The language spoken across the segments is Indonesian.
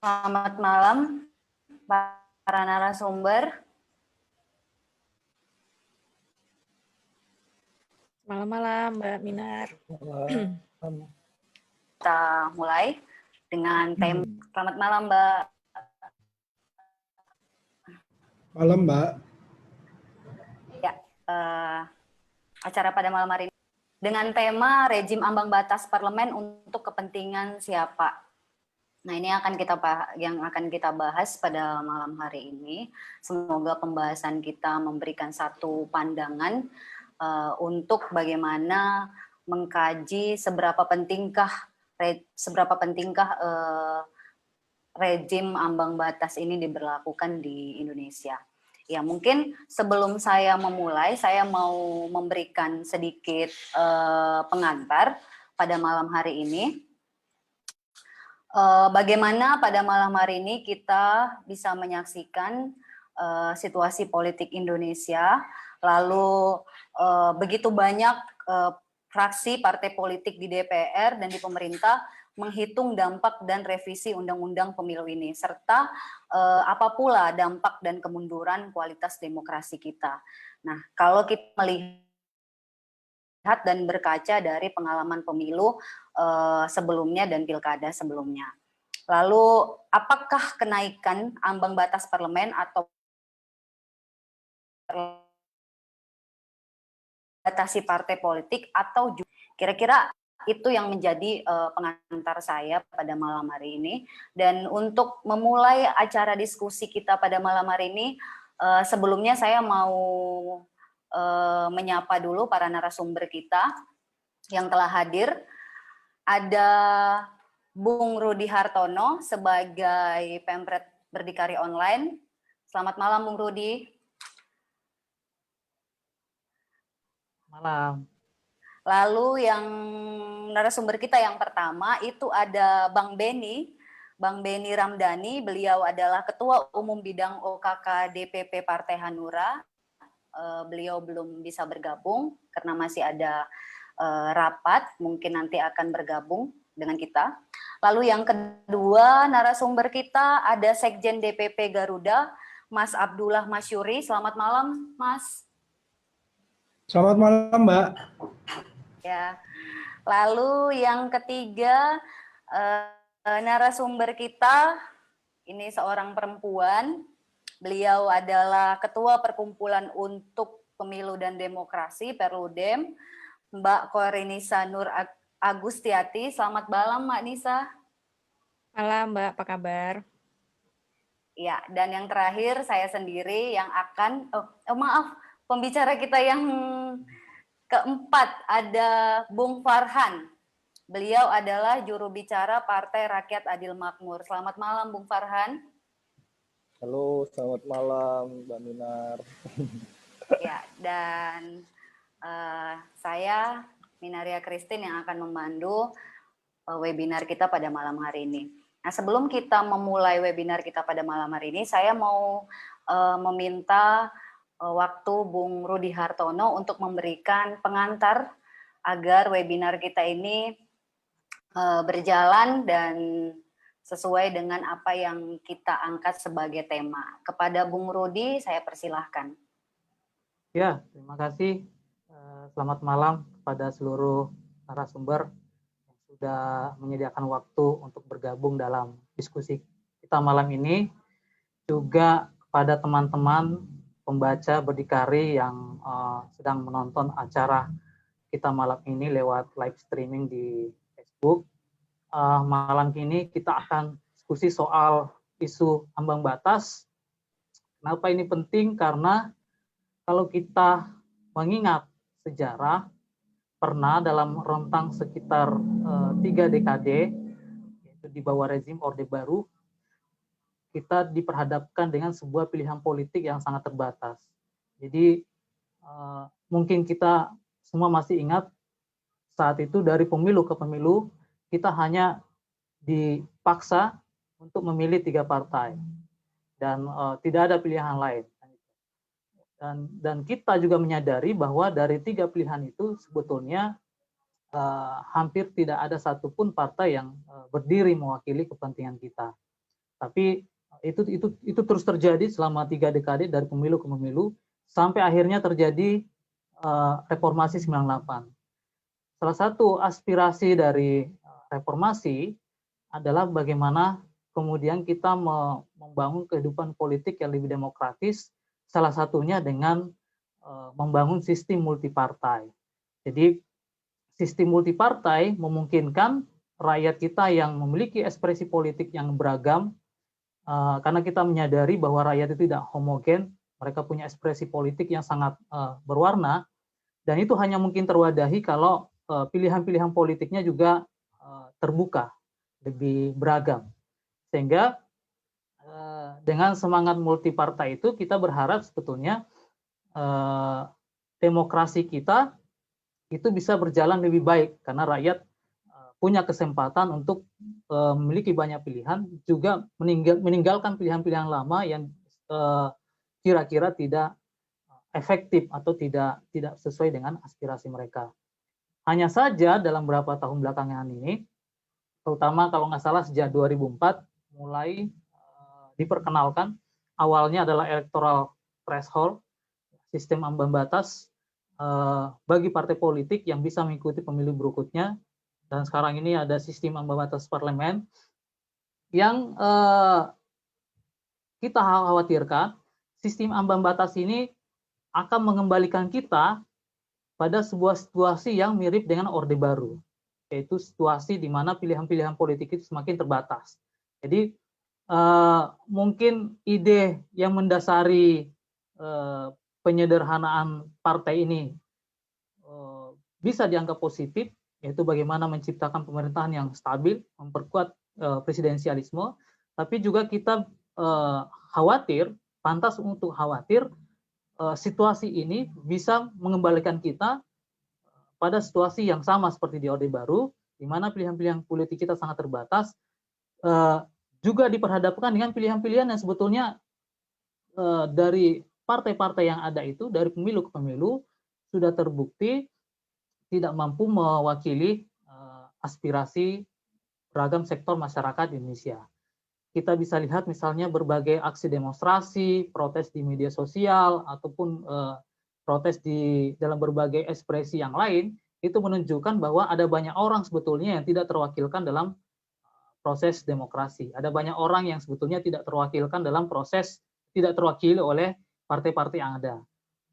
Selamat malam, para narasumber. Malam-malam, Mbak Minar. Kita mulai dengan tema. Selamat malam, Mbak. Malam, Mbak. Ya, acara pada malam hari ini dengan tema rejim ambang batas parlemen untuk kepentingan siapa. Nah, ini yang akan kita bahas pada malam hari ini. Semoga pembahasan kita memberikan satu pandangan untuk bagaimana mengkaji seberapa pentingkah rejim ambang batas ini diberlakukan di Indonesia. Ya, mungkin sebelum saya memulai, saya mau memberikan sedikit pengantar pada malam hari ini. Bagaimana pada malam hari ini kita bisa menyaksikan situasi politik Indonesia, lalu begitu banyak fraksi partai politik di DPR dan di pemerintah menghitung dampak dan revisi undang-undang pemilu ini, serta apa pula dampak dan kemunduran kualitas demokrasi kita. Nah, kalau kita melihat dan berkaca dari pengalaman pemilu sebelumnya dan pilkada sebelumnya. Lalu, apakah kenaikan ambang batas parlemen atau batasi partai politik atau kira-kira itu yang menjadi pengantar saya pada malam hari ini. Dan untuk memulai acara diskusi kita pada malam hari ini, sebelumnya saya mau menyapa dulu para narasumber kita yang telah hadir. Ada Bung Rudi Hartono sebagai Pemret Berdikari Online. Selamat malam, Bung Rudi. Malam. Lalu yang narasumber kita yang pertama itu ada Bang Beni Ramdhani. Beliau adalah Ketua Umum Bidang OKK DPP Partai Hanura. Beliau belum bisa bergabung karena masih ada rapat, mungkin nanti akan bergabung dengan kita. Lalu yang kedua narasumber kita ada Sekjen DPP Garuda, Mas Abdullah Masyuri. Selamat malam, Mas. Selamat malam, Mbak. Ya. Lalu yang ketiga narasumber kita ini seorang perempuan. Beliau adalah Ketua Perkumpulan untuk Pemilu dan Demokrasi Perludem, Mbak Korinisa Nur Agustiati. Selamat malam, Mbak Nisa. Malam, Mbak. Apa kabar? Ya, dan yang terakhir saya sendiri yang akan pembicara kita yang keempat ada Bung Farhan. Beliau adalah juru bicara Partai Rakyat Adil Makmur. Selamat malam, Bung Farhan. Halo, selamat malam, Mbak Minar. Ya, dan saya Minaria Christine yang akan memandu webinar kita pada malam hari ini. Nah, sebelum kita memulai webinar kita pada malam hari ini, saya mau meminta waktu Bung Rudi Hartono untuk memberikan pengantar agar webinar kita ini berjalan dan sesuai dengan apa yang kita angkat sebagai tema. Kepada Bung Rudi, saya persilahkan. Ya, terima kasih. Selamat malam kepada seluruh narasumber yang sudah menyediakan waktu untuk bergabung dalam diskusi kita malam ini. Juga kepada teman-teman pembaca Berdikari yang sedang menonton acara kita malam ini lewat live streaming di Facebook. Malam ini kita akan diskusi soal isu ambang batas. Kenapa ini penting? Karena kalau kita mengingat sejarah, pernah dalam rentang sekitar 3 dekade, yaitu di bawah rezim Orde Baru, kita diperhadapkan dengan sebuah pilihan politik yang sangat terbatas. Jadi mungkin kita semua masih ingat saat itu dari pemilu ke pemilu, kita hanya dipaksa untuk memilih 3 partai dan tidak ada pilihan lain. Dan kita juga menyadari bahwa dari 3 pilihan itu sebetulnya hampir tidak ada satupun partai yang berdiri mewakili kepentingan kita. Tapi itu terus terjadi selama 3 dekade dari pemilu ke pemilu sampai akhirnya terjadi reformasi 98. Salah satu aspirasi dari reformasi adalah bagaimana kemudian kita membangun kehidupan politik yang lebih demokratis, salah satunya dengan membangun sistem multipartai. Jadi sistem multipartai memungkinkan rakyat kita yang memiliki ekspresi politik yang beragam, karena kita menyadari bahwa rakyat itu tidak homogen, mereka punya ekspresi politik yang sangat berwarna, dan itu hanya mungkin terwadahi kalau pilihan-pilihan politiknya juga terbuka, lebih beragam. Sehingga dengan semangat multipartai itu kita berharap sebetulnya demokrasi kita itu bisa berjalan lebih baik karena rakyat punya kesempatan untuk memiliki banyak pilihan, juga meninggalkan pilihan-pilihan lama yang kira-kira tidak efektif atau tidak sesuai dengan aspirasi mereka. Hanya saja dalam beberapa tahun belakangan ini, terutama kalau nggak salah sejak 2004 mulai diperkenalkan, awalnya adalah electoral threshold, sistem ambang batas bagi partai politik yang bisa mengikuti pemilu berikutnya, dan sekarang ini ada sistem ambang batas parlemen yang kita khawatirkan sistem ambang batas ini akan mengembalikan kita pada sebuah situasi yang mirip dengan Orde Baru, yaitu situasi di mana pilihan-pilihan politik itu semakin terbatas. Jadi mungkin ide yang mendasari penyederhanaan partai ini bisa dianggap positif, yaitu bagaimana menciptakan pemerintahan yang stabil, memperkuat presidensialisme, tapi juga kita khawatir, pantas untuk khawatir, situasi ini bisa mengembalikan kita pada situasi yang sama seperti di Orde Baru, di mana pilihan-pilihan politik kita sangat terbatas, juga diperhadapkan dengan pilihan-pilihan yang sebetulnya dari partai-partai yang ada itu, dari pemilu ke pemilu, sudah terbukti tidak mampu mewakili aspirasi beragam sektor masyarakat di Indonesia. Kita bisa lihat misalnya berbagai aksi demonstrasi, protes di media sosial, ataupun protes di dalam berbagai ekspresi yang lain, itu menunjukkan bahwa ada banyak orang sebetulnya yang tidak terwakilkan dalam proses demokrasi. Ada banyak orang yang sebetulnya tidak terwakilkan dalam proses, tidak terwakili oleh partai-partai yang ada.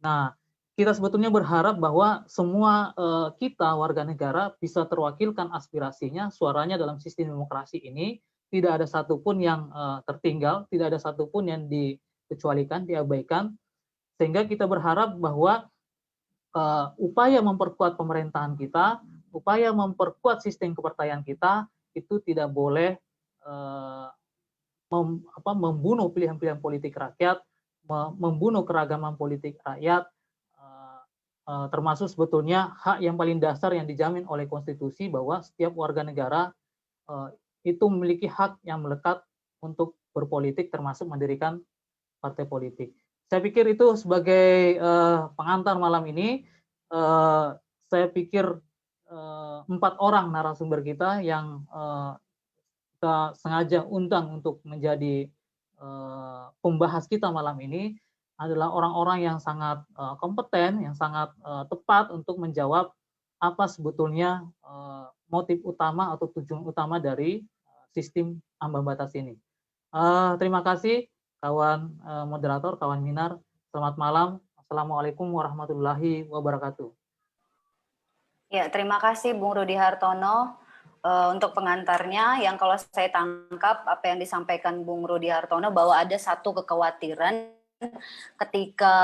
Nah, kita sebetulnya berharap bahwa semua kita warga negara bisa terwakilkan aspirasinya, suaranya dalam sistem demokrasi ini, tidak ada satupun yang tertinggal, tidak ada satupun yang dikecualikan, diabaikan, sehingga kita berharap bahwa upaya memperkuat pemerintahan kita, upaya memperkuat sistem kepartaian kita, itu tidak boleh membunuh pilihan-pilihan politik rakyat, membunuh keragaman politik rakyat, termasuk sebetulnya hak yang paling dasar yang dijamin oleh konstitusi bahwa setiap warga negara itu memiliki hak yang melekat untuk berpolitik, termasuk mendirikan partai politik. Saya pikir itu sebagai pengantar malam ini. Saya pikir 4 orang narasumber kita yang kita sengaja undang untuk menjadi pembahas kita malam ini adalah orang-orang yang sangat kompeten, yang sangat tepat untuk menjawab apa sebetulnya motif utama atau tujuan utama dari sistem ambang batas ini. Terima kasih kawan moderator, kawan Minar. Selamat malam. Assalamualaikum warahmatullahi wabarakatuh. Ya, terima kasih Bung Rudi Hartono untuk pengantarnya. Yang kalau saya tangkap apa yang disampaikan Bung Rudi Hartono bahwa ada satu kekhawatiran ketika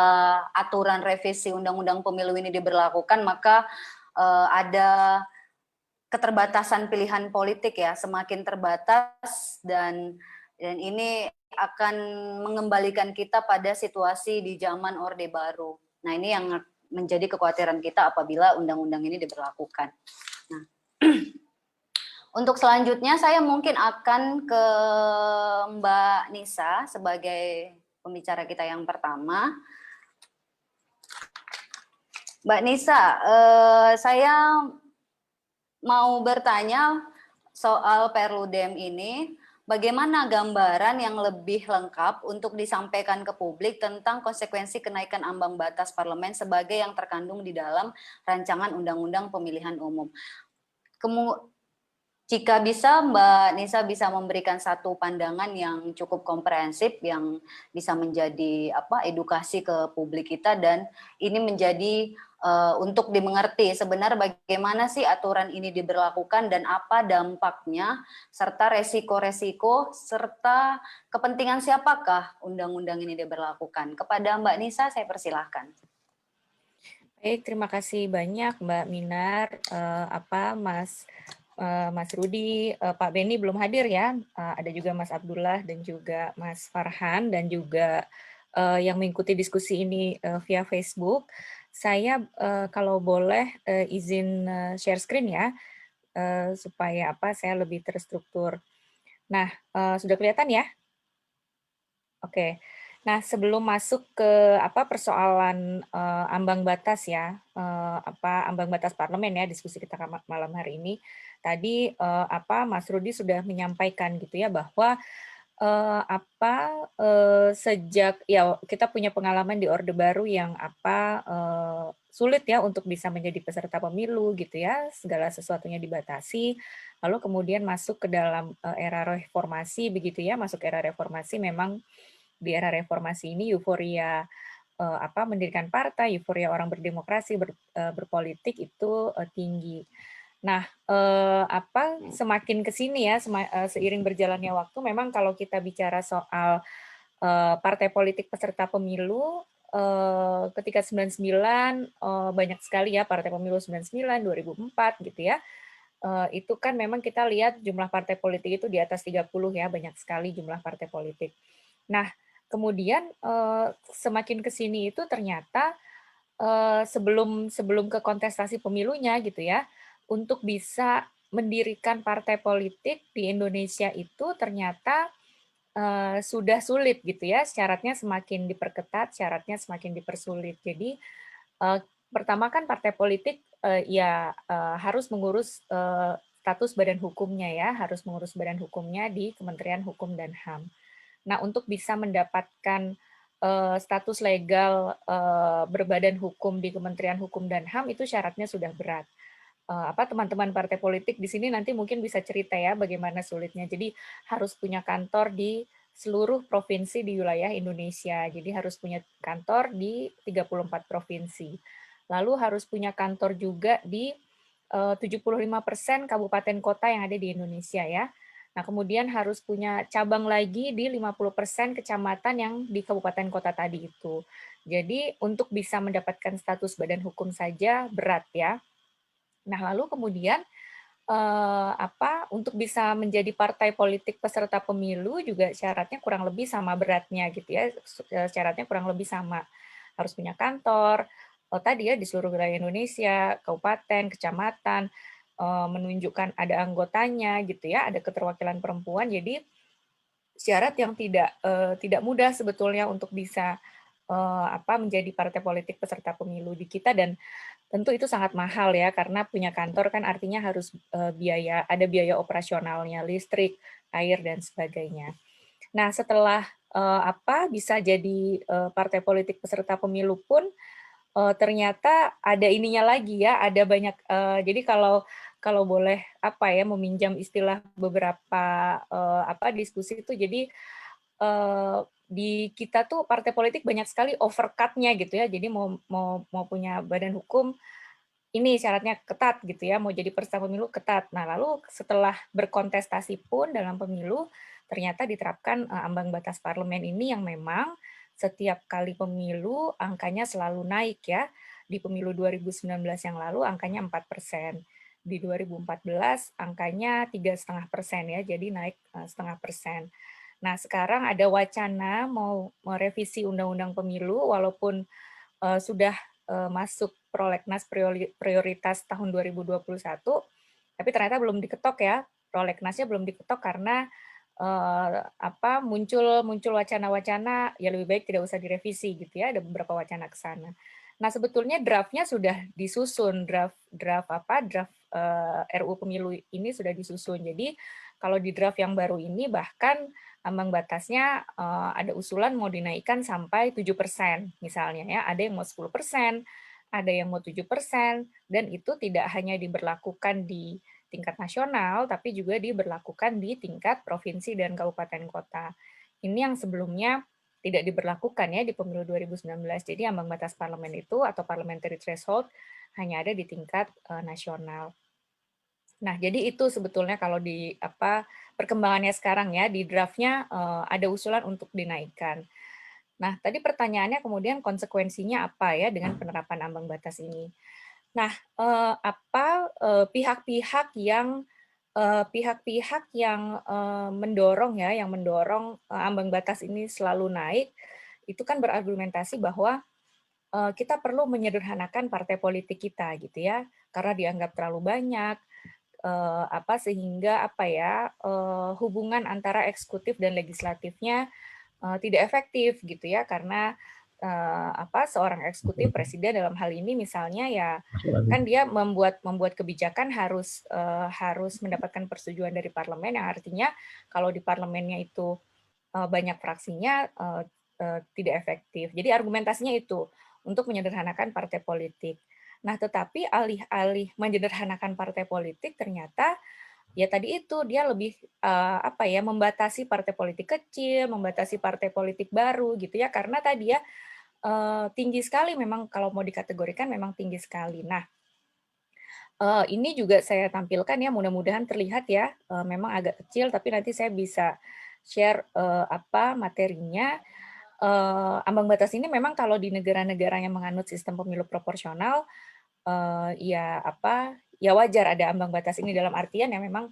aturan revisi Undang-Undang Pemilu ini diberlakukan, maka ada keterbatasan pilihan politik ya, semakin terbatas, dan ini akan mengembalikan kita pada situasi di zaman Orde Baru. Nah, ini yang menjadi kekhawatiran kita apabila undang-undang ini diberlakukan. Nah, untuk selanjutnya saya mungkin akan ke Mbak Nisa sebagai pembicara kita yang pertama. Mbak Nisa, saya mau bertanya soal Perludem ini. bagaimana gambaran yang lebih lengkap untuk disampaikan ke publik tentang konsekuensi kenaikan ambang batas parlemen sebagai yang terkandung di dalam rancangan undang-undang pemilihan umum. Jika bisa, Mbak Nisa bisa memberikan satu pandangan yang cukup komprehensif yang bisa menjadi edukasi ke publik kita, dan ini menjadi untuk dimengerti sebenarnya bagaimana sih aturan ini diberlakukan dan apa dampaknya serta resiko-resiko serta kepentingan siapakah undang-undang ini diberlakukan. Kepada Mbak Nisa saya persilahkan. Baik, terima kasih banyak Mbak Minar, Mas Rudi, Pak Beni belum hadir ya, ada juga Mas Abdullah dan juga Mas Farhan dan juga yang mengikuti diskusi ini via Facebook. Saya kalau boleh izin share screen ya, supaya saya lebih terstruktur. Nah, sudah kelihatan ya? Oke. Nah, sebelum masuk ke persoalan ambang batas ya, ambang batas parlemen ya, diskusi kita malam hari ini, tadi Mas Rudi sudah menyampaikan gitu ya bahwa sejak ya kita punya pengalaman di Orde Baru yang sulit ya untuk bisa menjadi peserta pemilu gitu ya, segala sesuatunya dibatasi, lalu kemudian masuk ke dalam era reformasi begitu ya, masuk era reformasi memang di era reformasi ini euforia mendirikan partai, euforia orang berdemokrasi, berpolitik itu tinggi. Nah, semakin ke sini ya, seiring berjalannya waktu, memang kalau kita bicara soal partai politik peserta pemilu, ketika 99 banyak sekali ya partai pemilu 99, 2004 gitu ya. Itu kan memang kita lihat jumlah partai politik itu di atas 30 ya, banyak sekali jumlah partai politik. Nah, kemudian semakin ke sini itu ternyata sebelum ke kontestasi pemilunya gitu ya, untuk bisa mendirikan partai politik di Indonesia itu ternyata sudah sulit gitu ya, syaratnya semakin diperketat, syaratnya semakin dipersulit. Jadi pertama kan partai politik harus mengurus status badan hukumnya ya, harus mengurus badan hukumnya di Kementerian Hukum dan HAM. Nah, untuk bisa mendapatkan status legal berbadan hukum di Kementerian Hukum dan HAM itu syaratnya sudah berat. Teman-teman partai politik di sini nanti mungkin bisa cerita ya bagaimana sulitnya. Jadi harus punya kantor di seluruh provinsi di wilayah Indonesia. Jadi harus punya kantor di 34 provinsi. Lalu harus punya kantor juga di 75% kabupaten kota yang ada di Indonesia ya. Nah, kemudian harus punya cabang lagi di 50% kecamatan yang di kabupaten kota tadi itu. Jadi untuk bisa mendapatkan status badan hukum saja berat ya. Nah, lalu kemudian untuk bisa menjadi partai politik peserta pemilu juga syaratnya kurang lebih sama beratnya gitu ya. Syaratnya kurang lebih sama. Harus punya kantor, tadi ya di seluruh wilayah Indonesia, kabupaten, kecamatan, menunjukkan ada anggotanya gitu ya, ada keterwakilan perempuan. Jadi syarat yang tidak mudah sebetulnya untuk bisa menjadi partai politik peserta pemilu di kita, dan tentu itu sangat mahal ya, karena punya kantor kan artinya harus ada biaya operasionalnya, listrik, air, dan sebagainya. Nah, setelah bisa jadi partai politik peserta pemilu pun ternyata ada ininya lagi ya, ada banyak. Jadi kalau boleh meminjam istilah beberapa diskusi itu, jadi di kita tuh partai politik banyak sekali overcut-nya gitu ya. Jadi mau punya badan hukum ini syaratnya ketat gitu ya, mau jadi peserta pemilu ketat. Nah, lalu setelah berkontestasi pun dalam pemilu ternyata diterapkan ambang batas parlemen ini yang memang setiap kali pemilu angkanya selalu naik ya. Di pemilu 2019 yang lalu angkanya 4%. Di 2014 angkanya 3,5% ya, jadi naik 0,5%. Nah, sekarang ada wacana mau merevisi Undang-Undang Pemilu, walaupun sudah masuk prolegnas prioritas tahun 2021, tapi ternyata belum diketok ya, prolegnasnya belum diketok karena muncul wacana-wacana ya lebih baik tidak usah direvisi gitu ya, ada beberapa wacana ke sana. Nah, sebetulnya draftnya sudah disusun, draft RUU Pemilu ini sudah disusun. Jadi Kalau di draft yang baru ini bahkan ambang batasnya ada usulan mau dinaikkan sampai 7% misalnya ya. Ada yang mau 10%, ada yang mau 7%, dan itu tidak hanya diberlakukan di tingkat nasional, tapi juga diberlakukan di tingkat provinsi dan kabupaten kota. Ini yang sebelumnya tidak diberlakukan ya di pemilu 2019. Jadi ambang batas parlemen itu atau parliamentary threshold hanya ada di tingkat nasional. Nah, jadi itu sebetulnya kalau di perkembangannya sekarang ya, di draftnya ada usulan untuk dinaikkan. Nah, tadi pertanyaannya kemudian konsekuensinya apa ya dengan penerapan ambang batas ini? Nah, pihak-pihak yang mendorong ya, yang mendorong ambang batas ini selalu naik, itu kan berargumentasi bahwa kita perlu menyederhanakan partai politik kita gitu ya, karena dianggap terlalu banyak, sehingga hubungan antara eksekutif dan legislatifnya tidak efektif gitu ya, karena seorang eksekutif presiden dalam hal ini misalnya ya kan dia membuat kebijakan harus mendapatkan persetujuan dari parlemen, yang artinya kalau di parlemennya itu banyak fraksinya tidak efektif. Jadi argumentasinya itu untuk menyederhanakan partai politik. Nah, tetapi alih-alih menyederhanakan partai politik ternyata ya tadi itu dia lebih membatasi partai politik kecil, membatasi partai politik baru gitu ya, karena tadi ya tinggi sekali memang kalau mau dikategorikan memang tinggi sekali. Nah, ini juga saya tampilkan ya, mudah-mudahan terlihat ya, memang agak kecil tapi nanti saya bisa share materinya. Ambang batas ini memang kalau di negara-negara yang menganut sistem pemilu proporsional ya wajar ada ambang batas ini, dalam artian ya memang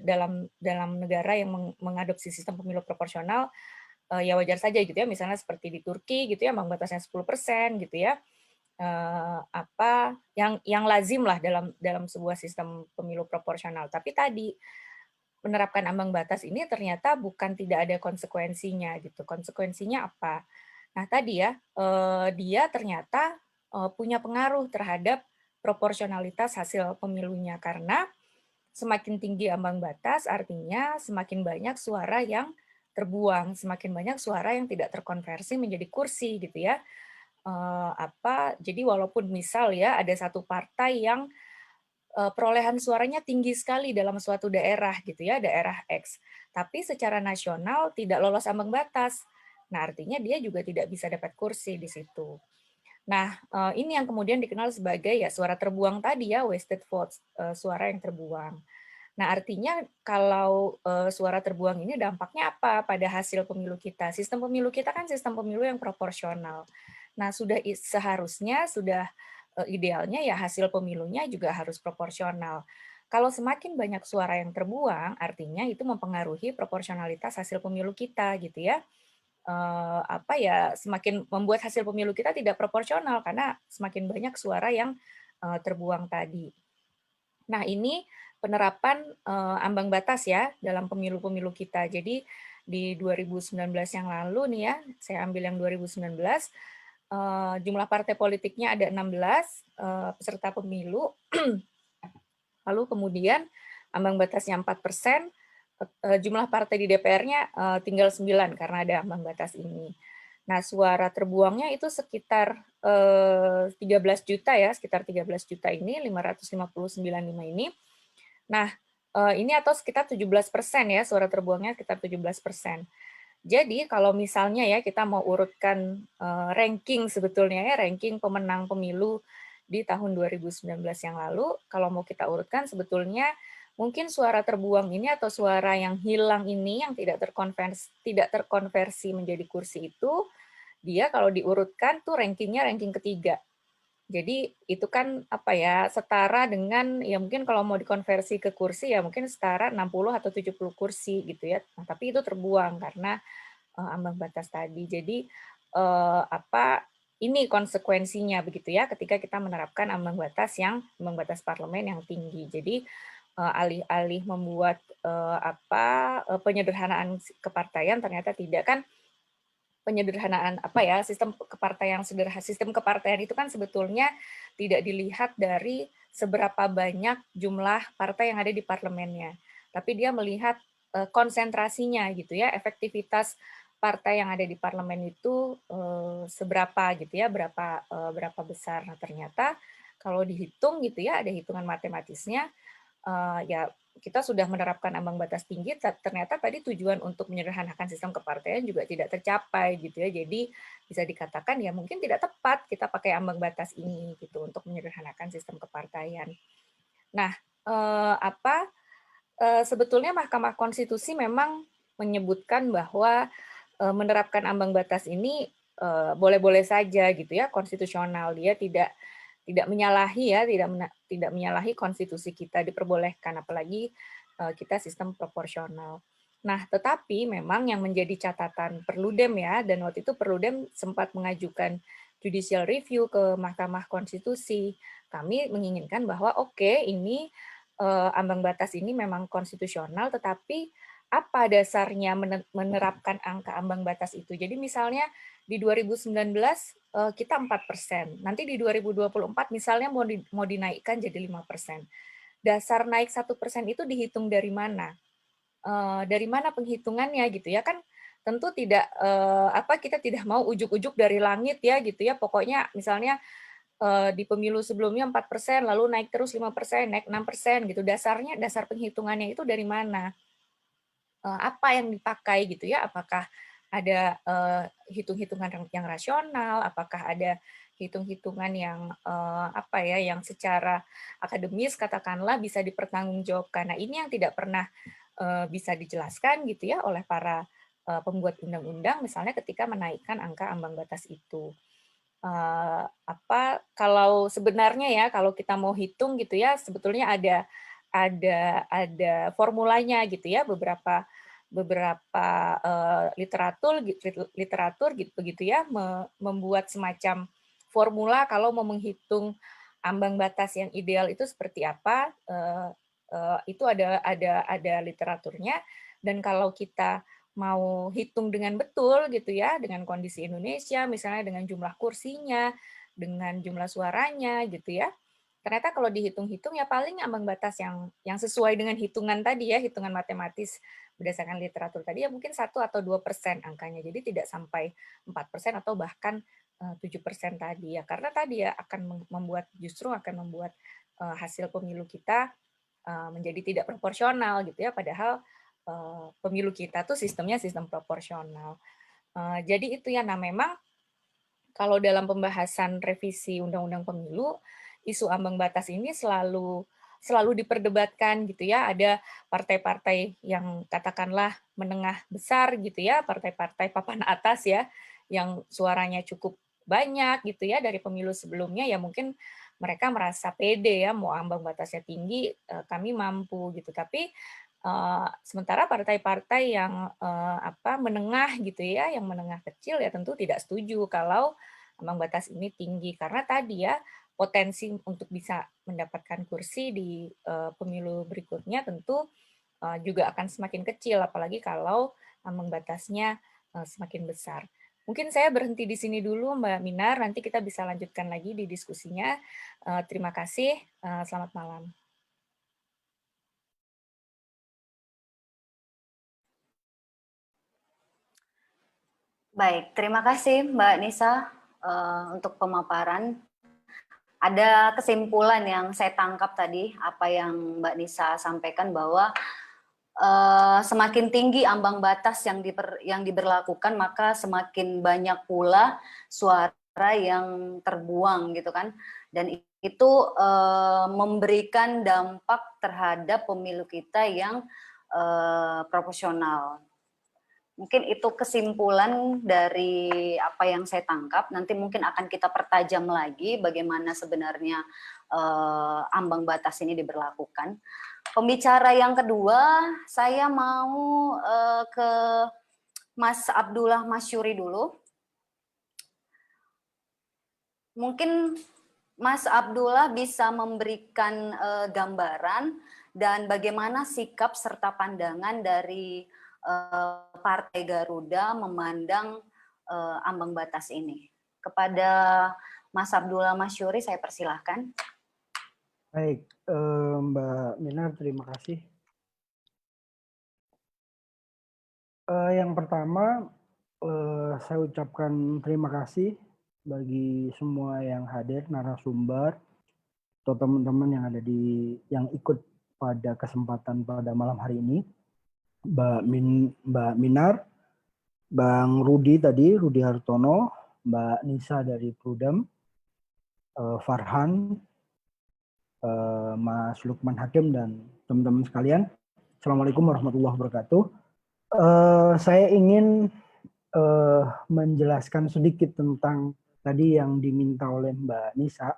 dalam negara yang mengadopsi sistem pemilu proporsional ya wajar saja gitu ya, misalnya seperti di Turki gitu ya, ambang batasnya 10% gitu ya, yang lazim lah dalam sebuah sistem pemilu proporsional. Tapi tadi menerapkan ambang batas ini ternyata bukan tidak ada konsekuensinya gitu. Konsekuensinya apa? Nah tadi ya dia ternyata punya pengaruh terhadap proporsionalitas hasil pemilunya, karena semakin tinggi ambang batas artinya semakin banyak suara yang terbuang, semakin banyak suara yang tidak terkonversi menjadi kursi gitu ya. Jadi walaupun misal ya ada satu partai yang perolehan suaranya tinggi sekali dalam suatu daerah gitu ya, daerah X, tapi secara nasional tidak lolos ambang batas. Nah, artinya dia juga tidak bisa dapat kursi di situ. Nah, ini yang kemudian dikenal sebagai ya suara terbuang tadi ya, wasted votes, suara yang terbuang. Nah, artinya kalau suara terbuang ini dampaknya apa pada hasil pemilu kita? Sistem pemilu kita kan sistem pemilu yang proporsional. Nah, seharusnya idealnya ya hasil pemilunya juga harus proporsional. Kalau semakin banyak suara yang terbuang, artinya itu mempengaruhi proporsionalitas hasil pemilu kita gitu ya. Semakin membuat hasil pemilu kita tidak proporsional karena semakin banyak suara yang terbuang tadi. Nah, ini penerapan ambang batas ya dalam pemilu-pemilu kita. Jadi di 2019 yang lalu nih ya, saya ambil yang 2019, jumlah partai politiknya ada 16 peserta pemilu, lalu kemudian ambang batasnya 4%, jumlah partai di DPR-nya tinggal 9 karena ada ambang batas ini. Nah, suara terbuangnya itu sekitar 13 juta ya, sekitar 13 juta ini, 559,5 ini. Nah, ini atau sekitar 17% ya, suara terbuangnya sekitar 17%. Jadi kalau misalnya ya kita mau urutkan ranking sebetulnya ya, ranking pemenang pemilu di tahun 2019 yang lalu, kalau mau kita urutkan sebetulnya mungkin suara terbuang ini atau suara yang hilang ini yang tidak terkonversi menjadi kursi itu, dia kalau diurutkan tuh rankingnya ranking ketiga. Jadi itu kan setara dengan ya mungkin kalau mau dikonversi ke kursi ya mungkin setara 60 atau 70 kursi gitu ya. Nah, tapi itu terbuang karena ambang batas tadi. Jadi ini konsekuensinya begitu ya ketika kita menerapkan ambang batas parlemen yang tinggi. Jadi alih-alih membuat penyederhanaan kepartaian ternyata tidak, kan penyederhanaan sistem kepartaian sederhana. Sistem kepartaian itu kan sebetulnya tidak dilihat dari seberapa banyak jumlah partai yang ada di parlemennya, tapi dia melihat konsentrasinya gitu ya, efektivitas partai yang ada di parlemen itu seberapa gitu ya, berapa besar. Nah, ternyata kalau dihitung gitu ya, ada hitungan matematisnya, ya kita sudah menerapkan ambang batas tinggi, ternyata tadi tujuan untuk menyederhanakan sistem kepartaian juga tidak tercapai gitu ya. Jadi bisa dikatakan ya mungkin tidak tepat kita pakai ambang batas ini gitu untuk menyederhanakan sistem kepartaian. Nah, sebetulnya Mahkamah Konstitusi memang menyebutkan bahwa menerapkan ambang batas ini boleh-boleh saja gitu ya, konstitusional. Dia tidak menyalahi ya, tidak menyalahi konstitusi kita, diperbolehkan, apalagi kita sistem proporsional. Nah, tetapi memang yang menjadi catatan Perludem ya, dan waktu itu Perludem sempat mengajukan judicial review ke Mahkamah Konstitusi. Kami menginginkan bahwa oke, ini ambang batas ini memang konstitusional, tetapi apa dasarnya menerapkan angka ambang batas itu? Jadi misalnya di 2019 kita 4%, nanti di 2024 misalnya mau dinaikkan jadi 5%. Dasar naik 1% itu dihitung dari mana? Dari mana penghitungannya gitu ya, kan tentu tidak kita tidak mau ujuk-ujuk dari langit ya gitu ya, pokoknya misalnya di pemilu sebelumnya 4%, lalu naik terus 5%, naik 6% gitu. Dasar penghitungannya itu dari mana? Apa yang dipakai gitu ya? Apakah ada hitung-hitungan yang rasional? Apakah ada hitung-hitungan yang yang secara akademis katakanlah bisa dipertanggungjawabkan? Nah, ini yang tidak pernah bisa dijelaskan gitu ya oleh para pembuat undang-undang, misalnya ketika menaikkan angka ambang batas itu. Kalau sebenarnya ya kalau kita mau hitung gitu ya, sebetulnya ada formulanya gitu ya, beberapa literatur gitu begitu ya, membuat semacam formula kalau mau menghitung ambang batas yang ideal itu seperti apa, itu ada literaturnya. Dan kalau kita mau hitung dengan betul gitu ya, dengan kondisi Indonesia, misalnya dengan jumlah kursinya, dengan jumlah suaranya gitu ya, ternyata kalau dihitung-hitung ya paling ambang batas yang sesuai dengan hitungan tadi ya, hitungan matematis berdasarkan literatur tadi ya mungkin 1 atau 2% angkanya. Jadi tidak sampai 4% atau bahkan 7% tadi ya. Karena tadi ya justru akan membuat hasil pemilu kita menjadi tidak proporsional gitu ya, padahal pemilu kita tuh sistemnya sistem proporsional. Jadi itu ya, nah memang kalau dalam pembahasan revisi Undang-Undang Pemilu, isu ambang batas ini selalu diperdebatkan gitu ya. Ada partai-partai yang katakanlah menengah besar gitu ya, partai-partai papan atas ya, yang suaranya cukup banyak gitu ya dari pemilu sebelumnya, ya mungkin mereka merasa pede ya, mau ambang batasnya tinggi, kami mampu gitu. Tapi sementara partai-partai yang menengah gitu ya, yang menengah kecil ya tentu tidak setuju kalau ambang batas ini tinggi, karena tadi ya potensi untuk bisa mendapatkan kursi di pemilu berikutnya tentu juga akan semakin kecil, apalagi kalau ambang batasnya semakin besar. Mungkin saya berhenti di sini dulu, Mbak Minar. Nanti kita bisa lanjutkan lagi di diskusinya. Terima kasih. Selamat malam. Baik, terima kasih Mbak Nisa untuk pemaparan. Ada kesimpulan yang saya tangkap tadi, apa yang Mbak Nisa sampaikan bahwa semakin tinggi ambang batas yang diberlakukan, maka semakin banyak pula suara yang terbuang gitu kan. Dan itu memberikan dampak terhadap pemilu kita yang proporsional. Mungkin itu kesimpulan dari apa yang saya tangkap. Nanti mungkin akan kita pertajam lagi bagaimana sebenarnya ambang batas ini diberlakukan. Pembicara yang kedua, saya mau ke Mas Abdullah Masyuri dulu. Mungkin Mas Abdullah bisa memberikan gambaran dan bagaimana sikap serta pandangan dari Partai Garuda memandang ambang batas ini. Kepada Mas Abdullah Masyuri, saya persilahkan. Baik, Mbak Minar, terima kasih Yang pertama, saya ucapkan terima kasih bagi semua yang hadir, narasumber, atau teman-teman yang ikut pada kesempatan pada malam hari ini. Mbak Minar, Bang Rudi tadi, Rudi Hartono, Mbak Nisa dari Prudem, Farhan, Mas Lukman Hakim, dan teman-teman sekalian. Assalamualaikum warahmatullahi wabarakatuh. Saya ingin menjelaskan sedikit tentang tadi yang diminta oleh Mbak Nisa,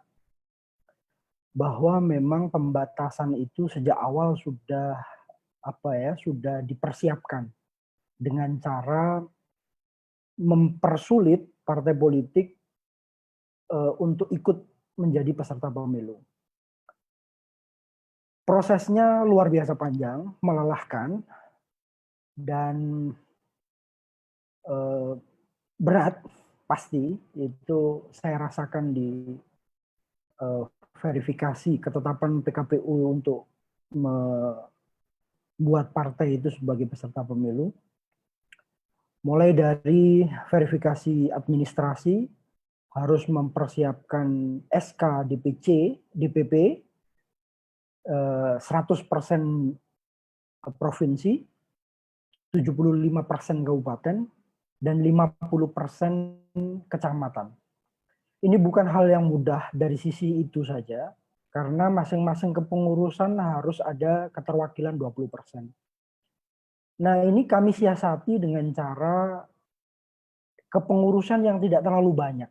bahwa memang pembatasan itu sejak awal sudah dipersiapkan dengan cara mempersulit partai politik untuk ikut menjadi peserta pemilu. Prosesnya luar biasa panjang, melelahkan, dan berat pasti. Itu saya rasakan di verifikasi ketetapan PKPU untuk membuat partai itu sebagai peserta pemilu. Mulai dari verifikasi administrasi, harus mempersiapkan SK DPP 100% provinsi, 75% kabupaten, dan 50% kecamatan. Ini bukan hal yang mudah dari sisi itu saja, karena masing-masing kepengurusan harus ada keterwakilan 20%. Nah, ini kami siasati dengan cara kepengurusan yang tidak terlalu banyak.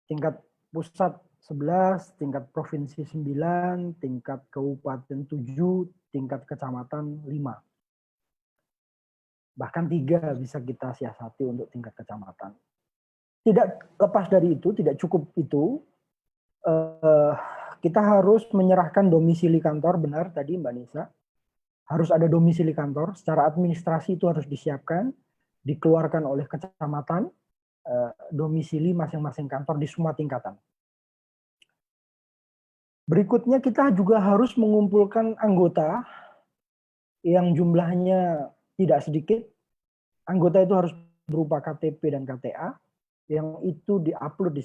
Tingkat pusat 11, tingkat provinsi 9, tingkat kabupaten 7, tingkat kecamatan 5. Bahkan 3 bisa kita siasati untuk tingkat kecamatan. Tidak lepas dari itu, tidak cukup itu, kita harus menyerahkan domisili kantor, benar tadi Mbak Nisa, harus ada domisili kantor, secara administrasi itu harus disiapkan, dikeluarkan oleh kecamatan, domisili masing-masing kantor di semua tingkatan. Berikutnya kita juga harus mengumpulkan anggota yang jumlahnya tidak sedikit. Anggota itu harus berupa KTP dan KTA, yang itu diupload di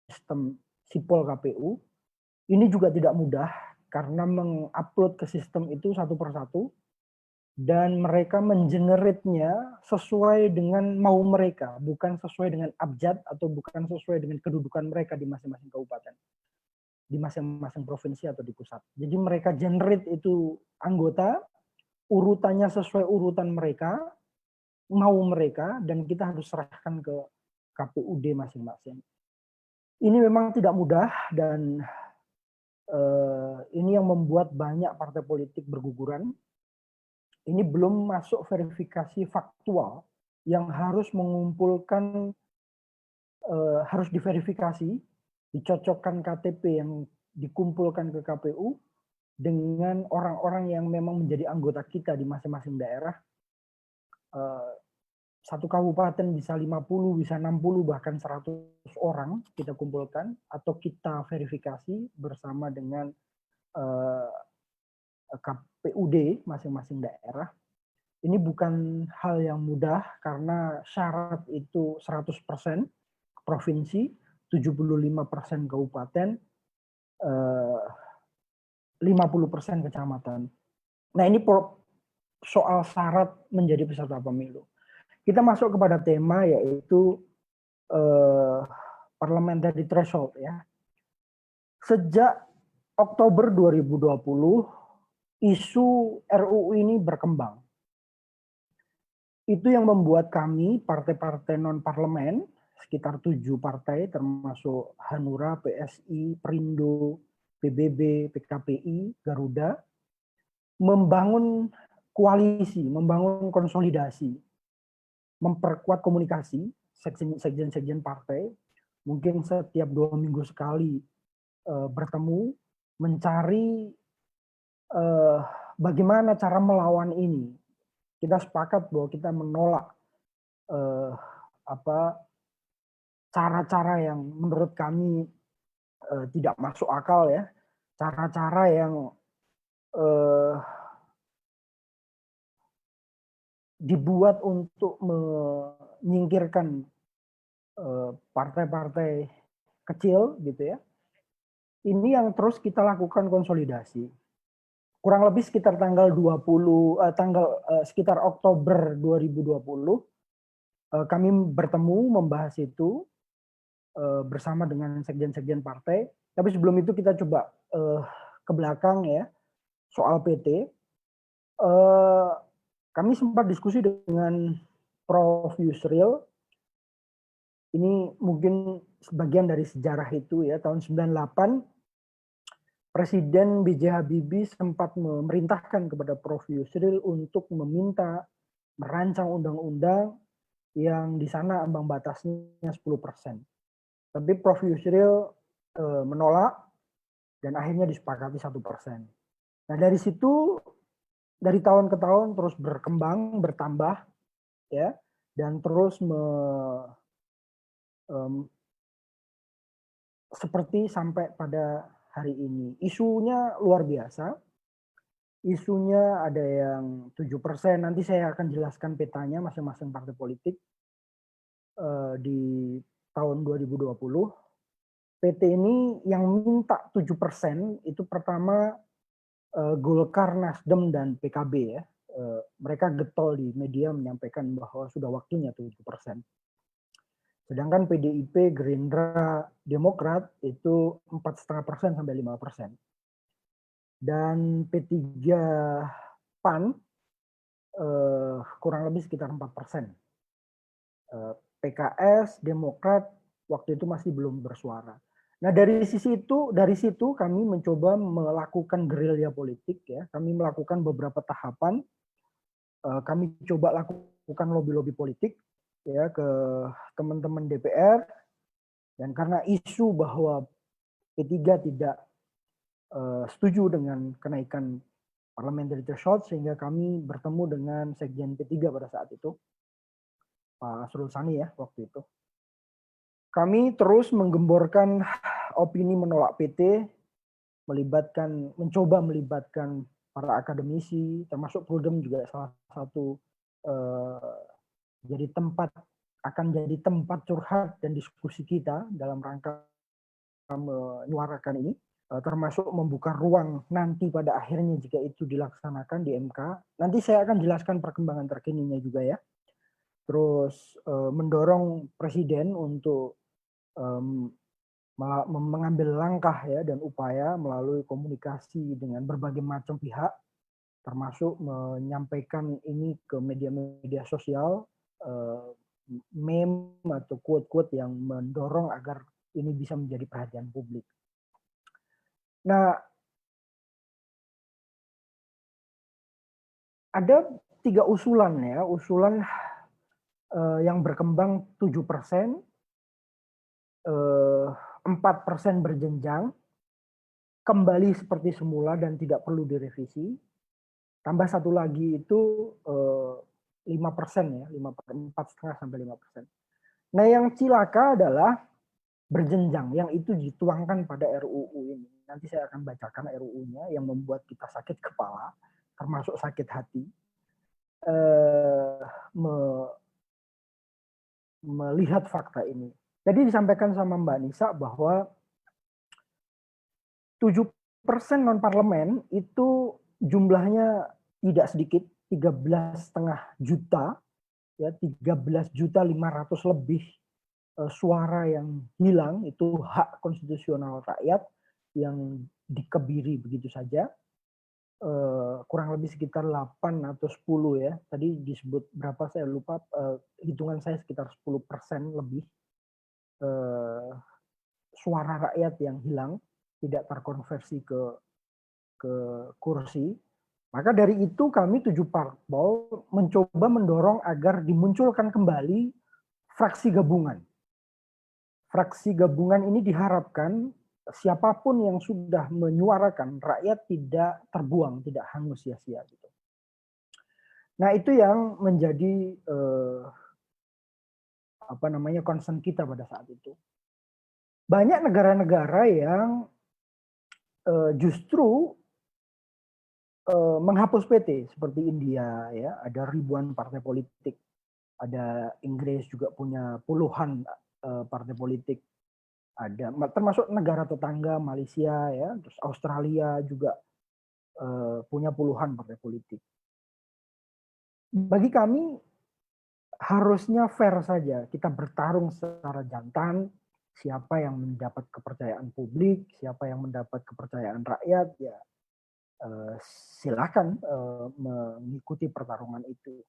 sistem Sipol KPU. Ini juga tidak mudah karena mengupload ke sistem itu satu persatu, dan mereka mengenerate-nya sesuai dengan mau mereka, bukan sesuai dengan abjad atau bukan sesuai dengan kedudukan mereka di masing-masing kabupaten, di masing-masing provinsi atau di pusat. Jadi mereka generate itu anggota, urutannya sesuai urutan mereka, mau mereka, dan kita harus serahkan ke KPUD masing-masing. Ini memang tidak mudah, dan ini yang membuat banyak partai politik berguguran. Ini belum masuk verifikasi faktual yang harus mengumpulkan, harus diverifikasi, dicocokkan KTP yang dikumpulkan ke KPU dengan orang-orang yang memang menjadi anggota kita di masing-masing daerah. Satu kabupaten bisa 50, bisa 60, bahkan 100 orang kita kumpulkan atau kita verifikasi bersama dengan KPUD masing-masing daerah. Ini bukan hal yang mudah karena syarat itu 100% provinsi, 75% kabupaten, 50% kecamatan. Nah, ini soal syarat menjadi peserta pemilu. Kita masuk kepada tema, yaitu parliamentary threshold ya. Sejak Oktober 2020, isu RUU ini berkembang. Itu yang membuat kami, partai-partai non-parlemen, sekitar 7 partai, termasuk Hanura, PSI, Perindo, PBB, PKPI, Garuda, membangun koalisi, membangun konsolidasi, memperkuat komunikasi, sekjen-sekjen partai, mungkin setiap 2 minggu sekali bertemu, mencari bagaimana cara melawan ini. Kita sepakat bahwa kita menolak cara-cara yang menurut kami tidak masuk akal ya, cara-cara yang dibuat untuk menyingkirkan partai-partai kecil gitu ya. Ini yang terus kita lakukan konsolidasi. Kurang lebih sekitar tanggal sekitar Oktober 2020 kami bertemu membahas itu bersama dengan sekjen-sekjen partai. Tapi sebelum itu kita coba ke belakang ya soal PT. Kami sempat diskusi dengan Prof. Yusril. Ini mungkin sebagian dari sejarah itu ya, tahun 98 Presiden B.J. Habibie sempat memerintahkan kepada Prof. Yusril untuk meminta merancang undang-undang yang di sana ambang batasnya 10%. Tapi Prof. Yusril menolak dan akhirnya disepakati 1%. Nah dari situ, dari tahun ke tahun terus berkembang, bertambah, ya, dan terus seperti sampai pada hari ini. Isunya luar biasa. Isunya ada yang 7%, nanti saya akan jelaskan petanya masing-masing partai politik di tahun 2020. PT ini yang minta 7% itu pertama Golkar, Nasdem, dan PKB ya. Mereka getol di media menyampaikan bahwa sudah waktunya 7%. Sedangkan PDIP, Gerindra, Demokrat itu 4,5% sampai 5%. Dan P3 PAN kurang lebih sekitar 4%. PKS, Demokrat waktu itu masih belum bersuara. Nah dari situ kami mencoba melakukan gerilya politik ya. Kami melakukan beberapa tahapan. Kami coba lakukan lobby-lobby politik ya ke teman-teman DPR, dan karena isu bahwa P3 tidak setuju dengan kenaikan parliamentary threshold, sehingga kami bertemu dengan sekjen P3 pada saat itu, Pak Asrul Sani ya waktu itu. Kami terus menggemborkan opini menolak PT, mencoba melibatkan para akademisi, termasuk Prudem juga salah satu akan jadi tempat curhat dan diskusi kita dalam rangka menyuarakan ini, termasuk membuka ruang nanti pada akhirnya jika itu dilaksanakan di MK. Nanti saya akan jelaskan perkembangan terkininya juga ya. Terus mendorong Presiden untuk mengambil langkah ya dan upaya melalui komunikasi dengan berbagai macam pihak, termasuk menyampaikan ini ke media-media sosial, meme atau quote-quote yang mendorong agar ini bisa menjadi perhatian publik. Nah, ada 3 usulan ya, yang berkembang 7%, 4% berjenjang, kembali seperti semula dan tidak perlu direvisi. Tambah satu lagi itu 5% ya, 4,5 sampai 5%. Nah yang cilaka adalah berjenjang, yang itu dituangkan pada RUU ini. Nanti saya akan bacakan RUU-nya yang membuat kita sakit kepala, termasuk sakit hati. Melihat fakta ini. Jadi disampaikan sama Mbak Nisa bahwa 7% non-parlemen itu jumlahnya tidak sedikit, 13,5 juta, ya 13.500.000 lebih suara yang hilang, itu hak konstitusional rakyat yang dikebiri begitu saja. Kurang lebih sekitar 8 atau 10 ya. Tadi disebut berapa saya lupa, hitungan saya sekitar 10% lebih suara rakyat yang hilang, tidak terkonversi ke kursi. Maka dari itu kami 7 parpol mencoba mendorong agar dimunculkan kembali fraksi gabungan. Fraksi gabungan ini diharapkan siapapun yang sudah menyuarakan rakyat tidak terbuang, tidak hangus sia-sia gitu. Nah itu yang menjadi concern kita pada saat itu. Banyak negara-negara yang justru menghapus PT seperti India, ya, ada ribuan partai politik, ada Inggris juga punya puluhan partai politik, ada termasuk negara tetangga Malaysia, ya, terus Australia juga punya puluhan partai politik. Bagi kami harusnya fair saja, kita bertarung secara jantan, siapa yang mendapat kepercayaan publik, siapa yang mendapat kepercayaan rakyat, ya silakan mengikuti pertarungan itu.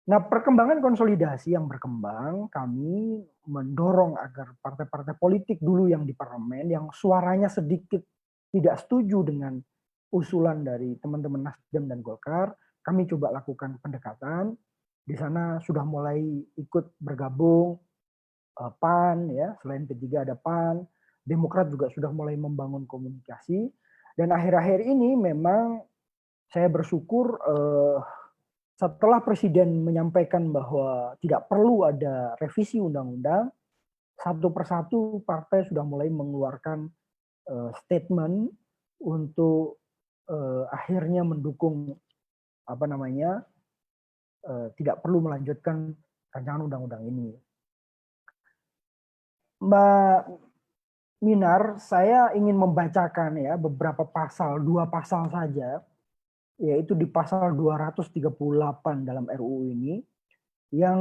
Nah, perkembangan konsolidasi yang berkembang, kami mendorong agar partai-partai politik dulu yang di parlemen, yang suaranya sedikit tidak setuju dengan usulan dari teman-teman Nasdem dan Golkar, kami coba lakukan pendekatan. Di sana sudah mulai ikut bergabung PAN, ya, selain P3 ada PAN, Demokrat juga sudah mulai membangun komunikasi. Dan akhir-akhir ini memang saya bersyukur setelah Presiden menyampaikan bahwa tidak perlu ada revisi undang-undang, satu persatu partai sudah mulai mengeluarkan statement untuk akhirnya mendukung tidak perlu melanjutkan rancangan undang-undang ini. Mbak Minar, saya ingin membacakan ya beberapa pasal, 2 pasal saja, yaitu di pasal 238 dalam RUU ini, yang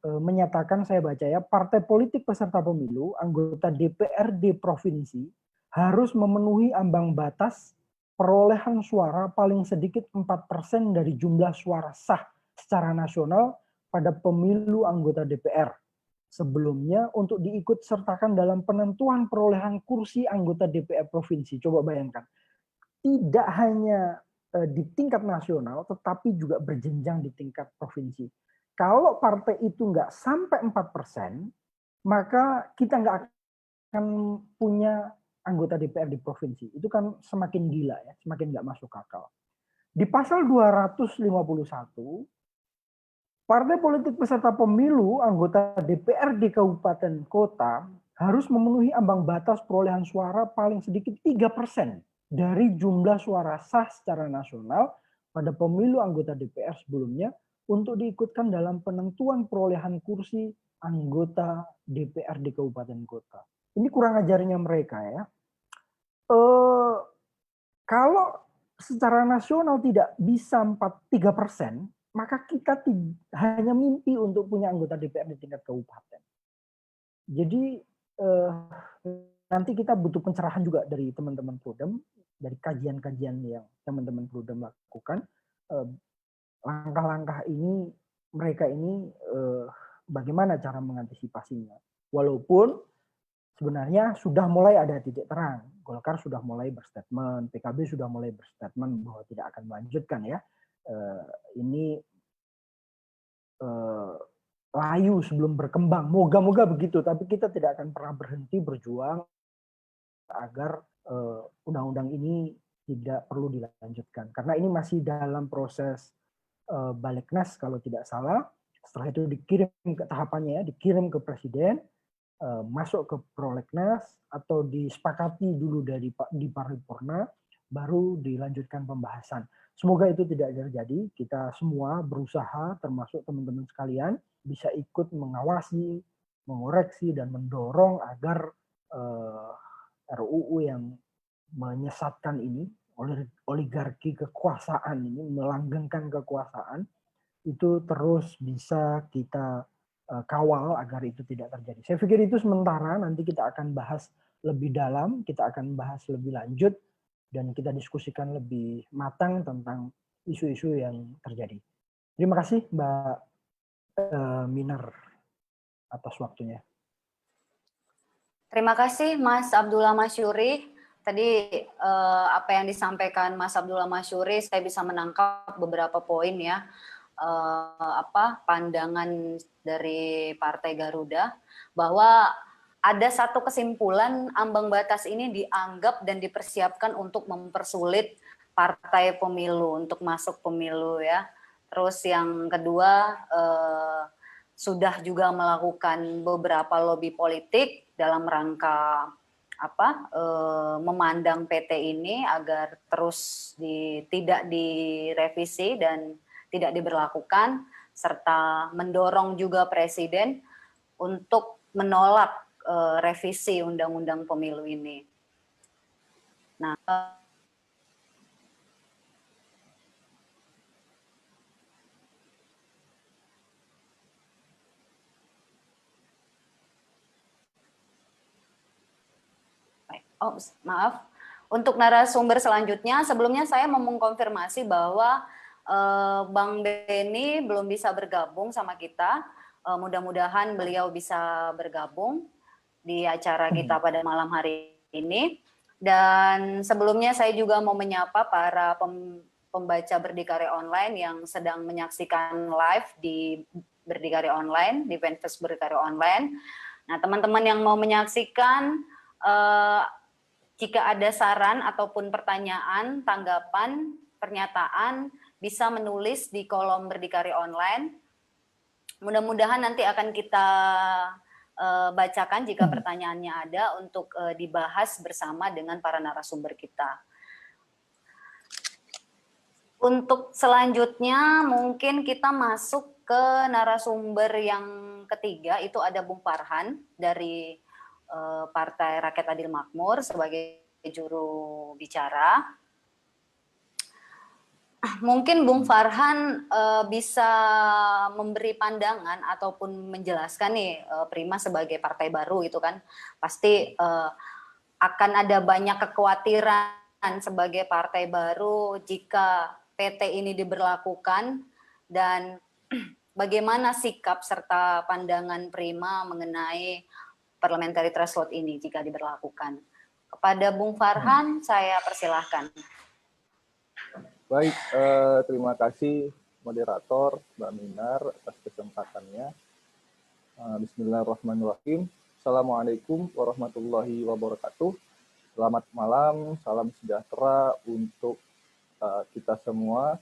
menyatakan, saya baca ya, partai politik peserta pemilu, anggota DPRD provinsi, harus memenuhi ambang batas perolehan suara paling sedikit 4% dari jumlah suara sah secara nasional pada pemilu anggota DPR. Sebelumnya untuk diikut sertakan dalam penentuan perolehan kursi anggota DPR provinsi. Coba bayangkan, tidak hanya di tingkat nasional, tetapi juga berjenjang di tingkat provinsi. Kalau partai itu nggak sampai 4%, maka kita nggak akan punya anggota DPR di provinsi. Itu kan semakin gila ya, semakin nggak masuk akal. Di pasal 251, partai politik peserta pemilu anggota DPRD kabupaten kota harus memenuhi ambang batas perolehan suara paling sedikit 3% dari jumlah suara sah secara nasional pada pemilu anggota DPR sebelumnya untuk diikutkan dalam penentuan perolehan kursi anggota DPRD kabupaten kota. Ini kurang ajarnya mereka ya. Kalau secara nasional tidak bisa 3%, maka kita hanya mimpi untuk punya anggota DPR di tingkat kabupaten. Jadi nanti kita butuh pencerahan juga dari teman-teman Prudem, dari kajian-kajian yang teman-teman Prudem lakukan. Langkah-langkah ini, mereka ini bagaimana cara mengantisipasinya. Walaupun sebenarnya sudah mulai ada titik terang. Golkar sudah mulai berstatement, PKB sudah mulai berstatement bahwa tidak akan melanjutkan ya. Ini layu sebelum berkembang. Moga-moga begitu, tapi kita tidak akan pernah berhenti berjuang agar undang-undang ini tidak perlu dilanjutkan. Karena ini masih dalam proses Balegnas kalau tidak salah. Setelah itu dikirim ke tahapannya, dikirim ke Presiden, masuk ke Prolegnas atau disepakati dulu di paripurna, baru dilanjutkan pembahasan. Semoga itu tidak terjadi. Kita semua berusaha, termasuk teman-teman sekalian, bisa ikut mengawasi, mengoreksi, dan mendorong agar RUU yang menyesatkan ini, oligarki kekuasaan ini, melanggengkan kekuasaan, itu terus bisa kita kawal agar itu tidak terjadi. Saya pikir itu sementara, nanti kita akan bahas lebih dalam, kita akan bahas lebih lanjut, dan kita diskusikan lebih matang tentang isu-isu yang terjadi. Terima kasih Mbak Minar atas waktunya. Terima kasih Mas Abdullah Masyuri. Tadi apa yang disampaikan Mas Abdullah Masyuri, saya bisa menangkap beberapa poin ya. Pandangan dari Partai Garuda bahwa ada satu kesimpulan, ambang batas ini dianggap dan dipersiapkan untuk mempersulit partai pemilu untuk masuk pemilu ya. Terus yang kedua, sudah juga melakukan beberapa lobi politik dalam rangka memandang PT ini agar terus tidak direvisi dan tidak diberlakukan, serta mendorong juga Presiden untuk menolak revisi Undang-Undang Pemilu ini. Nah, oh, maaf. Untuk narasumber selanjutnya, sebelumnya saya mau mengkonfirmasi bahwa Bang Beni belum bisa bergabung sama kita. Mudah-mudahan beliau bisa bergabung di acara kita pada malam hari ini. Dan sebelumnya saya juga mau menyapa para pembaca Berdikari Online yang sedang menyaksikan live di Berdikari Online, di fanpage Berdikari Online. Nah, teman-teman yang mau menyaksikan, jika ada saran ataupun pertanyaan, tanggapan, pernyataan, bisa menulis di kolom Berdikari Online. Mudah-mudahan nanti akan kita bacakan jika pertanyaannya ada untuk dibahas bersama dengan para narasumber kita. Untuk selanjutnya mungkin kita masuk ke narasumber yang ketiga, itu ada Bung Farhan dari Partai Rakyat Adil Makmur sebagai juru bicara. Mungkin Bung Farhan bisa memberi pandangan ataupun menjelaskan nih, Prima sebagai partai baru itu kan pasti akan ada banyak kekhawatiran sebagai partai baru jika PT ini diberlakukan, dan bagaimana sikap serta pandangan Prima mengenai parliamentary threshold ini jika diberlakukan. Kepada Bung Farhan, saya persilahkan. Baik, terima kasih moderator Mbak Minar atas kesempatannya. Bismillahirrahmanirrahim. Assalamualaikum warahmatullahi wabarakatuh. Selamat malam, salam sejahtera untuk kita semua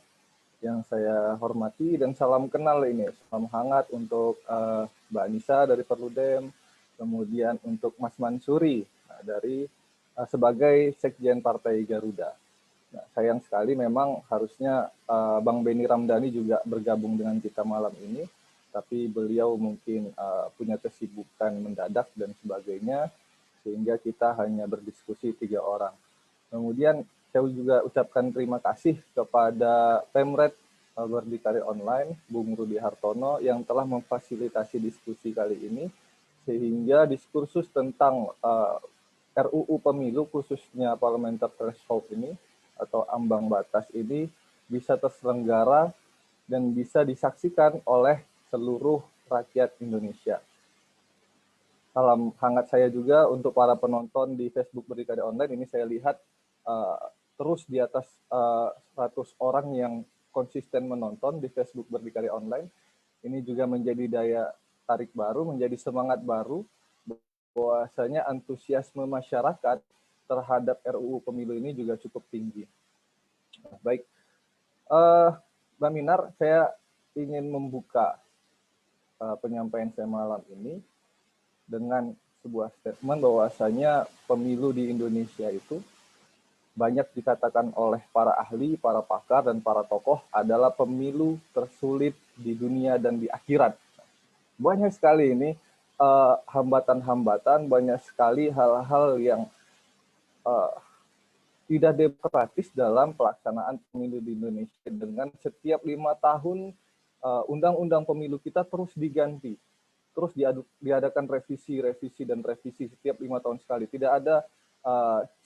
yang saya hormati, dan salam kenal ini, salam hangat untuk Mbak Anissa dari Perludem, kemudian untuk Mas Mansuri dari sebagai Sekjen Partai Garuda. Nah, sayang sekali memang harusnya Bang Beni Ramdhani juga bergabung dengan kita malam ini, tapi beliau mungkin punya kesibukan mendadak dan sebagainya, sehingga kita hanya berdiskusi 3 orang. Kemudian saya juga ucapkan terima kasih kepada Pemret Berdikari Online, Bung Rudi Hartono, yang telah memfasilitasi diskusi kali ini, sehingga diskursus tentang RUU Pemilu, khususnya Parliamentary Threshold ini, atau ambang batas ini, bisa terselenggara dan bisa disaksikan oleh seluruh rakyat Indonesia. Salam hangat saya juga untuk para penonton di Facebook Berdikari Online. Ini saya lihat terus di atas 100 orang yang konsisten menonton di Facebook Berdikari Online. Ini juga menjadi daya tarik baru, menjadi semangat baru, bahwasanya antusiasme masyarakat terhadap RUU Pemilu ini juga cukup tinggi. Baik, Mbak Minar, saya ingin membuka penyampaian saya malam ini dengan sebuah statement bahwasanya pemilu di Indonesia itu banyak dikatakan oleh para ahli, para pakar, dan para tokoh adalah pemilu tersulit di dunia dan di akhirat. Banyak sekali ini hambatan-hambatan, banyak sekali hal-hal yang tidak demokratis dalam pelaksanaan pemilu di Indonesia. Dengan setiap 5 tahun undang-undang pemilu kita terus diganti, terus diadakan revisi setiap 5 tahun sekali. Tidak ada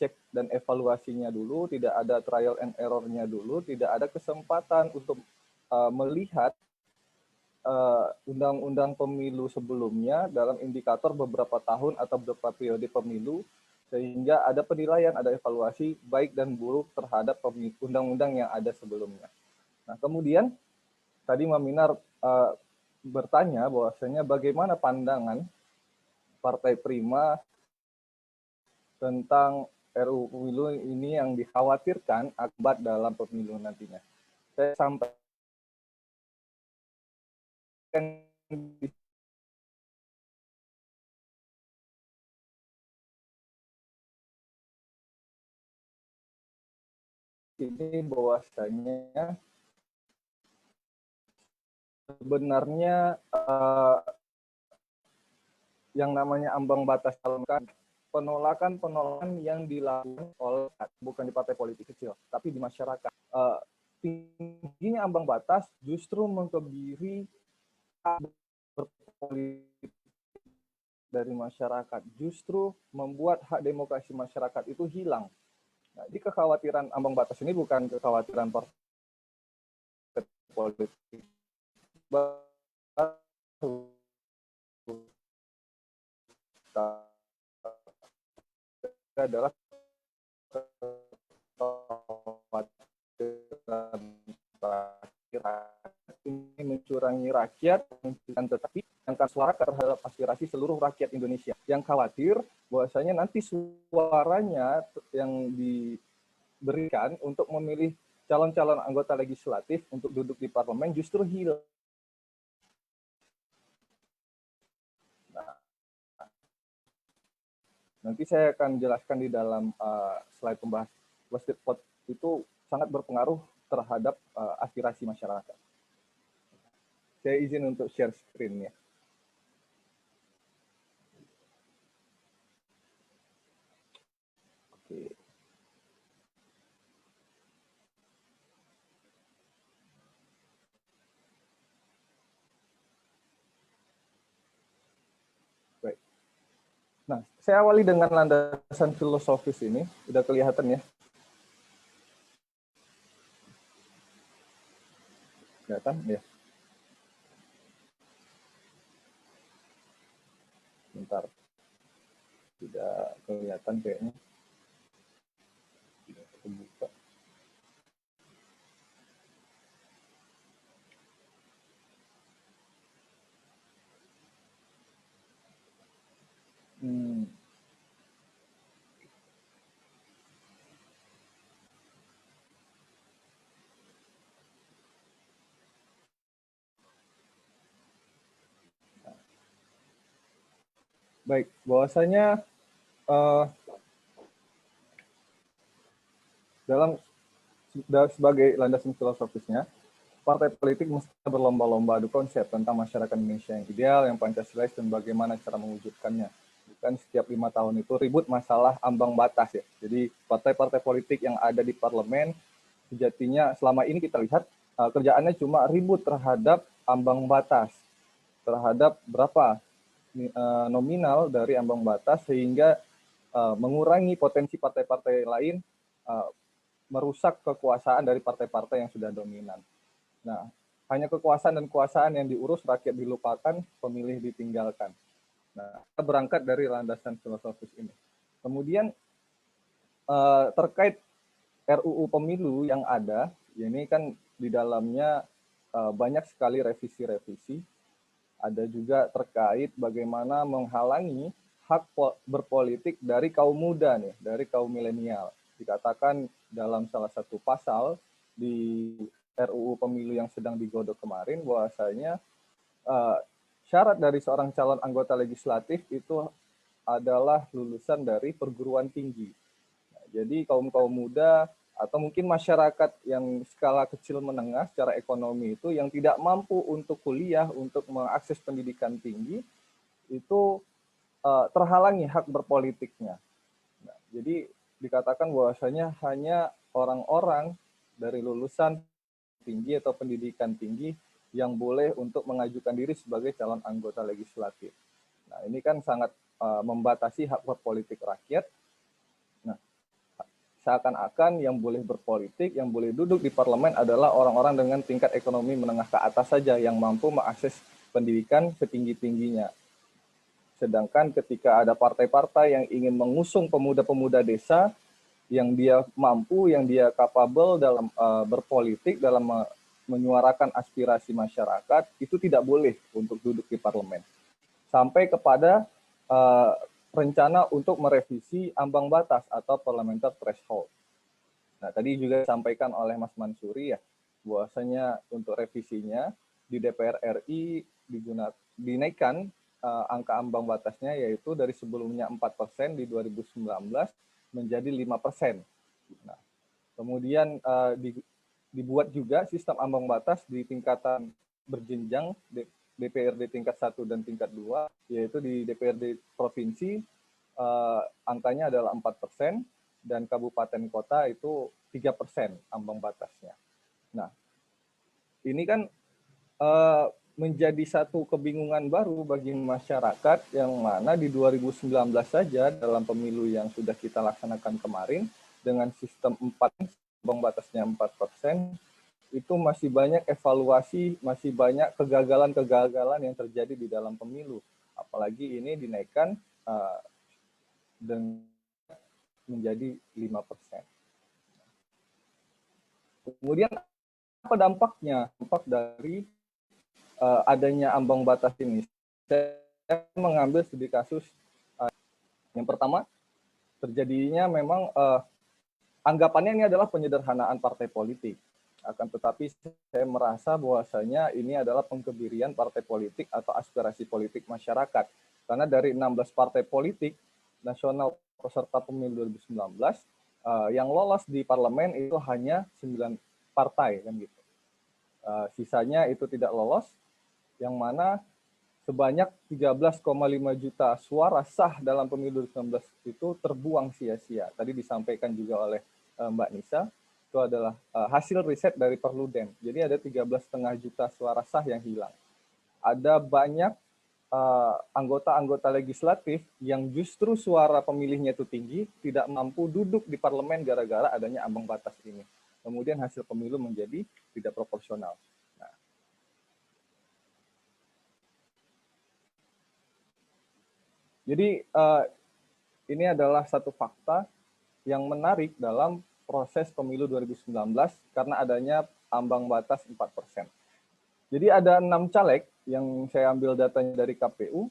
cek dan evaluasinya dulu, tidak ada trial and error-nya dulu, tidak ada kesempatan untuk melihat undang-undang pemilu sebelumnya dalam indikator beberapa tahun atau beberapa periode pemilu, sehingga ada penilaian, ada evaluasi baik dan buruk terhadap undang-undang yang ada sebelumnya. Nah, kemudian tadi Mbak Minar bertanya bahwasanya bagaimana pandangan Partai Prima tentang RUU Pemilu ini yang dikhawatirkan akibat dalam pemilu nantinya. Saya sampaikan di sini bahwasanya sebenarnya yang namanya ambang batas penolakan yang dilakukan oleh bukan di partai politik kecil, tapi di masyarakat. Tingginya ambang batas justru mengkebiri berpolitik dari masyarakat, justru membuat hak demokrasi masyarakat itu hilang. Nah, jadi kekhawatiran ambang batas ini bukan kekhawatiran partai politik adalah ini mencurangi rakyat, tetapi yang suara terhadap aspirasi seluruh rakyat Indonesia. Yang khawatir bahwasanya nanti suaranya yang diberikan untuk memilih calon-calon anggota legislatif untuk duduk di parlemen justru hilang. Nanti saya akan jelaskan di dalam slide pembahas. Wasted vote itu sangat berpengaruh terhadap aspirasi masyarakat. Saya izin untuk share screen-nya. Oke. Baik. Nah, saya awali dengan landasan filosofis ini. Udah kelihatan ya? Kelihatan ya? Bentar. Tidak kelihatan kayaknya. Tidak terbuka. Baik, bahwasanya sebagai landasan filosofisnya, partai politik mesti berlomba-lomba adu konsep tentang masyarakat Indonesia yang ideal, yang Pancasilais, dan bagaimana cara mewujudkannya. Bukan setiap 5 tahun itu ribut masalah ambang batas ya. Jadi partai-partai politik yang ada di parlemen, sejatinya selama ini kita lihat kerjaannya cuma ribut terhadap ambang batas, terhadap berapa nominal dari ambang batas, sehingga mengurangi potensi partai-partai lain merusak kekuasaan dari partai-partai yang sudah dominan. Nah, hanya kekuasaan dan kekuasaan yang diurus, rakyat dilupakan, pemilih ditinggalkan. Nah, kita berangkat dari landasan filosofis ini. Kemudian terkait RUU Pemilu yang ada, ini kan di dalamnya banyak sekali revisi-revisi. Ada juga terkait bagaimana menghalangi hak berpolitik dari kaum muda nih, dari kaum milenial. Dikatakan dalam salah satu pasal di RUU Pemilu yang sedang digodok kemarin bahwasanya syarat dari seorang calon anggota legislatif itu adalah lulusan dari perguruan tinggi. Nah, jadi kaum muda atau mungkin masyarakat yang skala kecil menengah secara ekonomi itu yang tidak mampu untuk kuliah, untuk mengakses pendidikan tinggi, itu terhalangi hak berpolitiknya. Nah, jadi dikatakan bahwasanya hanya orang-orang dari lulusan tinggi atau pendidikan tinggi yang boleh untuk mengajukan diri sebagai calon anggota legislatif. Nah, ini kan sangat membatasi hak berpolitik rakyat. Nah, seakan-akan yang boleh berpolitik, yang boleh duduk di parlemen adalah orang-orang dengan tingkat ekonomi menengah ke atas saja yang mampu mengakses pendidikan setinggi-tingginya. Sedangkan ketika ada partai-partai yang ingin mengusung pemuda-pemuda desa, yang dia mampu, yang dia capable dalam berpolitik, dalam menyuarakan aspirasi masyarakat, itu tidak boleh untuk duduk di parlemen. Sampai kepada rencana untuk merevisi ambang batas atau parliamentary threshold. Nah, tadi juga disampaikan oleh Mas Mansuri ya, bahwasanya untuk revisinya di DPR RI dinaikkan angka ambang batasnya, yaitu dari sebelumnya 4% di 2019 menjadi 5%. Nah, Kemudian dibuat juga sistem ambang batas di tingkatan berjenjang DPRD tingkat 1 dan tingkat 2, yaitu di DPRD provinsi angkanya adalah 4%, dan kabupaten kota itu 3% ambang batasnya. Nah, ini kan menjadi satu kebingungan baru bagi masyarakat, yang mana di 2019 saja dalam pemilu yang sudah kita laksanakan kemarin dengan sistem 4, ambang batasnya 4%, itu masih banyak evaluasi, masih banyak kegagalan-kegagalan yang terjadi di dalam pemilu. Apalagi ini dinaikkan dengan menjadi 5%. Kemudian apa dampaknya? Dampak dari adanya ambang batas ini. Saya mengambil studi kasus. Yang pertama, terjadinya memang anggapannya ini adalah penyederhanaan partai politik. Akan tetapi saya merasa bahwasanya ini adalah pengkebirian partai politik atau aspirasi politik masyarakat. Karena dari 16 partai politik nasional peserta pemilu 2019, yang lolos di parlemen itu hanya 9 partai, kan gitu. Sisanya itu tidak lolos, yang mana sebanyak 13,5 juta suara sah dalam pemilu 2019 itu terbuang sia-sia. Tadi disampaikan juga oleh Mbak Nisa, itu adalah hasil riset dari Perludem. Jadi ada 13,5 juta suara sah yang hilang. Ada banyak anggota-anggota legislatif yang justru suara pemilihnya itu tinggi, tidak mampu duduk di parlemen gara-gara adanya ambang batas ini. Kemudian hasil pemilu menjadi tidak proporsional. Nah, jadi ini adalah satu fakta yang menarik dalam proses pemilu 2019 karena adanya ambang batas 4%. Jadi ada 6 caleg yang saya ambil datanya dari KPU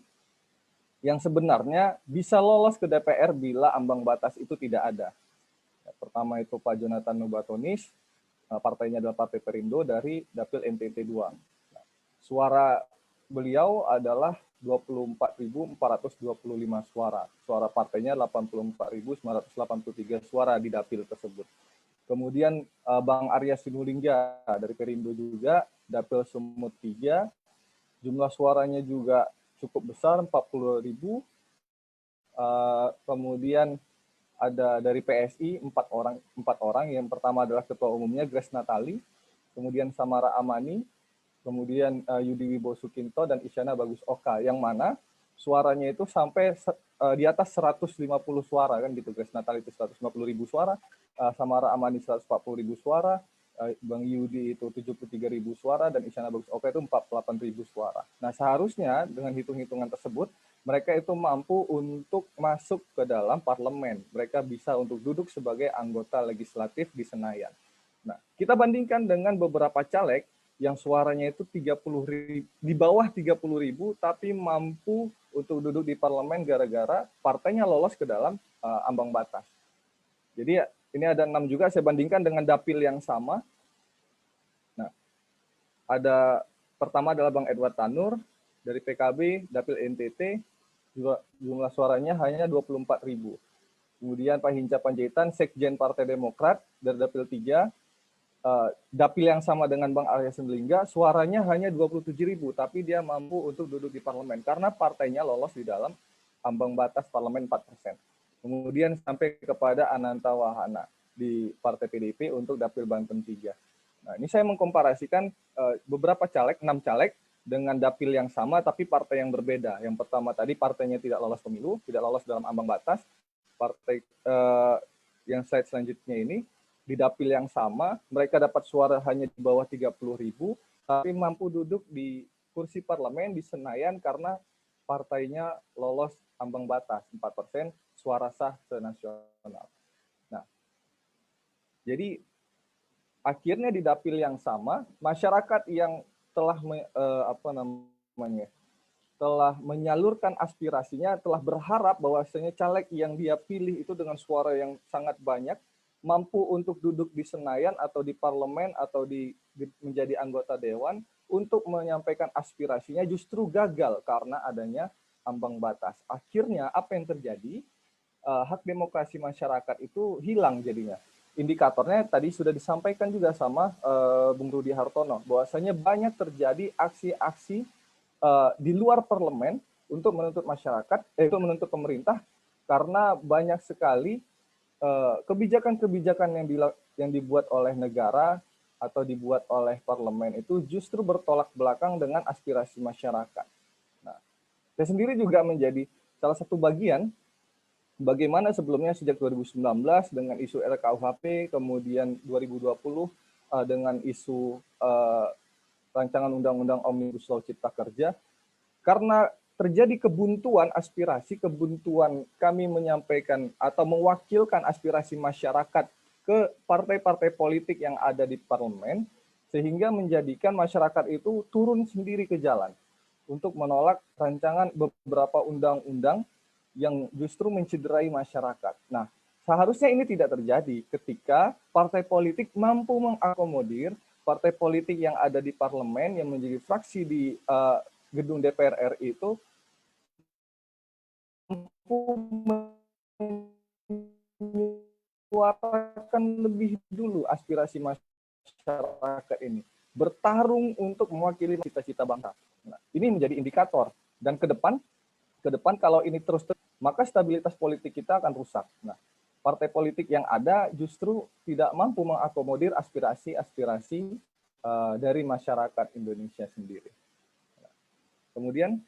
yang sebenarnya bisa lolos ke DPR bila ambang batas itu tidak ada. Pertama itu Pak Jonathan Nubatonis, partainya adalah Partai Perindo dari Dapil NTT 2. Suara beliau adalah 24.425 suara. Suara partainya 84.983 suara di dapil tersebut. Kemudian Bang Arya Sinulinga dari Perindo juga, Dapil Sumut 3, jumlah suaranya juga cukup besar, 40.000. Kemudian ada dari PSI 4 orang. Yang pertama adalah Ketua Umumnya Grace Natali, kemudian Samara Amani, kemudian Yudi Wibowo Sukinto dan Isyana Bagus Oka, yang mana suaranya itu sampai di atas 150 suara, kan gitu. Grace Natali itu 150.000 suara, Samara Amani 140.000 suara, Bang Yudi itu 73.000 suara, dan Isyana Bagus Oka itu 48.000 suara. Nah, seharusnya dengan hitung-hitungan tersebut, mereka itu mampu untuk masuk ke dalam parlemen. Mereka bisa untuk duduk sebagai anggota legislatif di Senayan. Nah, kita bandingkan dengan beberapa caleg yang suaranya itu 30.000, di bawah 30.000, tapi mampu untuk duduk di parlemen gara-gara partainya lolos ke dalam ambang batas. Jadi ini ada 6 juga, saya bandingkan dengan dapil yang sama. Nah, ada pertama adalah Bang Edward Tanur dari PKB, dapil NTT, jumlah suaranya hanya 24.000. Kemudian Pak Hinca Panjaitan, Sekjen Partai Demokrat dari dapil 3, dapil yang sama dengan Bang Arya Sinulinga, suaranya hanya 27.000, tapi dia mampu untuk duduk di parlemen karena partainya lolos di dalam ambang batas parlemen 4%. Kemudian sampai kepada Ananta Wahana di Partai PDIP untuk dapil Banten 3. Nah, ini saya mengkomparasikan beberapa caleg, 6 caleg, dengan dapil yang sama tapi partai yang berbeda. Yang pertama tadi partainya tidak lolos pemilu, tidak lolos dalam ambang batas. Partai yang slide selanjutnya ini, di dapil yang sama, mereka dapat suara hanya di bawah 30.000, tapi mampu duduk di kursi parlemen di Senayan karena partainya lolos ambang batas 4% suara sah senasional. Nah, jadi akhirnya di dapil yang sama, masyarakat yang telah telah menyalurkan aspirasinya, telah berharap bahwasanya caleg yang dia pilih itu dengan suara yang sangat banyak mampu untuk duduk di Senayan atau di parlemen atau menjadi anggota dewan untuk menyampaikan aspirasinya, justru gagal karena adanya ambang batas. Akhirnya apa yang terjadi? Hak demokrasi masyarakat itu hilang jadinya. indikatornya tadi sudah disampaikan juga sama Bung Rudi Hartono, bahwasanya banyak terjadi aksi-aksi di luar parlemen untuk menuntut masyarakat, untuk menuntut pemerintah, karena banyak sekali kebijakan-kebijakan yang dibuat oleh negara atau dibuat oleh parlemen itu justru bertolak belakang dengan aspirasi masyarakat. Nah, saya sendiri juga menjadi salah satu bagian bagaimana sebelumnya sejak 2019 dengan isu RKUHP, kemudian 2020 dengan isu rancangan undang-undang Omnibus Law Cipta Kerja, karena terjadi kebuntuan aspirasi, kebuntuan kami menyampaikan atau mewakilkan aspirasi masyarakat ke partai-partai politik yang ada di parlemen, sehingga menjadikan masyarakat itu turun sendiri ke jalan untuk menolak rancangan beberapa undang-undang yang justru mencederai masyarakat. Nah, seharusnya ini tidak terjadi ketika partai politik mampu mengakomodir partai politik yang ada di parlemen yang menjadi fraksi di gedung DPR RI itu mampu menyuarakan lebih dulu aspirasi masyarakat ini, bertarung untuk mewakili cita-cita bangsa. Nah, ini menjadi indikator, dan ke depan kalau ini terus, maka stabilitas politik kita akan rusak. Nah, partai politik yang ada justru tidak mampu mengakomodir aspirasi-aspirasi dari masyarakat Indonesia sendiri. Kemudian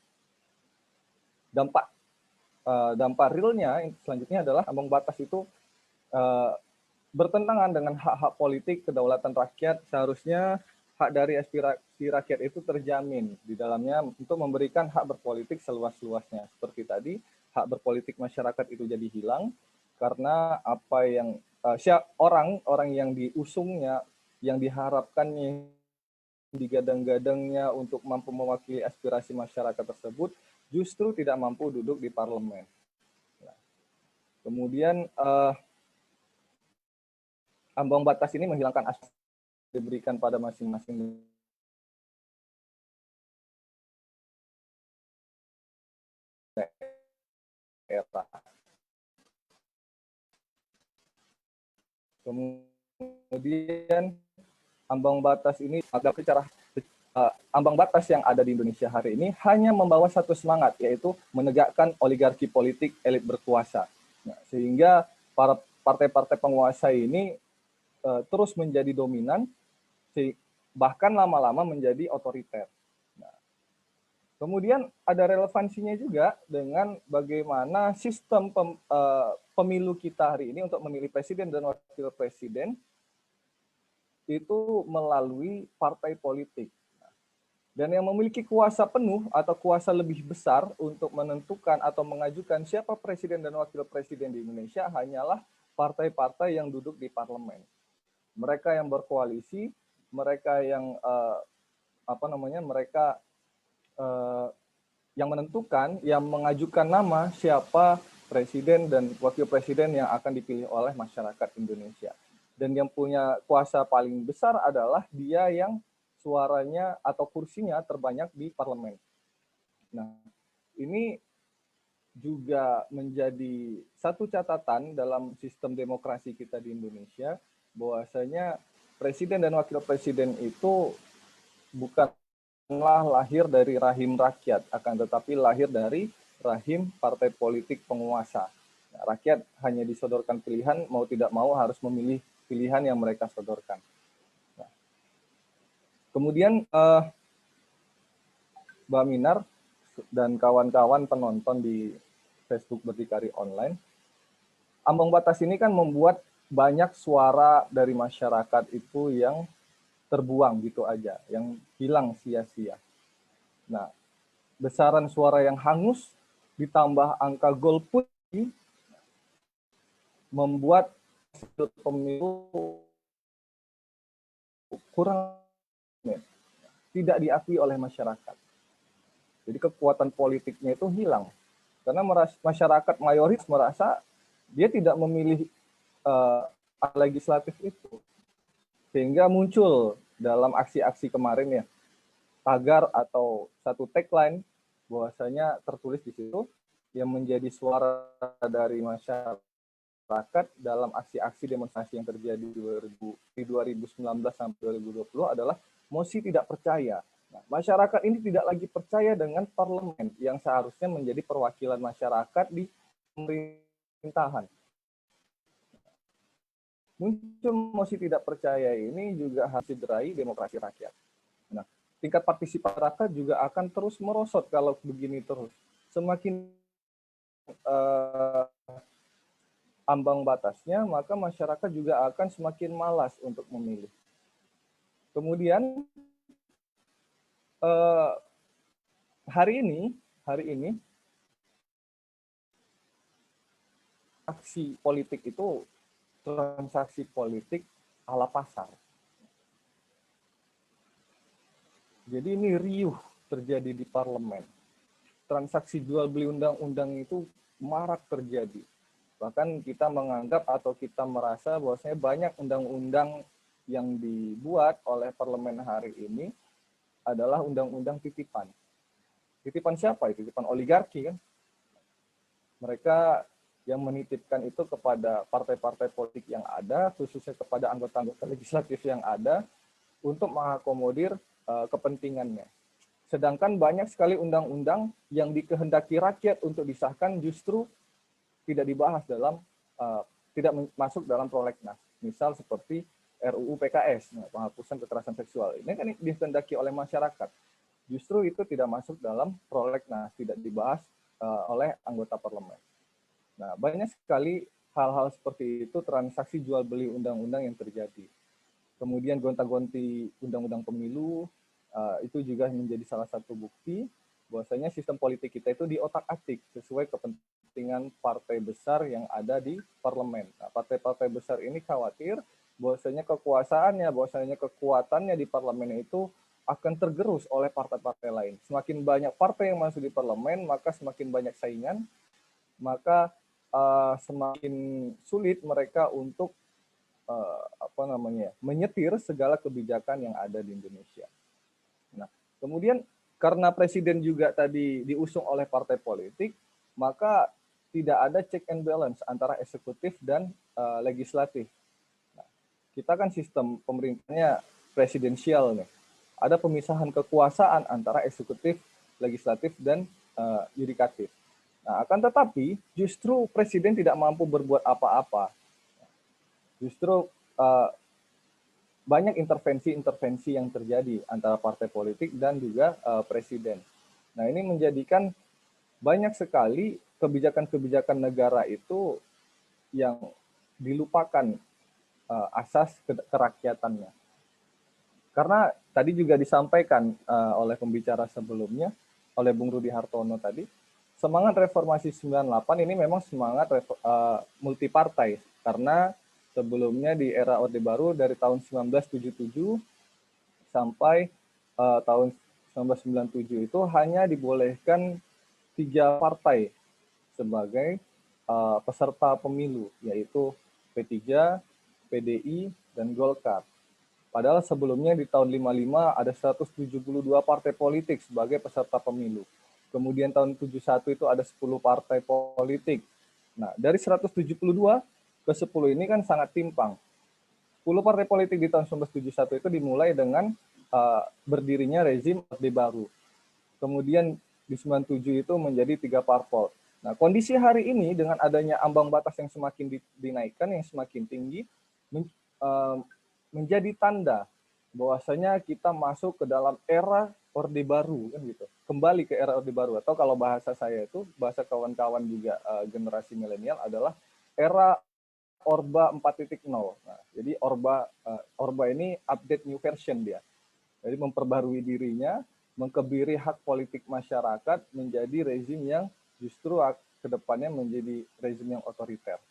dampak realnya selanjutnya adalah ambang batas itu bertentangan dengan hak-hak politik, kedaulatan rakyat. Seharusnya hak dari aspirasi rakyat itu terjamin di dalamnya untuk memberikan hak berpolitik seluas-luasnya. Seperti tadi, hak berpolitik masyarakat itu jadi hilang karena apa yang orang yang diusungnya, yang diharapkannya, digadang-gadangnya untuk mampu mewakili aspirasi masyarakat tersebut justru tidak mampu duduk di parlemen. Nah, kemudian ambang batas ini menghilangkan aspirasi diberikan pada masing-masing daerah. Kemudian ambang batas ini agak secara ambang batas yang ada di Indonesia hari ini hanya membawa satu semangat, yaitu menegakkan oligarki politik elit berkuasa. Nah, sehingga para partai-partai penguasa ini terus menjadi dominan, bahkan lama-lama menjadi otoriter. Nah, kemudian ada relevansinya juga dengan bagaimana sistem pemilu kita hari ini untuk memilih presiden dan wakil presiden itu melalui partai politik. Dan yang memiliki kuasa penuh atau kuasa lebih besar untuk menentukan atau mengajukan siapa presiden dan wakil presiden di Indonesia hanyalah partai-partai yang duduk di parlemen. Mereka yang berkoalisi, mereka yang mereka yang menentukan, yang mengajukan nama siapa presiden dan wakil presiden yang akan dipilih oleh masyarakat Indonesia. Dan yang punya kuasa paling besar adalah dia yang suaranya atau kursinya terbanyak di parlemen. Nah, ini juga menjadi satu catatan dalam sistem demokrasi kita di Indonesia, bahwasanya presiden dan wakil presiden itu bukanlah lahir dari rahim rakyat, akan tetapi lahir dari rahim partai politik penguasa. Nah, rakyat hanya disodorkan pilihan, mau tidak mau harus memilih pilihan yang mereka sodorkan. Kemudian Mbak Minar dan kawan-kawan penonton di Facebook Berdikari Online, ambang batas ini kan membuat banyak suara dari masyarakat itu yang terbuang gitu aja, yang hilang sia-sia. Nah, besaran suara yang hangus ditambah angka golput membuat pemilu kurang tidak diakui oleh masyarakat. Jadi kekuatan politiknya itu hilang. Karena masyarakat mayoritas merasa dia tidak memilih legislatif itu. Sehingga muncul dalam aksi-aksi kemarin ya, tagar atau satu tagline bahwasanya tertulis di situ yang menjadi suara dari masyarakat masyarakat dalam aksi-aksi demonstrasi yang terjadi di 2019 sampai 2020 adalah mosi tidak percaya. Nah, masyarakat ini tidak lagi percaya dengan parlemen yang seharusnya menjadi perwakilan masyarakat di pemerintahan. Muncul mosi tidak percaya ini juga harus cederai demokrasi rakyat. Nah, tingkat partisipasi rakyat juga akan terus merosot kalau begini terus. Semakin ambang batasnya, maka masyarakat juga akan semakin malas untuk memilih. Kemudian hari ini aksi politik itu transaksi politik ala pasar. Jadi ini riuh terjadi di parlemen. Transaksi jual beli undang-undang itu marak terjadi. Bahkan kita menganggap atau kita merasa bahwasanya banyak undang-undang yang dibuat oleh parlemen hari ini adalah undang-undang titipan. Titipan siapa? Titipan oligarki kan? Mereka yang menitipkan itu kepada partai-partai politik yang ada, khususnya kepada anggota-anggota legislatif yang ada, untuk mengakomodir kepentingannya. Sedangkan banyak sekali undang-undang yang dikehendaki rakyat untuk disahkan justru tidak dibahas dalam, tidak masuk dalam prolegnas. Misal seperti RUU PKS, penghapusan kekerasan seksual. Ini kan dikehendaki oleh masyarakat. Justru itu tidak masuk dalam prolegnas, tidak dibahas oleh anggota parlemen. Nah, banyak sekali hal-hal seperti itu, transaksi jual beli undang-undang yang terjadi. Kemudian gonta-ganti undang-undang pemilu, itu juga menjadi salah satu bukti bahwasanya sistem politik kita itu diotak-atik sesuai kepentingan partai besar yang ada di parlemen. Nah, partai-partai besar ini khawatir bahwasanya kekuatannya di parlemen itu akan tergerus oleh partai-partai lain. Semakin banyak partai yang masuk di parlemen, maka semakin banyak saingan, maka semakin sulit mereka untuk menyetir segala kebijakan yang ada di Indonesia. Nah, kemudian karena presiden juga tadi diusung oleh partai politik, maka tidak ada check and balance antara eksekutif dan legislatif. Nah, kita kan sistem pemerintahnya presidensial nih. Ada pemisahan kekuasaan antara eksekutif, legislatif, dan yudikatif. Nah, akan tetapi justru presiden tidak mampu berbuat apa-apa. Justru banyak intervensi-intervensi yang terjadi antara partai politik dan juga presiden. Nah, ini menjadikan banyak sekali kebijakan-kebijakan negara itu yang dilupakan asas kerakyatannya. Karena tadi juga disampaikan oleh pembicara sebelumnya, oleh Bung Rudi Hartono tadi, semangat reformasi 98 ini memang semangat multipartai, karena sebelumnya di era Orde Baru dari tahun 1977 sampai tahun 1997 itu hanya dibolehkan 3 partai sebagai peserta pemilu, yaitu P3, PDI, dan Golkar. Padahal sebelumnya di tahun 55 ada 172 partai politik sebagai peserta pemilu. Kemudian tahun 71 itu ada 10 partai politik. Nah, dari 172 ke 10 ini kan sangat timpang. 10 partai politik di tahun 1971 itu dimulai dengan berdirinya rezim Orde Baru. Kemudian di 97 itu menjadi 3 parpol. Nah, kondisi hari ini dengan adanya ambang batas yang semakin dinaikkan, yang semakin tinggi, menjadi tanda bahwasanya kita masuk ke dalam era Orde Baru, kan gitu. Kembali ke era Orde Baru, atau kalau bahasa saya itu, bahasa kawan-kawan juga generasi milenial adalah era Orba 4.0. Nah, jadi Orba ini update new version dia. Jadi memperbarui dirinya, mengkebiri hak politik masyarakat menjadi rezim yang justru kedepannya menjadi rezim yang otoriter.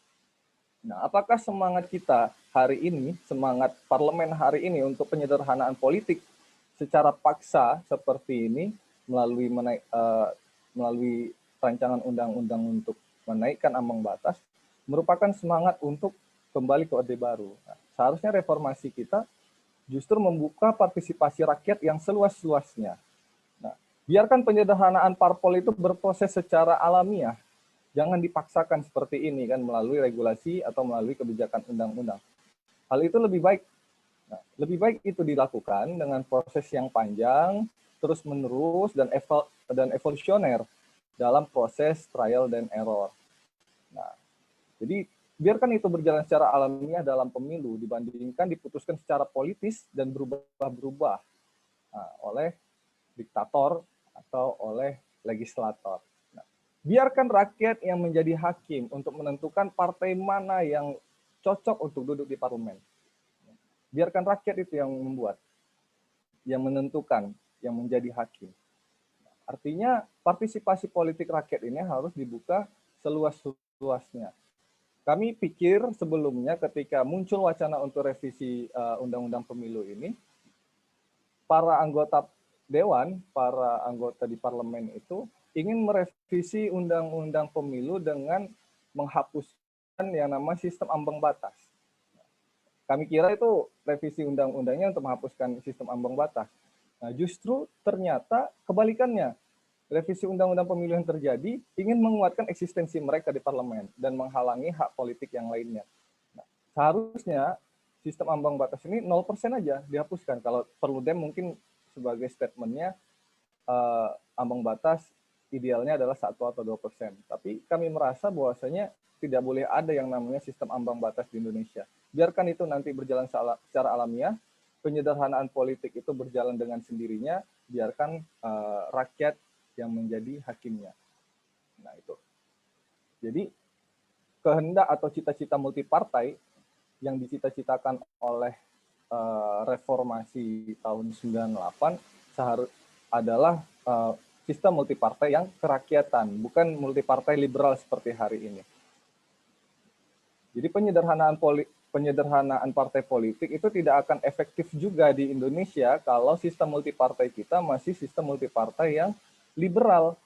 Nah, apakah semangat kita hari ini, semangat parlemen hari ini untuk penyederhanaan politik secara paksa seperti ini melalui rancangan undang-undang untuk menaikkan ambang batas merupakan semangat untuk kembali ke Orde Baru. Nah, seharusnya reformasi kita justru membuka partisipasi rakyat yang seluas-luasnya. Nah, biarkan penyederhanaan parpol itu berproses secara alamiah. Jangan dipaksakan seperti ini kan melalui regulasi atau melalui kebijakan undang-undang. Hal itu lebih baik. Nah, lebih baik itu dilakukan dengan proses yang panjang, terus-menerus dan evolusioner dalam proses trial dan error. Nah, jadi biarkan itu berjalan secara alamiah dalam pemilu dibandingkan diputuskan secara politis dan berubah-berubah oleh diktator atau oleh legislator. Nah, biarkan rakyat yang menjadi hakim untuk menentukan partai mana yang cocok untuk duduk di parlemen. Biarkan rakyat itu yang membuat, yang menentukan, yang menjadi hakim. Artinya partisipasi politik rakyat ini harus dibuka seluas-luasnya. Kami pikir sebelumnya ketika muncul wacana untuk revisi Undang-Undang Pemilu ini, para anggota Dewan, para anggota di parlemen itu ingin merevisi Undang-Undang Pemilu dengan menghapuskan yang nama sistem ambang batas. Kami kira itu revisi undang-undangnya untuk menghapuskan sistem ambang batas. Nah, justru ternyata kebalikannya. Revisi Undang-Undang Pemilu yang terjadi ingin menguatkan eksistensi mereka di parlemen dan menghalangi hak politik yang lainnya. Nah, seharusnya sistem ambang batas ini 0% aja dihapuskan. Kalau Perludem mungkin sebagai statementnya ambang batas idealnya adalah 1 atau 2%. Tapi kami merasa bahwasanya tidak boleh ada yang namanya sistem ambang batas di Indonesia. Biarkan itu nanti berjalan secara alamiah, penyederhanaan politik itu berjalan dengan sendirinya, biarkan rakyat yang menjadi hakimnya. Nah itu. Jadi kehendak atau cita-cita multipartai yang dicita-citakan oleh reformasi tahun 98 adalah sistem multipartai yang kerakyatan, bukan multipartai liberal seperti hari ini. Jadi penyederhanaan partai politik itu tidak akan efektif juga di Indonesia kalau sistem multipartai kita masih sistem multipartai yang liberal.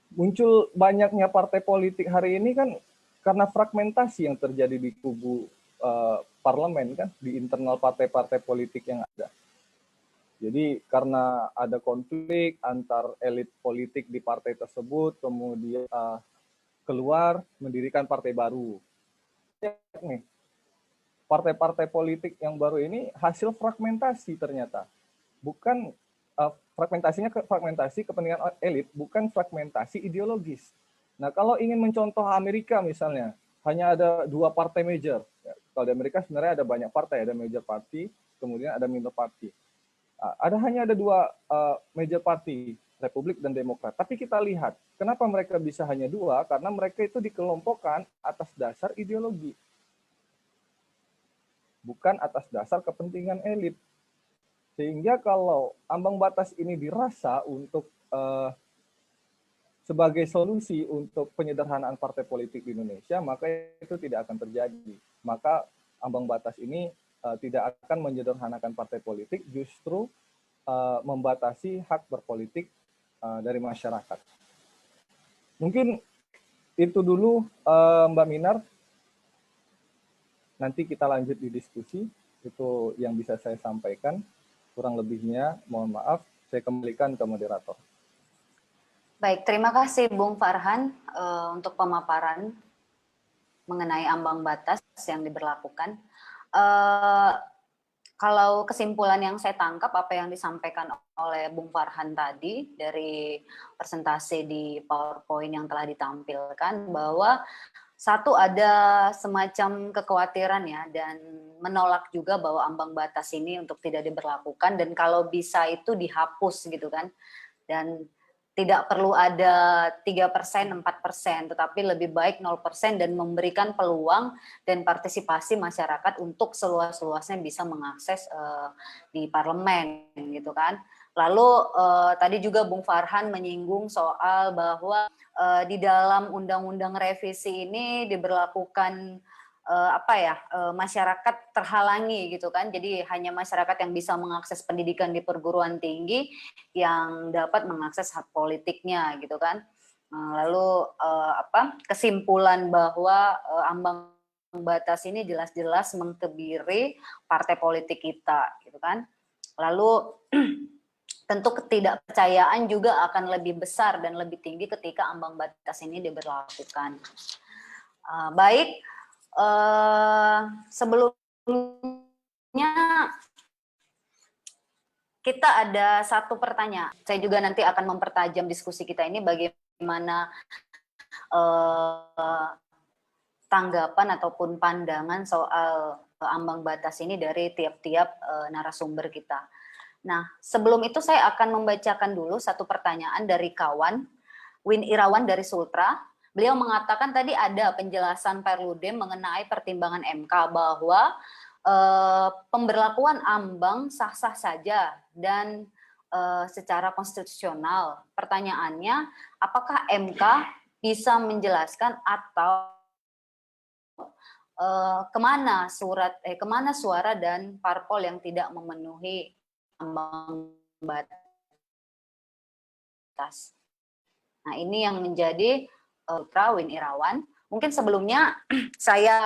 Muncul banyaknya partai politik hari ini kan karena fragmentasi yang terjadi di kubu parlemen kan, di internal partai-partai politik yang ada. Jadi karena ada konflik antar elit politik di partai tersebut, kemudian keluar mendirikan partai baru. Nih, partai-partai politik yang baru ini hasil fragmentasi ternyata. Bukan fragmentasinya fragmentasi kepentingan elit, bukan fragmentasi ideologis. Nah, kalau ingin mencontoh Amerika misalnya, hanya ada 2 partai major. Kalau di Amerika sebenarnya ada banyak partai, ada major party, kemudian ada minor party. Hanya ada 2 major party, Republik dan Demokrat. Tapi kita lihat, kenapa mereka bisa hanya 2? Karena mereka itu dikelompokkan atas dasar ideologi. Bukan atas dasar kepentingan elit. Sehingga kalau ambang batas ini dirasa untuk sebagai solusi untuk penyederhanaan partai politik di Indonesia, maka itu tidak akan terjadi. Maka ambang batas ini tidak akan menyederhanakan partai politik, justru membatasi hak berpolitik dari masyarakat. Mungkin itu dulu Mbak Minar. Nanti kita lanjut di diskusi. Itu yang bisa saya sampaikan. Kurang lebihnya mohon maaf, saya kembalikan ke moderator. Baik, terima kasih Bung Farhan untuk pemaparan mengenai ambang batas yang diberlakukan. Kalau kesimpulan yang saya tangkap apa yang disampaikan oleh Bung Farhan tadi dari presentasi di PowerPoint yang telah ditampilkan, bahwa satu ada semacam kekhawatiran ya, dan menolak juga bahwa ambang batas ini untuk tidak diberlakukan, dan kalau bisa itu dihapus gitu kan, dan tidak perlu ada 3%, 4%, tetapi lebih baik 0% dan memberikan peluang dan partisipasi masyarakat untuk seluas-luasnya bisa mengakses di parlemen gitu kan. Lalu tadi juga Bung Farhan menyinggung soal bahwa di dalam undang-undang revisi ini diberlakukan masyarakat terhalangi gitu kan, jadi hanya masyarakat yang bisa mengakses pendidikan di perguruan tinggi yang dapat mengakses hak politiknya gitu kan. Lalu kesimpulan bahwa ambang batas ini jelas-jelas mengkebiri partai politik kita gitu kan. Lalu tentu ketidakpercayaan juga akan lebih besar dan lebih tinggi ketika ambang batas ini diberlakukan. Baik, sebelumnya kita ada satu pertanyaan. Saya juga nanti akan mempertajam diskusi kita ini bagaimana tanggapan ataupun pandangan soal ambang batas ini dari tiap-tiap narasumber kita. Nah, sebelum itu saya akan membacakan dulu satu pertanyaan dari kawan, Win Irawan dari Sultra. Beliau mengatakan tadi ada penjelasan Perludem mengenai pertimbangan MK bahwa pemberlakuan ambang sah-sah saja dan secara konstitusional. Pertanyaannya, apakah MK bisa menjelaskan atau kemana suara dan parpol yang tidak memenuhi ambang batas. Nah, ini yang menjadi Win Irawan. Mungkin sebelumnya saya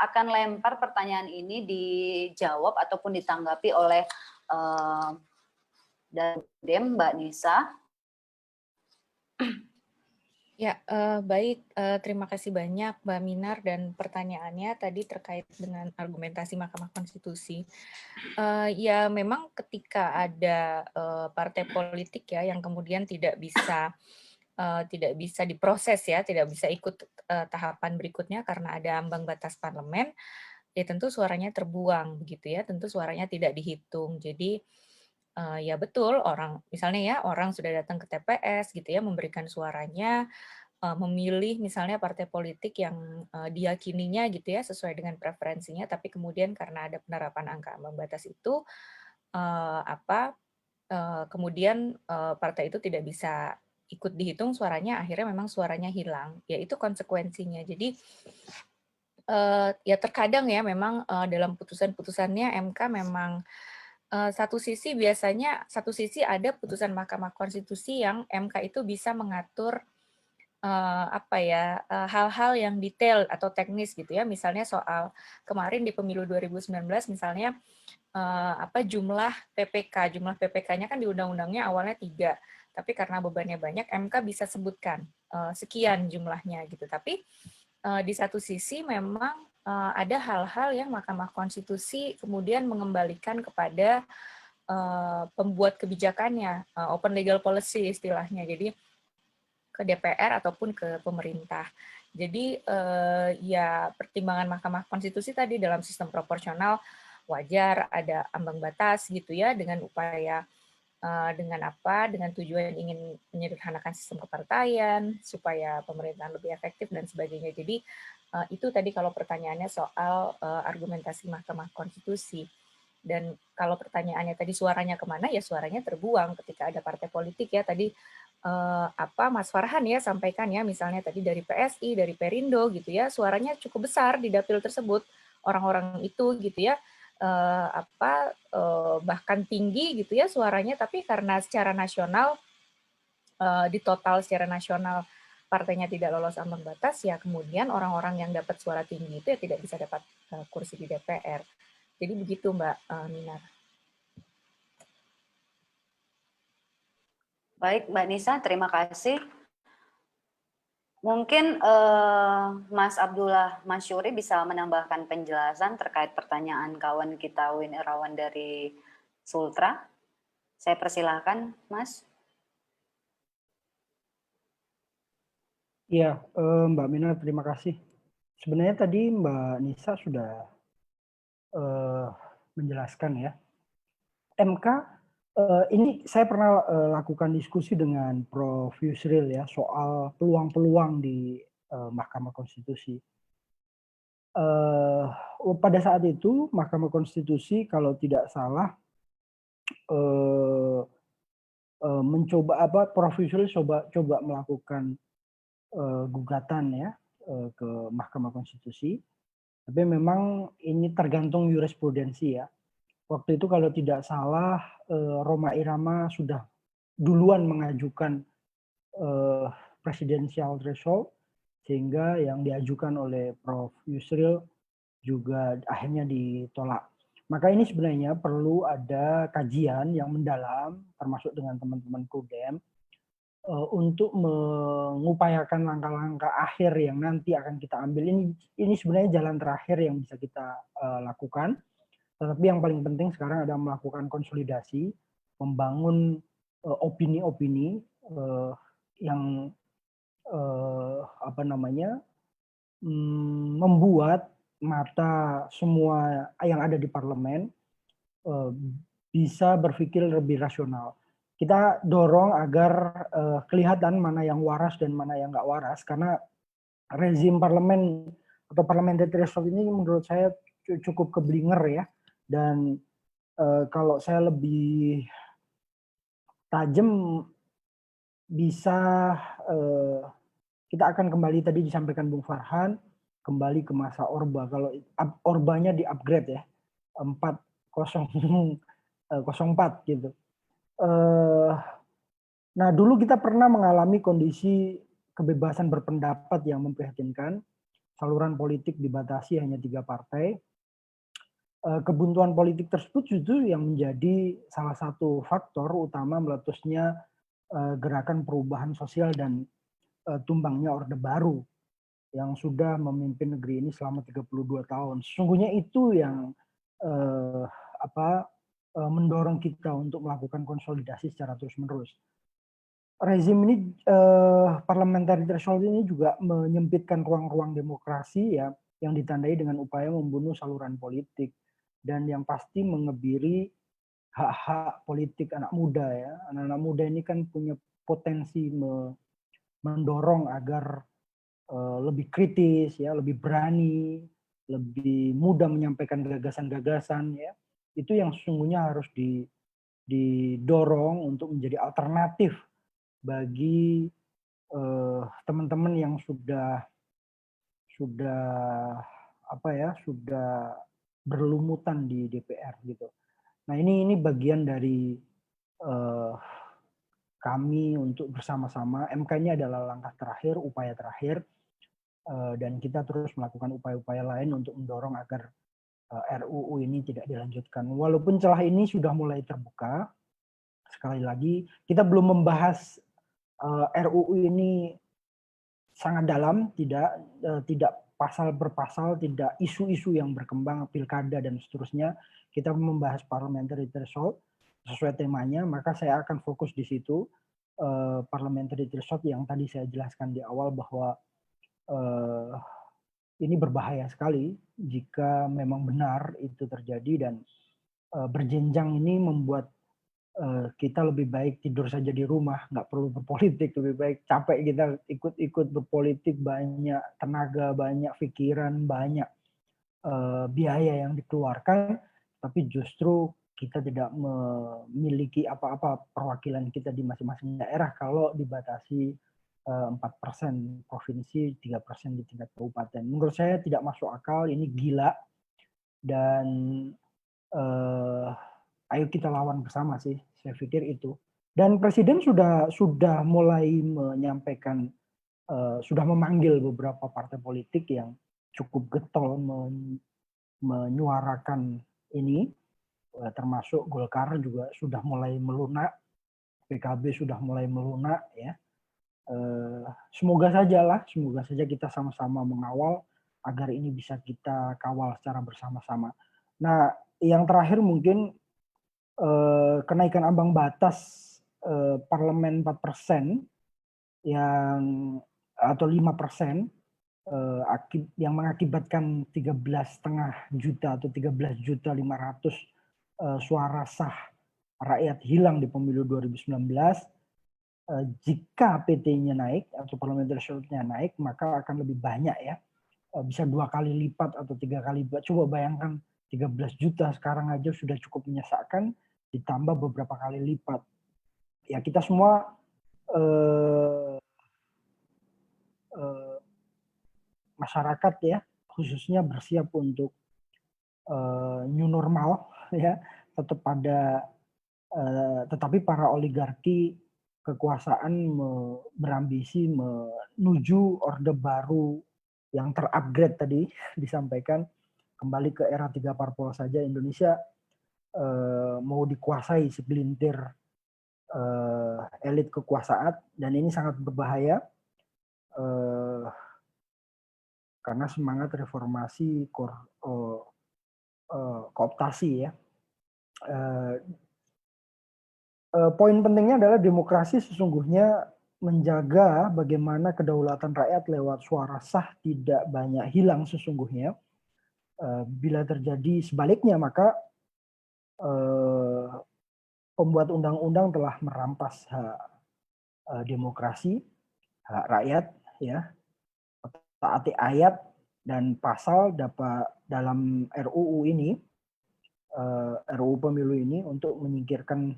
akan lempar pertanyaan ini dijawab ataupun ditanggapi oleh Dem, Mbak Nisa. Ya, baik. Terima kasih banyak Mbak Minar dan pertanyaannya tadi terkait dengan argumentasi Mahkamah Konstitusi. Ya, memang ketika ada partai politik ya yang kemudian tidak bisa diproses ya, tidak bisa ikut tahapan berikutnya karena ada ambang batas parlemen, ya tentu suaranya terbuang begitu ya, tentu suaranya tidak dihitung. Jadi ya betul misalnya ya orang sudah datang ke TPS gitu ya, memberikan suaranya, memilih misalnya partai politik yang diyakininya gitu ya sesuai dengan preferensinya, tapi kemudian karena ada penerapan angka ambang batas itu kemudian partai itu tidak bisa ikut dihitung suaranya, akhirnya memang suaranya hilang, ya itu konsekuensinya. Jadi ya terkadang ya memang dalam putusan-putusannya MK memang satu sisi ada putusan Mahkamah Konstitusi yang MK itu bisa mengatur hal-hal yang detail atau teknis gitu ya, misalnya soal kemarin di pemilu 2019 misalnya jumlah PPK-nya kan di undang-undangnya awalnya 3, tapi karena bebannya banyak MK bisa sebutkan sekian jumlahnya gitu. Tapi di satu sisi memang ada hal-hal yang Mahkamah Konstitusi kemudian mengembalikan kepada pembuat kebijakannya, open legal policy istilahnya. Jadi ke DPR ataupun ke pemerintah. Jadi ya pertimbangan Mahkamah Konstitusi tadi dalam sistem proporsional wajar ada ambang batas gitu ya dengan upaya dengan tujuan ingin menyederhanakan sistem kepartaian supaya pemerintahan lebih efektif dan sebagainya. Jadi itu tadi kalau pertanyaannya soal argumentasi Mahkamah Konstitusi. Dan kalau pertanyaannya tadi suaranya kemana, ya suaranya terbuang ketika ada partai politik ya tadi Mas Farhan ya sampaikan ya misalnya tadi dari PSI, dari Perindo gitu ya, suaranya cukup besar di dapil tersebut orang-orang itu gitu ya. Bahkan tinggi gitu ya suaranya, tapi karena secara nasional di total secara nasional partainya tidak lolos ambang batas, ya kemudian orang-orang yang dapat suara tinggi itu ya tidak bisa dapat kursi di DPR. Jadi begitu Mbak Minar. Baik, Mbak Nisa, terima kasih. Mungkin Mas Abdullah Masyuri bisa menambahkan penjelasan terkait pertanyaan kawan kita Win Irawan dari Sultra. Saya persilahkan, Mas. Iya, Mbak Mina, terima kasih. Sebenarnya tadi Mbak Nisa sudah menjelaskan ya. MK ini saya pernah lakukan diskusi dengan Prof. Yusril ya soal peluang-peluang di Mahkamah Konstitusi. Pada saat itu Mahkamah Konstitusi kalau tidak salah mencoba Prof. Yusril coba melakukan gugatan ya ke Mahkamah Konstitusi, tapi memang ini tergantung jurisprudensi ya. Waktu itu kalau tidak salah Rhoma Irama sudah duluan mengajukan presidensial threshold, sehingga yang diajukan oleh Prof. Yusril juga akhirnya ditolak. Maka ini sebenarnya perlu ada kajian yang mendalam, termasuk dengan teman-teman Prudem, untuk mengupayakan langkah-langkah akhir yang nanti akan kita ambil. Ini sebenarnya jalan terakhir yang bisa kita lakukan. Tetapi yang paling penting sekarang adalah melakukan konsolidasi, membangun opini-opini yang membuat mata semua yang ada di parlemen bisa berpikir lebih rasional. Kita dorong agar kelihatan mana yang waras dan mana yang nggak waras, karena rezim parlemen atau parliamentary threshold ini menurut saya cukup keblinger ya. Dan kalau saya lebih tajam, bisa kita akan kembali, tadi disampaikan Bung Farhan, kembali ke masa Orba. Kalau Orbanya di-upgrade ya, 4.004 gitu. Nah, dulu kita pernah mengalami kondisi kebebasan berpendapat yang memprihatinkan. Saluran politik dibatasi hanya 3 partai. Kebuntuan politik tersebut justru yang menjadi salah satu faktor utama meletusnya gerakan perubahan sosial dan tumbangnya Orde Baru yang sudah memimpin negeri ini selama 32 tahun. Sesungguhnya itu yang mendorong kita untuk melakukan konsolidasi secara terus-menerus. Rezim ini, parliamentary threshold ini juga menyempitkan ruang-ruang demokrasi ya, yang ditandai dengan upaya membunuh saluran politik dan yang pasti mengebiri hak-hak politik anak muda ya. Anak-anak muda ini kan punya potensi mendorong agar lebih kritis ya, lebih berani, lebih mudah menyampaikan gagasan-gagasan ya. Itu yang sesungguhnya harus didorong untuk menjadi alternatif bagi teman-teman yang sudah berlumutan di DPR gitu. Nah, ini bagian dari kami untuk bersama-sama. MK ini adalah langkah terakhir, upaya terakhir, dan kita terus melakukan upaya-upaya lain untuk mendorong agar RUU ini tidak dilanjutkan. Walaupun celah ini sudah mulai terbuka, sekali lagi kita belum membahas RUU ini sangat dalam, tidak pasal per pasal, tidak isu-isu yang berkembang, pilkada dan seterusnya. Kita membahas parliamentary threshold sesuai temanya, maka saya akan fokus di situ. Parliamentary threshold yang tadi saya jelaskan di awal bahwa ini berbahaya sekali jika memang benar itu terjadi, dan berjenjang ini membuat kita lebih baik tidur saja di rumah, nggak perlu berpolitik, lebih baik capek kita ikut-ikut berpolitik, banyak tenaga, banyak pikiran, banyak biaya yang dikeluarkan, tapi justru kita tidak memiliki apa-apa perwakilan kita di masing-masing daerah kalau dibatasi 4% provinsi, 3% di tingkat kabupaten. Menurut saya tidak masuk akal, ini gila, dan ayo kita lawan bersama sih, saya pikir itu. Dan Presiden sudah mulai menyampaikan, sudah memanggil beberapa partai politik yang cukup getol menyuarakan ini, termasuk Golkar juga sudah mulai melunak, PKB sudah mulai melunak ya. Semoga saja kita sama-sama mengawal agar ini bisa kita kawal secara bersama-sama. Nah, yang terakhir mungkin kenaikan ambang batas parlemen 4% yang atau 5% yang mengakibatkan 13,5 juta atau 13.500.000 suara sah rakyat hilang di pemilu 2019. Jika PT-nya naik atau parliamentary threshold-nya naik, maka akan lebih banyak ya, bisa 2 kali lipat atau 3 kali lipat. Coba bayangkan 13 juta sekarang aja sudah cukup menyesakkan, ditambah beberapa kali lipat. Ya kita semua masyarakat ya, khususnya bersiap untuk new normal ya, tetapi para oligarki kekuasaan berambisi menuju orde baru yang terupgrade tadi disampaikan, kembali ke era 3 parpol saja Indonesia mau dikuasai segelintir elit kekuasaan, dan ini sangat berbahaya karena semangat reformasi kooptasi ya. Poin pentingnya adalah demokrasi sesungguhnya menjaga bagaimana kedaulatan rakyat lewat suara sah tidak banyak hilang sesungguhnya. Bila terjadi sebaliknya, maka pembuat undang-undang telah merampas hak demokrasi, hak rakyat, ya, taati ayat dan pasal dapat dalam RUU ini, RUU Pemilu ini, untuk menyingkirkan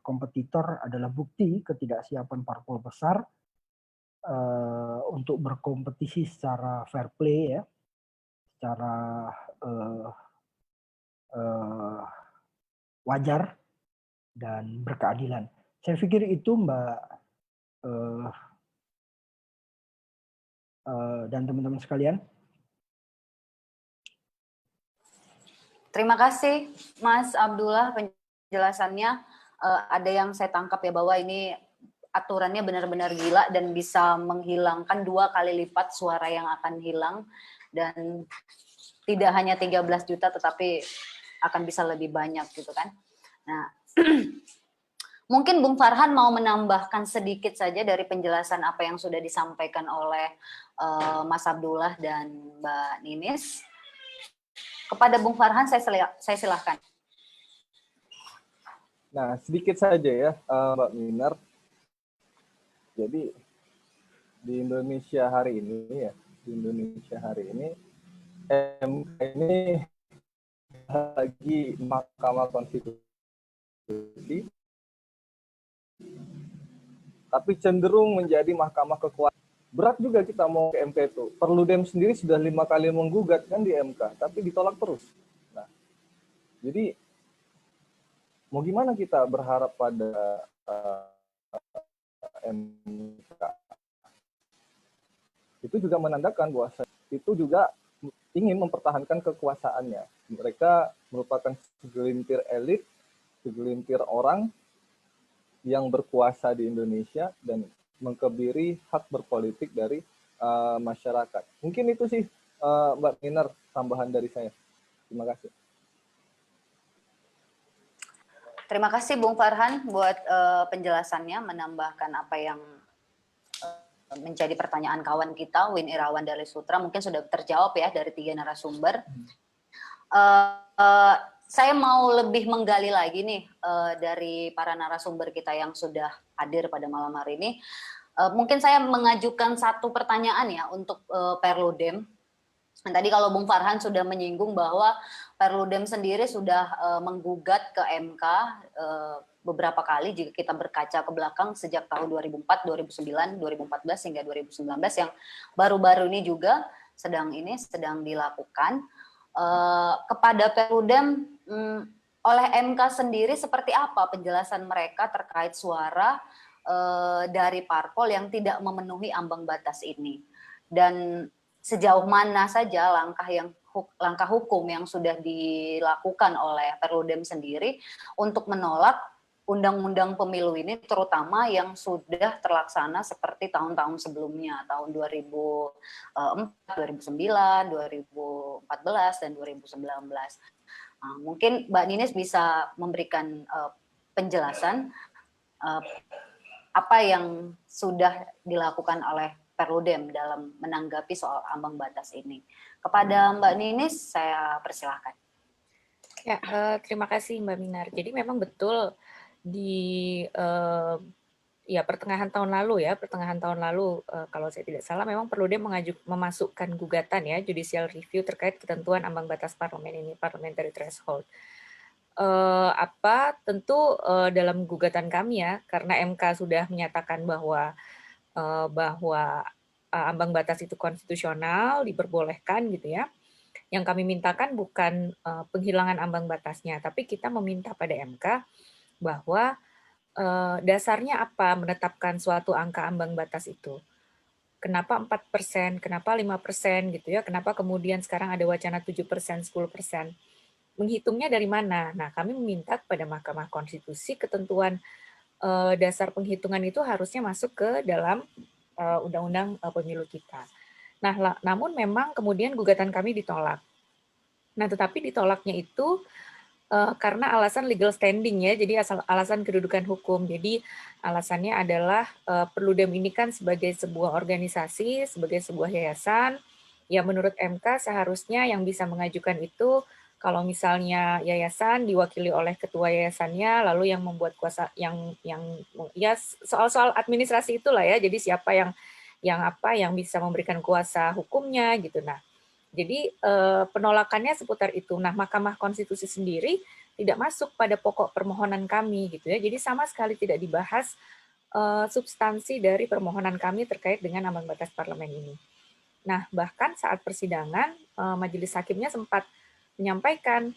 kompetitor adalah bukti ketidaksiapan parpol besar untuk berkompetisi secara fair play, ya, secara wajar dan berkeadilan. Saya pikir itu, Mbak dan teman-teman sekalian. Terima kasih Mas Abdullah penjelasannya. Ada yang saya tangkap ya, bahwa ini aturannya benar-benar gila dan bisa menghilangkan 2 kali lipat suara yang akan hilang, dan tidak hanya 13 juta tetapi akan bisa lebih banyak gitu kan. Nah, mungkin Bung Farhan mau menambahkan sedikit saja dari penjelasan apa yang sudah disampaikan oleh Mas Abdullah dan Mbak Ninis. Kepada Bung Farhan saya silahkan. Nah, sedikit saja ya, Mbak Minar. Jadi di Indonesia hari ini MK ini lagi Mahkamah Konstitusi, tapi cenderung menjadi mahkamah kekuasaan. Berat juga kita mau ke MK itu. Perludem sendiri sudah 5 kali menggugat kan di MK, tapi ditolak terus. Nah, jadi mau gimana kita berharap pada MK? Itu juga menandakan bahwa itu juga ingin mempertahankan kekuasaannya. Mereka merupakan segelintir elit, segelintir orang yang berkuasa di Indonesia dan mengkebiri hak berpolitik dari masyarakat. Mungkin itu sih Mbak Minar, tambahan dari saya. Terima kasih. Terima kasih Bung Farhan buat penjelasannya, menambahkan apa yang menjadi pertanyaan kawan kita, Win Irawan dari Sutra. Mungkin sudah terjawab ya dari 3 narasumber. Saya mau lebih menggali lagi nih dari para narasumber kita yang sudah hadir pada malam hari ini. Mungkin saya mengajukan satu pertanyaan ya untuk Perludem. Tadi kalau Bung Farhan sudah menyinggung bahwa Perludem sendiri sudah menggugat ke MK beberapa kali jika kita berkaca ke belakang sejak tahun 2004, 2009, 2014 hingga 2019 yang baru-baru ini juga sedang dilakukan. Kepada Perludem oleh MK sendiri seperti apa penjelasan mereka terkait suara dari parpol yang tidak memenuhi ambang batas ini, dan sejauh mana saja langkah hukum yang sudah dilakukan oleh Perludem sendiri untuk menolak undang-undang pemilu ini, terutama yang sudah terlaksana seperti tahun-tahun sebelumnya, tahun 2004, 2009, 2014, dan 2019. Mungkin Mbak Ninis bisa memberikan penjelasan apa yang sudah dilakukan oleh Perludem dalam menanggapi soal ambang batas ini. Kepada Mbak Ninis, saya persilahkan. Ya, terima kasih Mbak Minar. Jadi memang betul di pertengahan tahun lalu kalau saya tidak salah memang Perludem memasukkan gugatan ya, judicial review terkait ketentuan ambang batas parlemen ini, parliamentary threshold. Tentu dalam gugatan kami ya, karena MK sudah menyatakan bahwa ambang batas itu konstitusional, diperbolehkan gitu ya. Yang kami mintakan bukan penghilangan ambang batasnya, tapi kita meminta pada MK bahwa dasarnya apa menetapkan suatu angka ambang batas itu. kenapa 4%, kenapa 5% gitu ya, kenapa kemudian sekarang ada wacana 7%, 10%. Menghitungnya dari mana? Nah, kami meminta kepada Mahkamah Konstitusi ketentuan dasar penghitungan itu harusnya masuk ke dalam undang-undang pemilu kita. Nah, namun memang kemudian gugatan kami ditolak. Nah, tetapi ditolaknya itu karena alasan legal standing ya, jadi alasan kedudukan hukum. Jadi alasannya adalah Perludem ini kan sebagai sebuah organisasi, sebagai sebuah yayasan, ya menurut MK seharusnya yang bisa mengajukan itu kalau misalnya yayasan diwakili oleh ketua yayasannya, lalu yang membuat kuasa yang ya soal-soal administrasi itulah ya. Jadi siapa yang bisa memberikan kuasa hukumnya gitu. Nah, jadi penolakannya seputar itu. Nah, Mahkamah Konstitusi sendiri tidak masuk pada pokok permohonan kami gitu ya. Jadi sama sekali tidak dibahas substansi dari permohonan kami terkait dengan ambang batas parlemen ini. Nah, bahkan saat persidangan majelis hakimnya sempat menyampaikan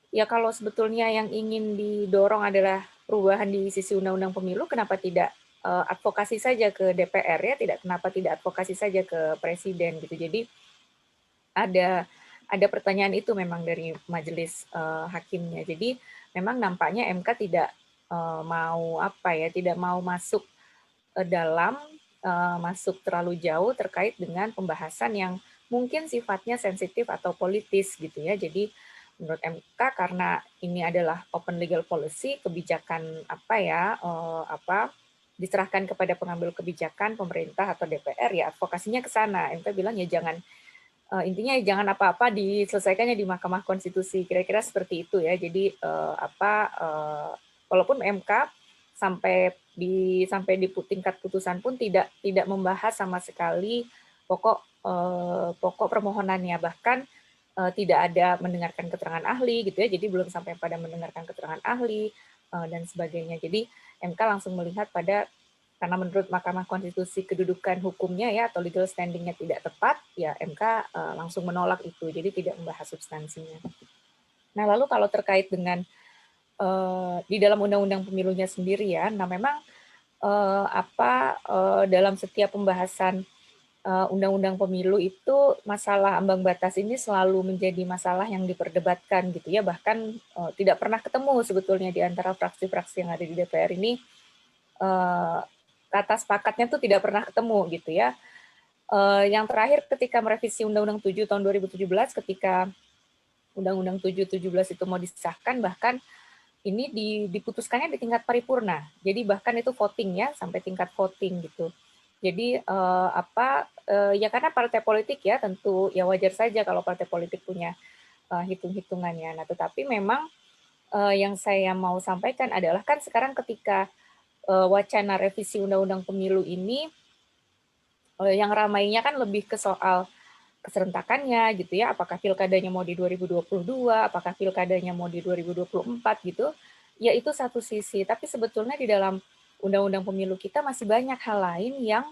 ya kalau sebetulnya yang ingin didorong adalah perubahan di sisi undang-undang pemilu, kenapa tidak advokasi saja ke DPR ya, kenapa tidak advokasi saja ke presiden gitu. Jadi ada pertanyaan itu memang dari majelis hakimnya. Jadi memang nampaknya MK tidak tidak mau masuk dalam masuk terlalu jauh terkait dengan pembahasan yang mungkin sifatnya sensitif atau politis gitu ya. Jadi menurut MK karena ini adalah open legal policy, kebijakan diserahkan kepada pengambil kebijakan pemerintah atau DPR ya advokasinya ke sana. MK bilang ya jangan intinya jangan apa-apa diselesaikannya di Mahkamah Konstitusi, kira-kira seperti itu ya. Jadi walaupun MK sampai di tingkat putusan pun tidak membahas sama sekali pokok permohonannya, bahkan tidak ada mendengarkan keterangan ahli gitu ya. Jadi belum sampai pada mendengarkan keterangan ahli dan sebagainya. Jadi MK langsung melihat pada karena menurut Mahkamah Konstitusi kedudukan hukumnya ya atau legal standing-nya tidak tepat, ya MK langsung menolak itu, jadi tidak membahas substansinya. Nah lalu kalau terkait dengan di dalam undang-undang pemilunya sendiri ya, nah memang dalam setiap pembahasan undang-undang pemilu itu masalah ambang batas ini selalu menjadi masalah yang diperdebatkan gitu ya, bahkan tidak pernah ketemu sebetulnya di antara fraksi-fraksi yang ada di DPR ini kata sepakatnya tuh tidak pernah ketemu gitu ya. Yang terakhir ketika merevisi Undang-Undang 7 tahun 2017 ketika Undang-Undang 7/17 itu mau disahkan, bahkan ini diputuskannya di tingkat paripurna. Jadi bahkan itu voting ya, sampai tingkat voting gitu. Jadi ya karena partai politik ya tentu ya wajar saja kalau partai politik punya hitung-hitungannya. Nah, tetapi memang yang saya mau sampaikan adalah kan sekarang ketika wacana revisi Undang-Undang Pemilu ini yang ramainya kan lebih ke soal keserentakannya gitu ya, apakah pilkadanya mau di 2022, apakah pilkadanya mau di 2024 gitu, ya itu satu sisi. Tapi sebetulnya di dalam Undang-Undang Pemilu kita masih banyak hal lain yang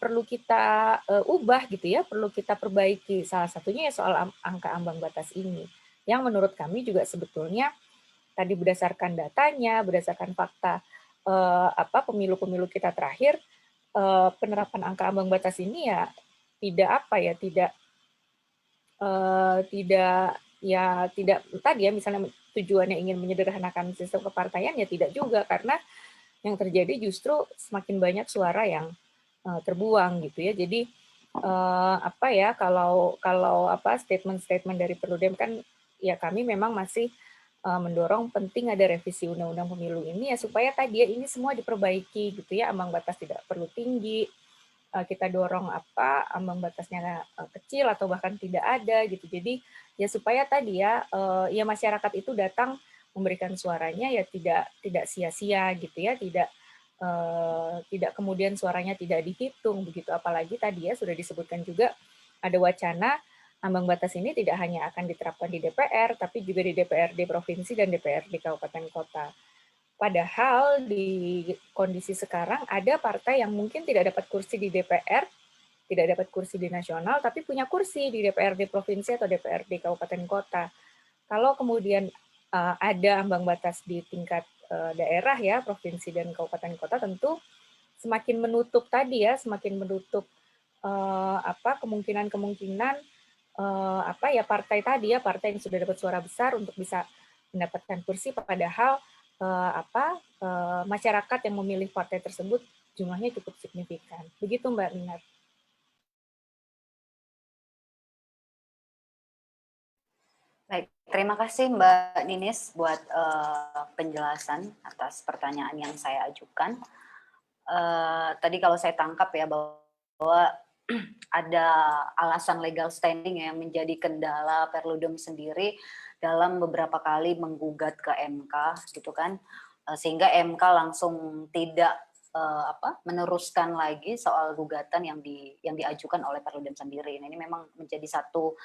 perlu kita ubah gitu ya, perlu kita perbaiki. Salah satunya ya soal angka ambang batas ini, yang menurut kami juga sebetulnya tadi berdasarkan datanya, berdasarkan fakta pemilu-pemilu kita terakhir, penerapan angka ambang batas ini ya tidak tadi ya misalnya tujuannya ingin menyederhanakan sistem kepartaian ya tidak juga, karena yang terjadi justru semakin banyak suara yang terbuang gitu ya. Jadi kalau statement-statement dari Perludem kan ya kami memang masih mendorong penting ada revisi Undang-Undang Pemilu ini ya supaya tadi ya ini semua diperbaiki gitu ya, ambang batas tidak perlu tinggi, kita dorong ambang batasnya kecil atau bahkan tidak ada gitu. Jadi ya supaya tadi ya masyarakat itu datang memberikan suaranya ya tidak sia-sia gitu ya, tidak kemudian suaranya tidak dihitung begitu. Apalagi tadi ya sudah disebutkan juga ada wacana ambang batas ini tidak hanya akan diterapkan di DPR, tapi juga di DPRD provinsi dan DPRD kabupaten kota. Padahal di kondisi sekarang ada partai yang mungkin tidak dapat kursi di DPR, tidak dapat kursi di nasional, tapi punya kursi di DPRD provinsi atau DPRD kabupaten kota. Kalau kemudian ada ambang batas di tingkat daerah ya, provinsi dan kabupaten kota, tentu semakin menutup tadi ya, semakin menutup kemungkinan-kemungkinan partai tadi ya, partai yang sudah dapat suara besar untuk bisa mendapatkan kursi, padahal masyarakat yang memilih partai tersebut jumlahnya cukup signifikan. Begitu Mbak Minar. Baik, terima kasih Mbak Ninis buat penjelasan atas pertanyaan yang saya ajukan. Tadi kalau saya tangkap ya bahwa ada alasan legal standing yang menjadi kendala Perludem sendiri dalam beberapa kali menggugat ke MK gitu kan, sehingga MK langsung tidak meneruskan lagi soal gugatan yang diajukan oleh Perludem sendiri. Ini memang menjadi satu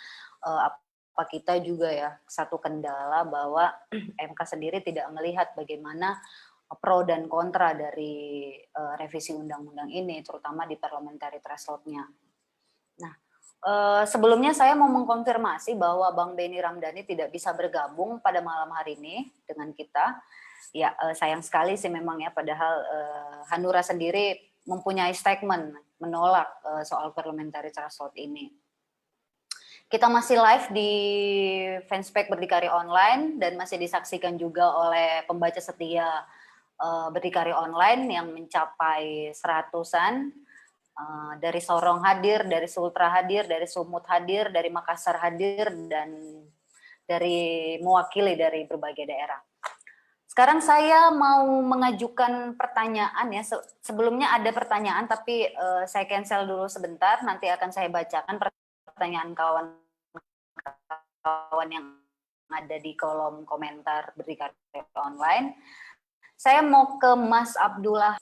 kita juga ya satu kendala bahwa MK sendiri tidak melihat bagaimana pro dan kontra dari revisi undang-undang ini, terutama di parliamentary threshold-nya. Nah, sebelumnya saya mau mengkonfirmasi bahwa Bang Benny Ramdhani tidak bisa bergabung pada malam hari ini dengan kita. Ya, sayang sekali sih memang ya, padahal Hanura sendiri mempunyai statement menolak soal parliamentary threshold ini. Kita masih live di Fanspage Berdikari Online dan masih disaksikan juga oleh pembaca setia Berdikari Online yang mencapai seratusan, dari Sorong hadir, dari Sultra hadir, dari Sumut hadir, dari Makassar hadir, dan dari mewakili dari berbagai daerah. Sekarang saya mau mengajukan pertanyaan ya. Sebelumnya ada pertanyaan tapi saya cancel dulu sebentar, nanti akan saya bacakan pertanyaan kawan-kawan yang ada di kolom komentar Berdikari Online. Saya mau ke Mas Abdullah.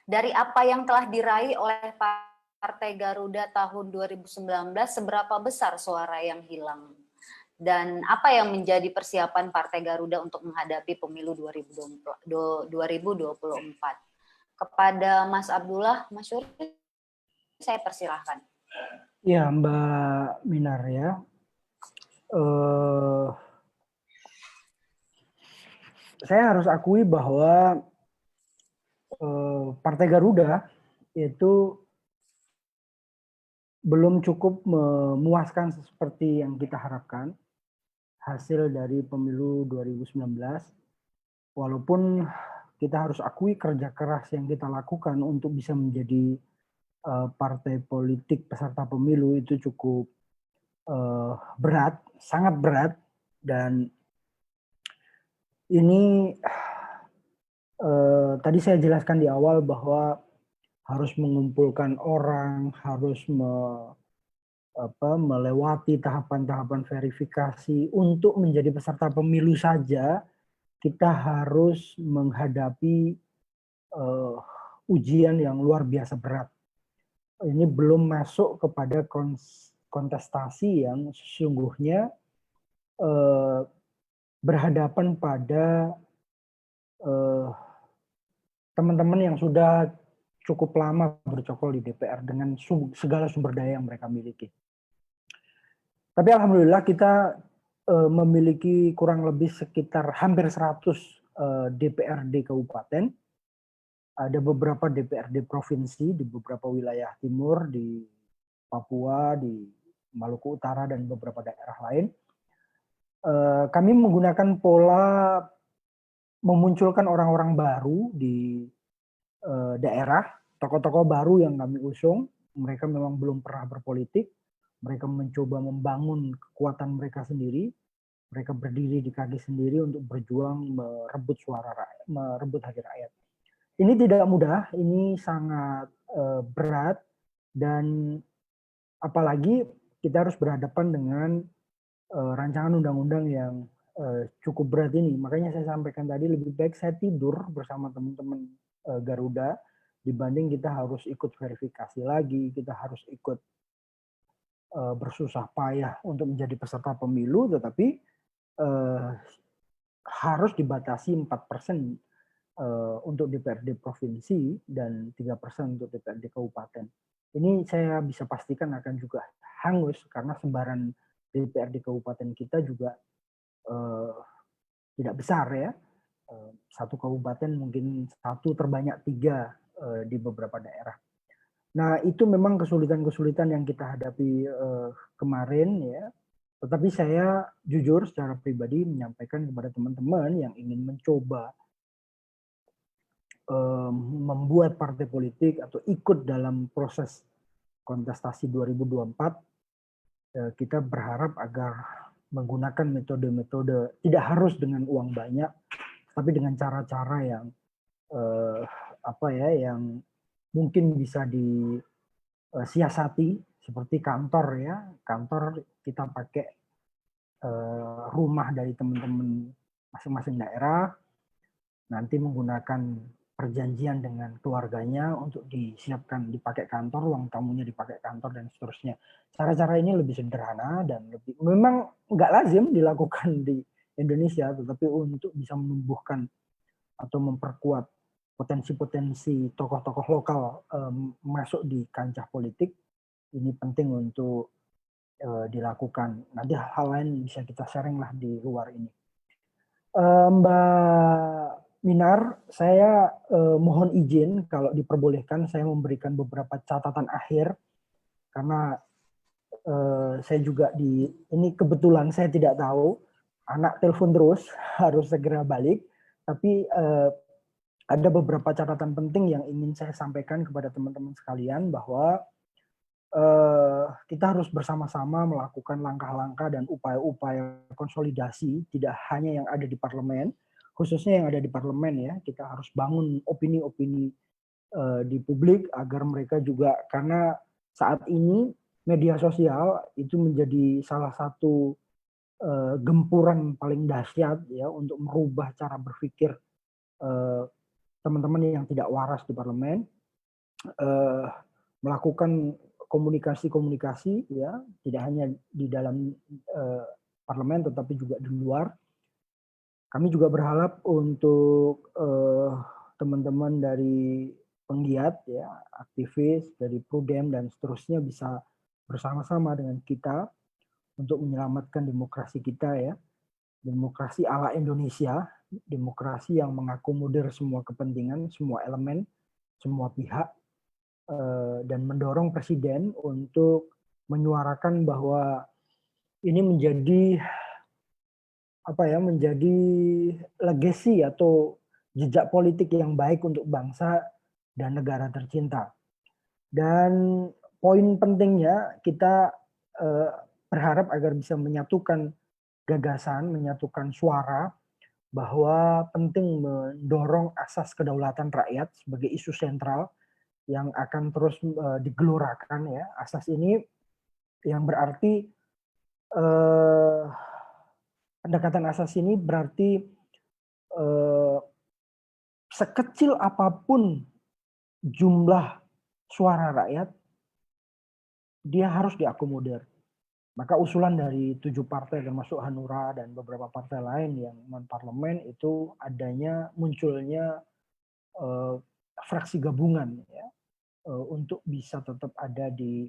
Dari apa yang telah diraih oleh Partai Garuda tahun 2019, seberapa besar suara yang hilang? Dan apa yang menjadi persiapan Partai Garuda untuk menghadapi pemilu 2024? Kepada Mas Abdullah, Mas Yuri, saya persilahkan. Ya, Mbak Minar ya. Saya harus akui bahwa Partai Garuda itu belum cukup memuaskan seperti yang kita harapkan hasil dari pemilu 2019. Walaupun kita harus akui kerja keras yang kita lakukan untuk bisa menjadi partai politik peserta pemilu itu cukup berat, sangat berat, dan ini tadi saya jelaskan di awal bahwa harus mengumpulkan orang, harus melewati tahapan-tahapan verifikasi. Untuk menjadi peserta pemilu saja, kita harus menghadapi ujian yang luar biasa berat. Ini belum masuk kepada kontestasi yang sesungguhnya berhadapan pada teman-teman yang sudah cukup lama bercokol di DPR dengan segala sumber daya yang mereka miliki. Tapi alhamdulillah kita memiliki kurang lebih sekitar hampir 100 DPRD kabupaten. Ada beberapa DPRD provinsi di beberapa wilayah timur, di Papua, di Maluku Utara, dan beberapa daerah lain. Kami menggunakan pola memunculkan orang-orang baru di daerah, tokoh-tokoh baru yang kami usung. Mereka memang belum pernah berpolitik, mereka mencoba membangun kekuatan mereka sendiri, mereka berdiri di kaki sendiri untuk berjuang merebut suara rakyat, merebut hati rakyat. Ini tidak mudah, ini sangat berat, dan apalagi kita harus berhadapan dengan rancangan undang-undang yang cukup berat ini. Makanya saya sampaikan tadi, lebih baik saya tidur bersama teman-teman Garuda dibanding kita harus ikut verifikasi lagi, kita harus ikut bersusah payah untuk menjadi peserta pemilu, tetapi harus dibatasi 4% untuk DPRD provinsi dan 3% untuk DPRD kabupaten. Ini saya bisa pastikan akan juga hangus karena sebaran DPRD kabupaten kita juga tidak besar ya. Satu kabupaten mungkin 1 terbanyak 3 di beberapa daerah. Nah, itu memang kesulitan-kesulitan yang kita hadapi kemarin ya. Tetapi saya jujur secara pribadi menyampaikan kepada teman-teman yang ingin mencoba membuat partai politik atau ikut dalam proses kontestasi 2024, kita berharap agar menggunakan metode-metode tidak harus dengan uang banyak, tapi dengan cara-cara yang yang mungkin bisa disiasati, seperti kantor ya, kantor kita pakai rumah dari teman-teman masing-masing daerah, nanti menggunakan perjanjian dengan keluarganya untuk disiapkan dipakai kantor, ruang tamunya dipakai kantor dan seterusnya. Cara-cara ini lebih sederhana dan lebih memang nggak lazim dilakukan di Indonesia, tetapi untuk bisa menumbuhkan atau memperkuat potensi-potensi tokoh-tokoh lokal masuk di kancah politik, ini penting untuk dilakukan. Nanti hal lain bisa kita sharing lah di luar ini. Mbak Minar, saya mohon izin kalau diperbolehkan saya memberikan beberapa catatan akhir karena saya juga ini kebetulan saya tidak tahu, anak telepon terus harus segera balik, tapi ada beberapa catatan penting yang ingin saya sampaikan kepada teman-teman sekalian bahwa kita harus bersama-sama melakukan langkah-langkah dan upaya-upaya konsolidasi, tidak hanya yang ada di parlemen, khususnya yang ada di parlemen ya, kita harus bangun opini-opini di publik agar mereka juga, karena saat ini media sosial itu menjadi salah satu gempuran paling dahsyat ya untuk merubah cara berpikir teman-teman yang tidak waras di parlemen, melakukan komunikasi-komunikasi ya, tidak hanya di dalam parlemen tetapi juga di luar. Kami juga berharap untuk teman-teman dari penggiat ya, aktivis dari Prudem dan seterusnya bisa bersama-sama dengan kita untuk menyelamatkan demokrasi kita ya. Demokrasi ala Indonesia, demokrasi yang mengakomodir semua kepentingan, semua elemen, semua pihak, dan mendorong presiden untuk menyuarakan bahwa ini menjadi menjadi legacy atau jejak politik yang baik untuk bangsa dan negara tercinta. Dan poin pentingnya kita berharap agar bisa menyatukan gagasan, menyatukan suara bahwa penting mendorong asas kedaulatan rakyat sebagai isu sentral yang akan terus digelorakan ya. Asas ini yang berarti pendekatan asas ini berarti sekecil apapun jumlah suara rakyat, dia harus diakomodir. Maka usulan dari 7 partai termasuk Hanura dan beberapa partai lain yang non-parlemen itu munculnya fraksi gabungan ya, untuk bisa tetap ada di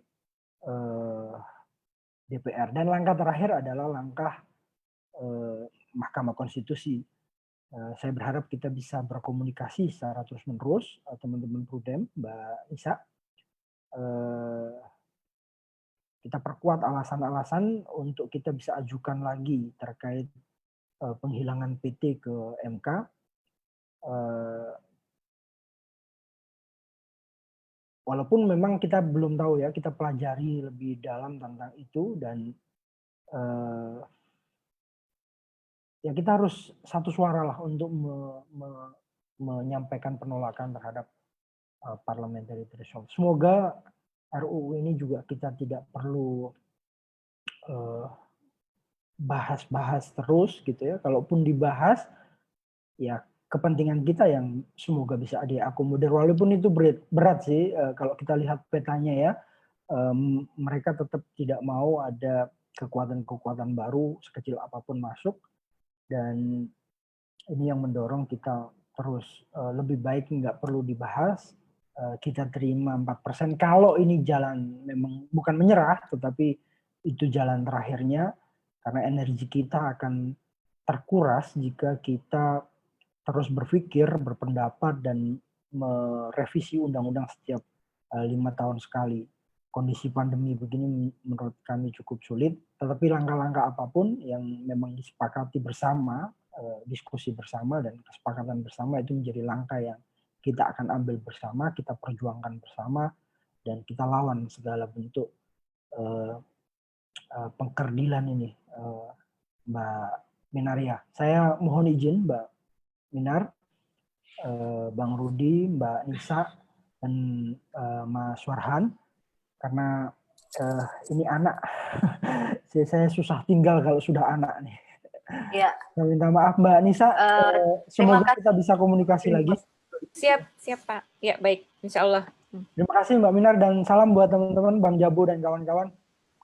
DPR. Dan langkah terakhir adalah langkah Mahkamah Konstitusi. Saya berharap kita bisa berkomunikasi secara terus-menerus, teman-teman Prudem, Mbak Isa. Kita perkuat alasan-alasan untuk kita bisa ajukan lagi terkait penghilangan PT ke MK. Walaupun memang kita belum tahu ya, kita pelajari lebih dalam tentang itu dan ya kita harus satu suara lah untuk menyampaikan penolakan terhadap parliamentary threshold. Semoga RUU ini juga kita tidak perlu bahas-bahas terus gitu ya. Kalaupun dibahas, ya kepentingan kita yang semoga bisa diakomodir. Walaupun itu berat sih kalau kita lihat petanya ya. Mereka tetap tidak mau ada kekuatan-kekuatan baru sekecil apapun masuk. Dan ini yang mendorong kita terus lebih baik nggak perlu dibahas, kita terima 4%. Kalau ini jalan memang bukan menyerah, tetapi itu jalan terakhirnya, karena energi kita akan terkuras jika kita terus berpikir, berpendapat, dan merevisi undang-undang setiap 5 tahun sekali. Kondisi pandemi begini menurut kami cukup sulit, tetapi langkah-langkah apapun yang memang disepakati bersama, diskusi bersama dan kesepakatan bersama itu menjadi langkah yang kita akan ambil bersama, kita perjuangkan bersama, dan kita lawan segala bentuk pengkerdilan ini, Mbak Minaria. Saya mohon izin Mbak Minar, Bang Rudi, Mbak Nisa, dan Mas Warhan, karena ini anak, saya susah tinggal kalau sudah anak nih. Ya. Saya minta maaf Mbak Nisa, semoga kita bisa komunikasi lagi. Siap Pak. Ya baik, insya Allah. Terima kasih Mbak Minar dan salam buat teman-teman Bang Jabu dan kawan-kawan.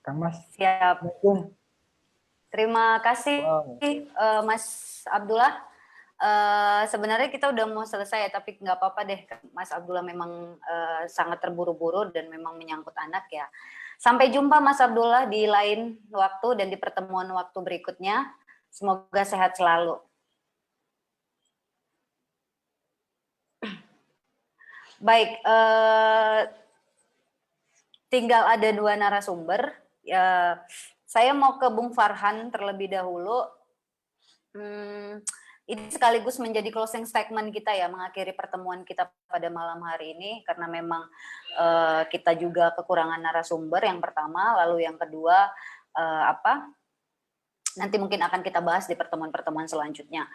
Kang Mas. Siap. Assalamualaikum. Terima kasih Mas Abdullah. Sebenarnya kita udah mau selesai, tapi nggak apa-apa deh, Mas Abdullah memang sangat terburu-buru dan memang menyangkut anak ya. Sampai jumpa Mas Abdullah di lain waktu dan di pertemuan waktu berikutnya. Semoga sehat selalu. Baik, tinggal ada 2 narasumber. Saya mau ke Bung Farhan terlebih dahulu. Ini sekaligus menjadi closing statement kita ya, mengakhiri pertemuan kita pada malam hari ini, karena memang kita juga kekurangan narasumber yang pertama, lalu yang kedua nanti mungkin akan kita bahas di pertemuan-pertemuan selanjutnya.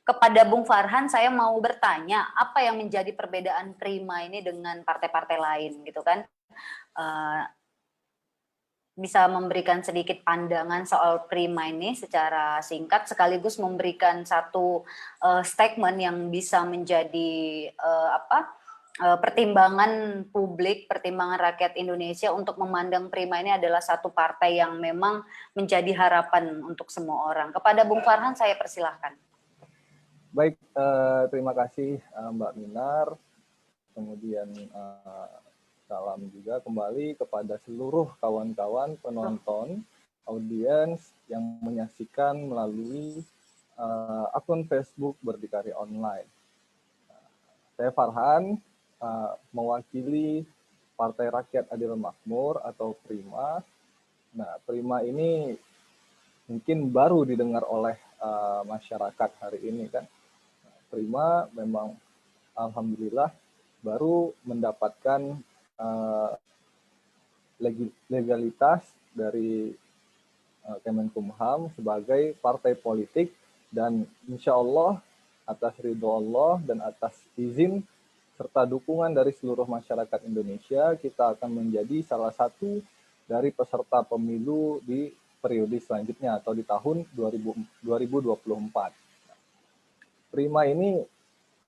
Kepada Bung Farhan, saya mau bertanya, apa yang menjadi perbedaan Prima ini dengan partai-partai lain gitu kan? Bisa memberikan sedikit pandangan soal Prima ini secara singkat, sekaligus memberikan satu statement yang bisa menjadi pertimbangan publik, pertimbangan rakyat Indonesia untuk memandang Prima ini adalah satu partai yang memang menjadi harapan untuk semua orang. Kepada Bung Farhan saya persilahkan. Baik, terima kasih Mbak Minar. Kemudian salam juga kembali kepada seluruh kawan-kawan penonton, audiens yang menyaksikan melalui akun Facebook Berdikari Online. Saya Farhan, mewakili Partai Rakyat Adil Makmur atau Prima. Nah, Prima ini mungkin baru didengar oleh masyarakat hari ini kan. Prima memang alhamdulillah baru mendapatkan legalitas dari Kemenkumham sebagai partai politik, dan insya Allah atas ridho Allah dan atas izin serta dukungan dari seluruh masyarakat Indonesia, kita akan menjadi salah satu dari peserta pemilu di periode selanjutnya atau di tahun 2024. Prima ini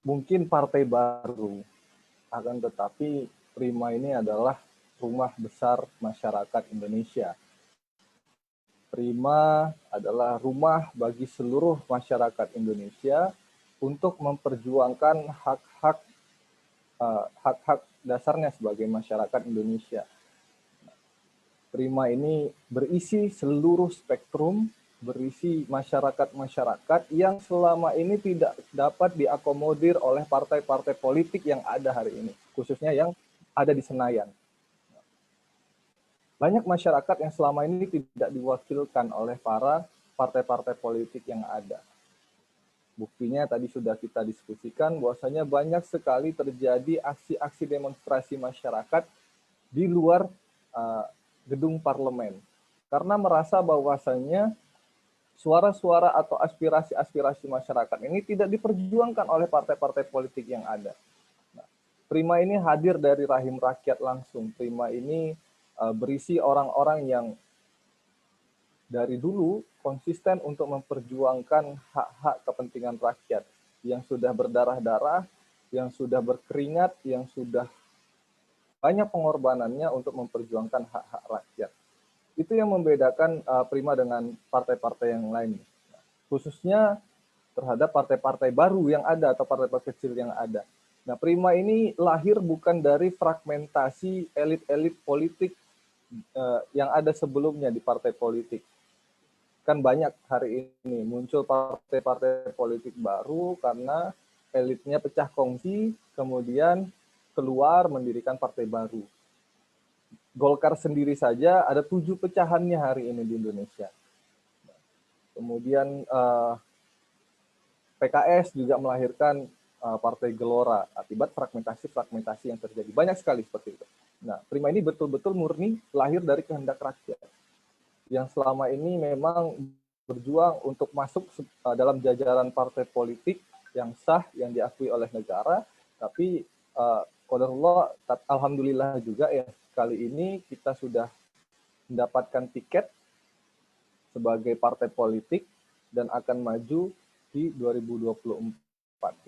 mungkin partai baru, akan tetapi Prima ini adalah rumah besar masyarakat Indonesia. Prima adalah rumah bagi seluruh masyarakat Indonesia untuk memperjuangkan hak-hak dasarnya sebagai masyarakat Indonesia. Prima ini berisi seluruh spektrum, berisi masyarakat-masyarakat yang selama ini tidak dapat diakomodir oleh partai-partai politik yang ada hari ini, khususnya yang ada di Senayan. Banyak masyarakat yang selama ini tidak diwakilkan oleh para partai-partai politik yang ada. Buktinya tadi sudah kita diskusikan bahwasanya banyak sekali terjadi aksi-aksi demonstrasi masyarakat di luar gedung parlemen, karena merasa bahwasanya suara-suara atau aspirasi-aspirasi masyarakat ini tidak diperjuangkan oleh partai-partai politik yang ada. Nah, Prima ini hadir dari rahim rakyat langsung. Prima ini berisi orang-orang yang dari dulu konsisten untuk memperjuangkan hak-hak kepentingan rakyat, yang sudah berdarah-darah, yang sudah berkeringat, yang sudah banyak pengorbanannya untuk memperjuangkan hak-hak rakyat. Itu yang membedakan Prima dengan partai-partai yang lain, khususnya terhadap partai-partai baru yang ada atau partai-partai kecil yang ada. Nah, Prima ini lahir bukan dari fragmentasi elit-elit politik yang ada sebelumnya di partai politik. Kan banyak hari ini muncul partai-partai politik baru karena elitnya pecah kongsi, kemudian keluar mendirikan partai baru. Golkar sendiri saja ada 7 pecahannya hari ini di Indonesia. Kemudian PKS juga melahirkan Partai Gelora akibat fragmentasi yang terjadi. Banyak sekali seperti itu. Nah, Prima ini betul-betul murni lahir dari kehendak rakyat yang selama ini memang berjuang untuk masuk dalam jajaran partai politik yang sah, yang diakui oleh negara, tapi qadarullah, alhamdulillah juga ya, kali ini kita sudah mendapatkan tiket sebagai partai politik dan akan maju di 2024.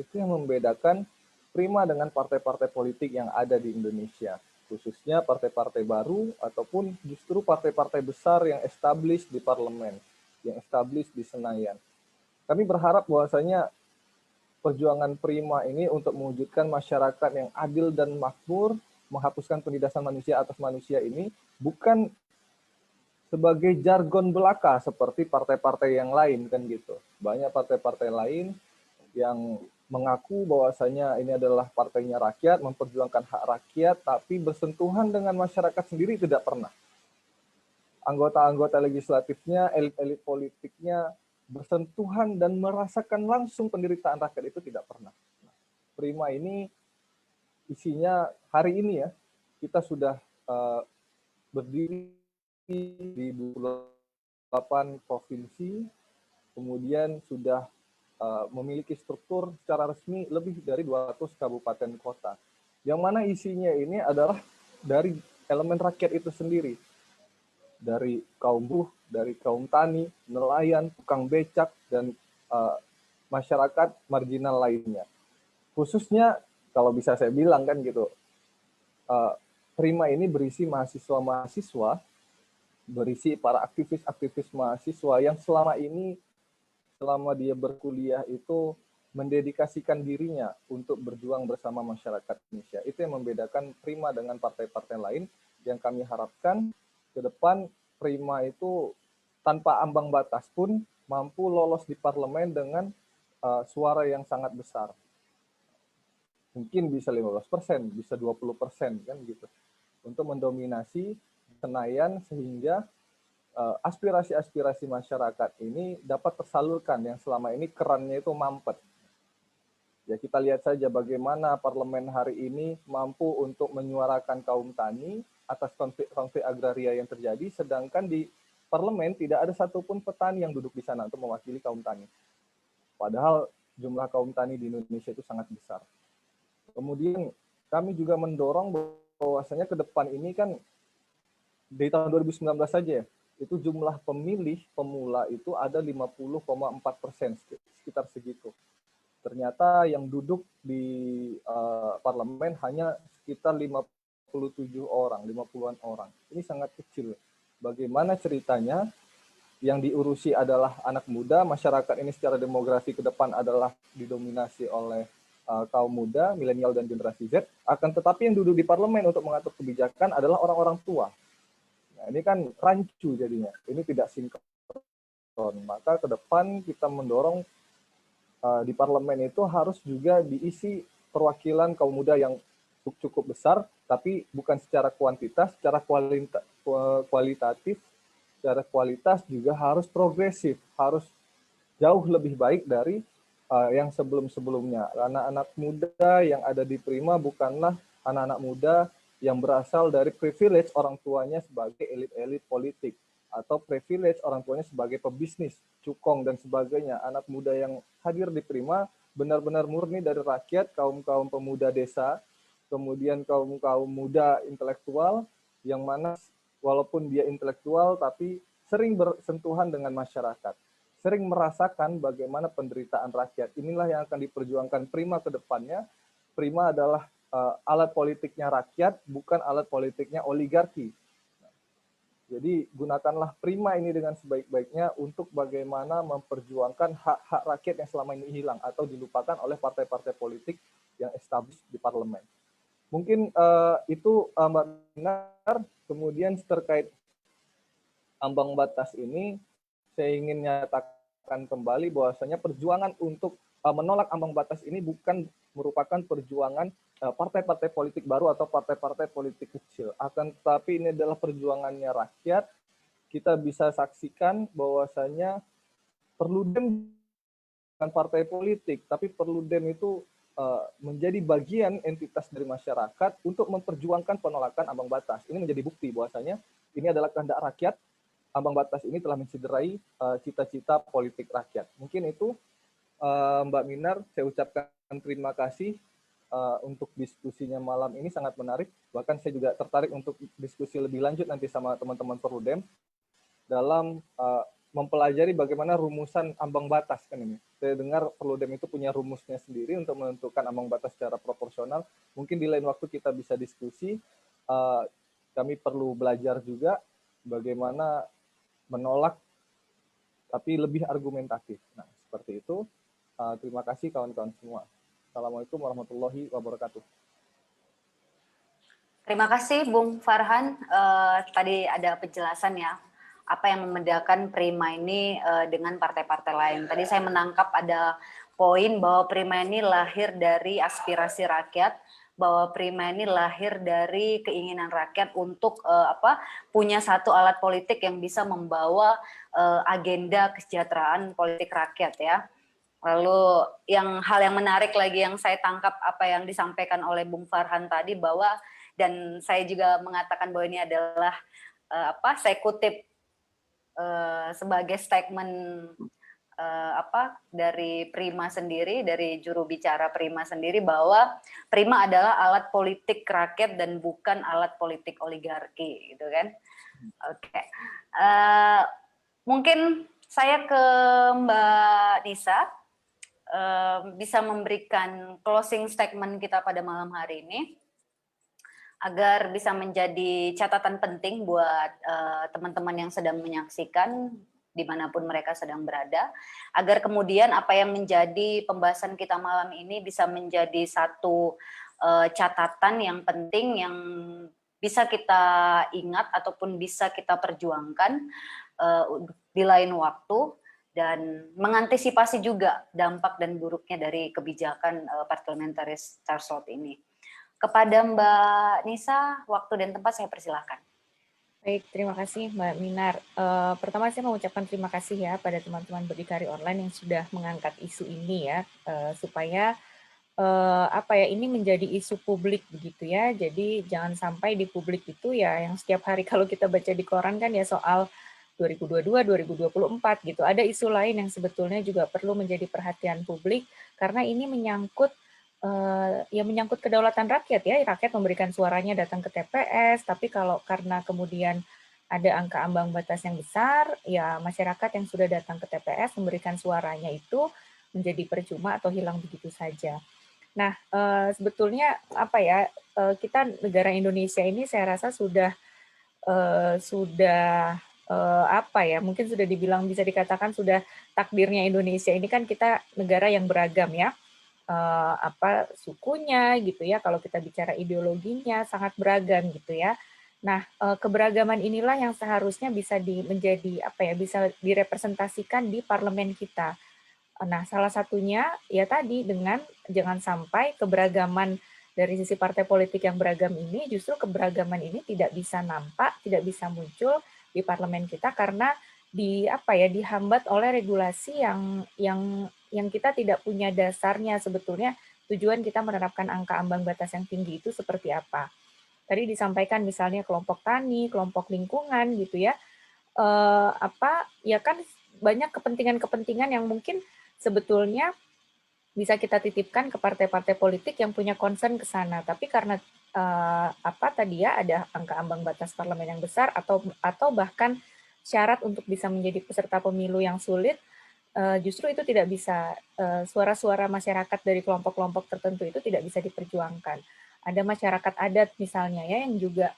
Itu yang membedakan Prima dengan partai-partai politik yang ada di Indonesia, khususnya partai-partai baru ataupun justru partai-partai besar yang established di parlemen, yang established di Senayan. Kami berharap bahwasanya perjuangan Prima ini untuk mewujudkan masyarakat yang adil dan makmur, menghapuskan penindasan manusia atas manusia ini bukan sebagai jargon belaka seperti partai-partai yang lain kan gitu. Banyak partai-partai lain yang mengaku bahwasanya ini adalah partainya rakyat, memperjuangkan hak rakyat, tapi bersentuhan dengan masyarakat sendiri tidak pernah. Anggota-anggota legislatifnya, elit-elit politiknya bersentuhan dan merasakan langsung penderitaan rakyat itu tidak pernah. Prima ini isinya hari ini ya, kita sudah berdiri di 28 provinsi, kemudian sudah memiliki struktur secara resmi lebih dari 200 kabupaten kota. Yang mana isinya ini adalah dari elemen rakyat itu sendiri. Dari kaum buruh, dari kaum tani, nelayan, tukang becak, dan masyarakat marginal lainnya. Khususnya, kalau bisa saya bilang kan gitu, Prima ini berisi mahasiswa-mahasiswa, berisi para aktivis-aktivis mahasiswa yang selama ini, selama dia berkuliah itu mendedikasikan dirinya untuk berjuang bersama masyarakat Indonesia. Itu yang membedakan Prima dengan partai-partai lain, yang kami harapkan ke depan Prima itu tanpa ambang batas pun mampu lolos di parlemen dengan suara yang sangat besar. Mungkin bisa 15%, bisa 20% kan gitu. Untuk mendominasi Senayan sehingga aspirasi-aspirasi masyarakat ini dapat tersalurkan yang selama ini kerannya itu mampet. Ya kita lihat saja bagaimana parlemen hari ini mampu untuk menyuarakan kaum tani atas konflik agraria yang terjadi, sedangkan di parlemen tidak ada satupun petani yang duduk di sana untuk mewakili kaum tani. Padahal jumlah kaum tani di Indonesia itu sangat besar. Kemudian kami juga mendorong bahwasanya ke depan ini kan di tahun 2019 saja itu jumlah pemilih pemula itu ada 50,4%, sekitar segitu. Ternyata yang duduk di parlemen hanya sekitar 57 orang, 50-an orang. Ini sangat kecil. Bagaimana ceritanya yang diurusi adalah anak muda, masyarakat ini secara demografi ke depan adalah didominasi oleh kaum muda, milenial dan generasi Z, akan tetapi yang duduk di parlemen untuk mengatur kebijakan adalah orang-orang tua. Nah, ini kan rancu jadinya, ini tidak sinkron. Maka ke depan kita mendorong di parlemen itu harus juga diisi perwakilan kaum muda yang cukup besar, tapi bukan secara kuantitas, secara kualitatif, secara kualitas juga harus progresif, harus jauh lebih baik dari yang sebelum-sebelumnya. Anak-anak muda yang ada di Prima bukanlah anak-anak muda yang berasal dari privilege orang tuanya sebagai elit-elit politik, atau privilege orang tuanya sebagai pebisnis, cukong, dan sebagainya. Anak muda yang hadir di Prima benar-benar murni dari rakyat, kaum-kaum pemuda desa, kemudian kaum-kaum muda intelektual, yang mana walaupun dia intelektual, tapi sering bersentuhan dengan masyarakat, sering merasakan bagaimana penderitaan rakyat. Inilah yang akan diperjuangkan Prima ke depannya. Prima adalah alat politiknya rakyat, bukan alat politiknya oligarki. Jadi gunakanlah Prima ini dengan sebaik-baiknya untuk bagaimana memperjuangkan hak-hak rakyat yang selama ini hilang atau dilupakan oleh partai-partai politik yang established di parlemen. Mungkin itu Mbak Dinar. Kemudian terkait ambang batas ini, saya ingin nyatakan kembali bahwasanya perjuangan untuk menolak ambang batas ini bukan merupakan perjuangan partai-partai politik baru atau partai-partai politik kecil. Akan tetapi ini adalah perjuangannya rakyat. Kita bisa saksikan bahwasanya Perludem bukan partai politik, tapi Perludem itu menjadi bagian entitas dari masyarakat untuk memperjuangkan penolakan ambang batas. Ini menjadi bukti bahwasanya ini adalah kehendak rakyat. Ambang batas ini telah mencederai cita-cita politik rakyat. Mungkin itu Mbak Minar, saya ucapkan terima kasih untuk diskusinya malam ini, sangat menarik. Bahkan saya juga tertarik untuk diskusi lebih lanjut nanti sama teman-teman Perludem dalam mempelajari bagaimana rumusan ambang batas kan ini. Saya dengar Perludem itu punya rumusnya sendiri untuk menentukan ambang batas secara proporsional. Mungkin di lain waktu kita bisa diskusi. Kami perlu belajar juga bagaimana menolak tapi lebih argumentatif. Nah, seperti itu. Terima kasih kawan-kawan semua. Assalamualaikum warahmatullahi wabarakatuh. Terima kasih Bung Farhan. Tadi ada penjelasan ya, apa yang membedakan Prima ini dengan partai-partai lain. Tadi saya menangkap ada poin bahwa Prima ini lahir dari aspirasi rakyat, bahwa Prima ini lahir dari keinginan rakyat untuk punya satu alat politik yang bisa membawa agenda kesejahteraan politik rakyat ya. Lalu hal yang menarik lagi yang saya tangkap apa yang disampaikan oleh Bung Farhan tadi, bahwa dan saya juga mengatakan bahwa ini adalah saya kutip sebagai statement dari Prima sendiri, dari juru bicara Prima sendiri, bahwa Prima adalah alat politik rakyat dan bukan alat politik oligarki, gitu kan? Oke. Mungkin saya ke Mbak Nisa. Bisa memberikan closing statement kita pada malam hari ini agar bisa menjadi catatan penting buat teman-teman yang sedang menyaksikan dimanapun mereka sedang berada, agar kemudian apa yang menjadi pembahasan kita malam ini bisa menjadi satu catatan yang penting yang bisa kita ingat ataupun bisa kita perjuangkan di lain waktu, dan mengantisipasi juga dampak dan buruknya dari kebijakan parliamentary threshold ini. Kepada Mbak Nisa, waktu dan tempat saya persilahkan. Baik, terima kasih Mbak Minar. Pertama saya mengucapkan terima kasih ya pada teman-teman Berdikari Online yang sudah mengangkat isu ini ya, supaya ini menjadi isu publik begitu ya. Jadi jangan sampai di publik itu ya yang setiap hari kalau kita baca di koran kan ya soal 2022, 2024 gitu. Ada isu lain yang sebetulnya juga perlu menjadi perhatian publik karena ini menyangkut menyangkut kedaulatan rakyat ya. Rakyat memberikan suaranya datang ke TPS, tapi kalau karena kemudian ada angka ambang batas yang besar, ya masyarakat yang sudah datang ke TPS memberikan suaranya itu menjadi percuma atau hilang begitu saja. Nah, sebetulnya kita negara Indonesia ini saya rasa sudah mungkin sudah dibilang bisa dikatakan sudah takdirnya Indonesia ini kan kita negara yang beragam ya, sukunya gitu ya, kalau kita bicara ideologinya sangat beragam gitu ya. Nah, keberagaman inilah yang seharusnya bisa bisa direpresentasikan di parlemen kita. Nah, salah satunya ya tadi dengan jangan sampai keberagaman dari sisi partai politik yang beragam ini, justru keberagaman ini tidak bisa nampak, tidak bisa muncul di parlemen kita karena dihambat oleh regulasi yang kita tidak punya dasarnya sebetulnya tujuan kita menerapkan angka ambang batas yang tinggi itu seperti apa. Tadi disampaikan misalnya kelompok tani, kelompok lingkungan gitu ya. Kan banyak kepentingan-kepentingan yang mungkin sebetulnya bisa kita titipkan ke partai-partai politik yang punya concern ke sana, tapi karena ada angka ambang batas parlemen yang besar atau bahkan syarat untuk bisa menjadi peserta pemilu yang sulit, justru itu tidak bisa, suara-suara masyarakat dari kelompok-kelompok tertentu itu tidak bisa diperjuangkan. Ada masyarakat adat misalnya ya yang juga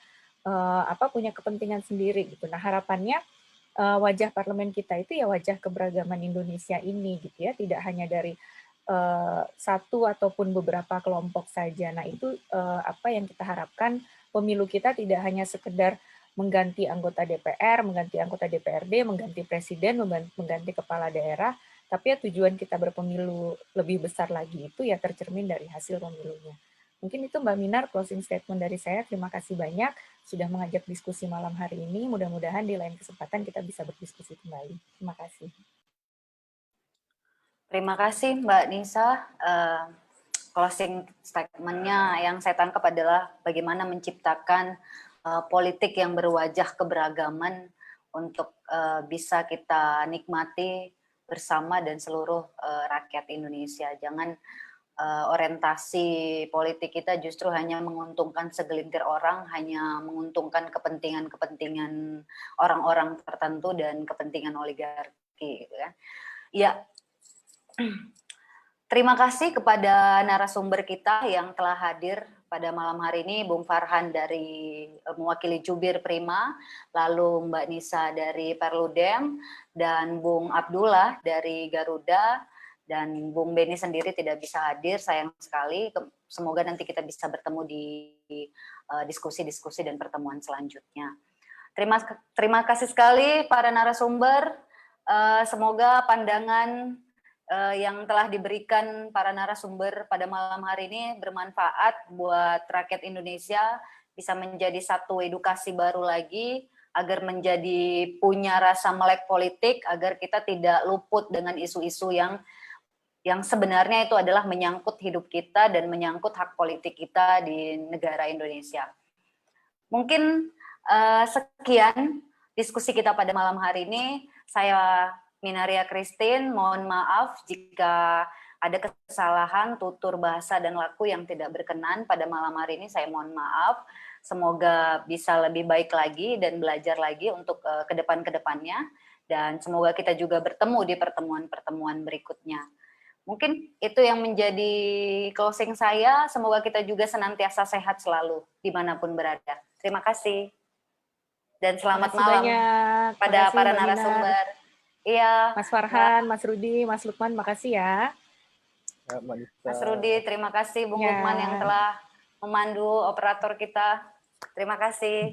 punya kepentingan sendiri gitu. Nah, harapannya wajah parlemen kita itu ya wajah keberagaman Indonesia ini gitu ya, tidak hanya dari satu ataupun beberapa kelompok saja. Nah, itu yang kita harapkan pemilu kita tidak hanya sekedar mengganti anggota DPR, mengganti anggota DPRD, mengganti presiden, mengganti kepala daerah, Tapi ya tujuan kita berpemilu lebih besar lagi itu ya tercermin dari hasil pemilunya. Mungkin itu Mbak Minar closing statement dari saya. Terima kasih banyak sudah mengajak diskusi malam hari ini. Mudah-mudahan di lain kesempatan kita bisa berdiskusi kembali. Terima kasih. Terima kasih Mbak Nisa. Closing statement-nya yang saya tangkap adalah bagaimana menciptakan politik yang berwajah keberagaman untuk bisa kita nikmati bersama dan seluruh rakyat Indonesia. Jangan orientasi politik kita justru hanya menguntungkan segelintir orang, hanya menguntungkan kepentingan-kepentingan orang-orang tertentu dan kepentingan oligarki, gitu kan. Ya, terima kasih kepada narasumber kita yang telah hadir pada malam hari ini, Bung Farhan dari mewakili Jubir Prima, lalu Mbak Nisa dari Perludem, dan Bung Abdullah dari Garuda, dan Bung Beni sendiri tidak bisa hadir, sayang sekali. Semoga nanti kita bisa bertemu di diskusi-diskusi dan pertemuan selanjutnya. Terima kasih sekali para narasumber. Semoga pandangan yang telah diberikan para narasumber pada malam hari ini bermanfaat buat rakyat Indonesia, bisa menjadi satu edukasi baru lagi, agar menjadi punya rasa melek politik, agar kita tidak luput dengan isu-isu yang sebenarnya itu adalah menyangkut hidup kita dan menyangkut hak politik kita di negara Indonesia. Mungkin sekian diskusi kita pada malam hari ini. Saya Minaria Christine, mohon maaf jika ada kesalahan tutur bahasa dan laku yang tidak berkenan pada malam hari ini, saya mohon maaf. Semoga bisa lebih baik lagi dan belajar lagi untuk ke depan-kedepannya, dan semoga kita juga bertemu di pertemuan-pertemuan berikutnya. Mungkin itu yang menjadi closing saya. Semoga kita juga senantiasa sehat selalu dimanapun berada. Terima kasih. Dan selamat malam banyak pada makasih, para Mbak narasumber. Minar. Iya. Mas Farhan, Mas Rudi, Mas Lukman, makasih ya. Mas Rudi, terima kasih Bung Ya. Lukman yang telah memandu operator kita. Terima kasih.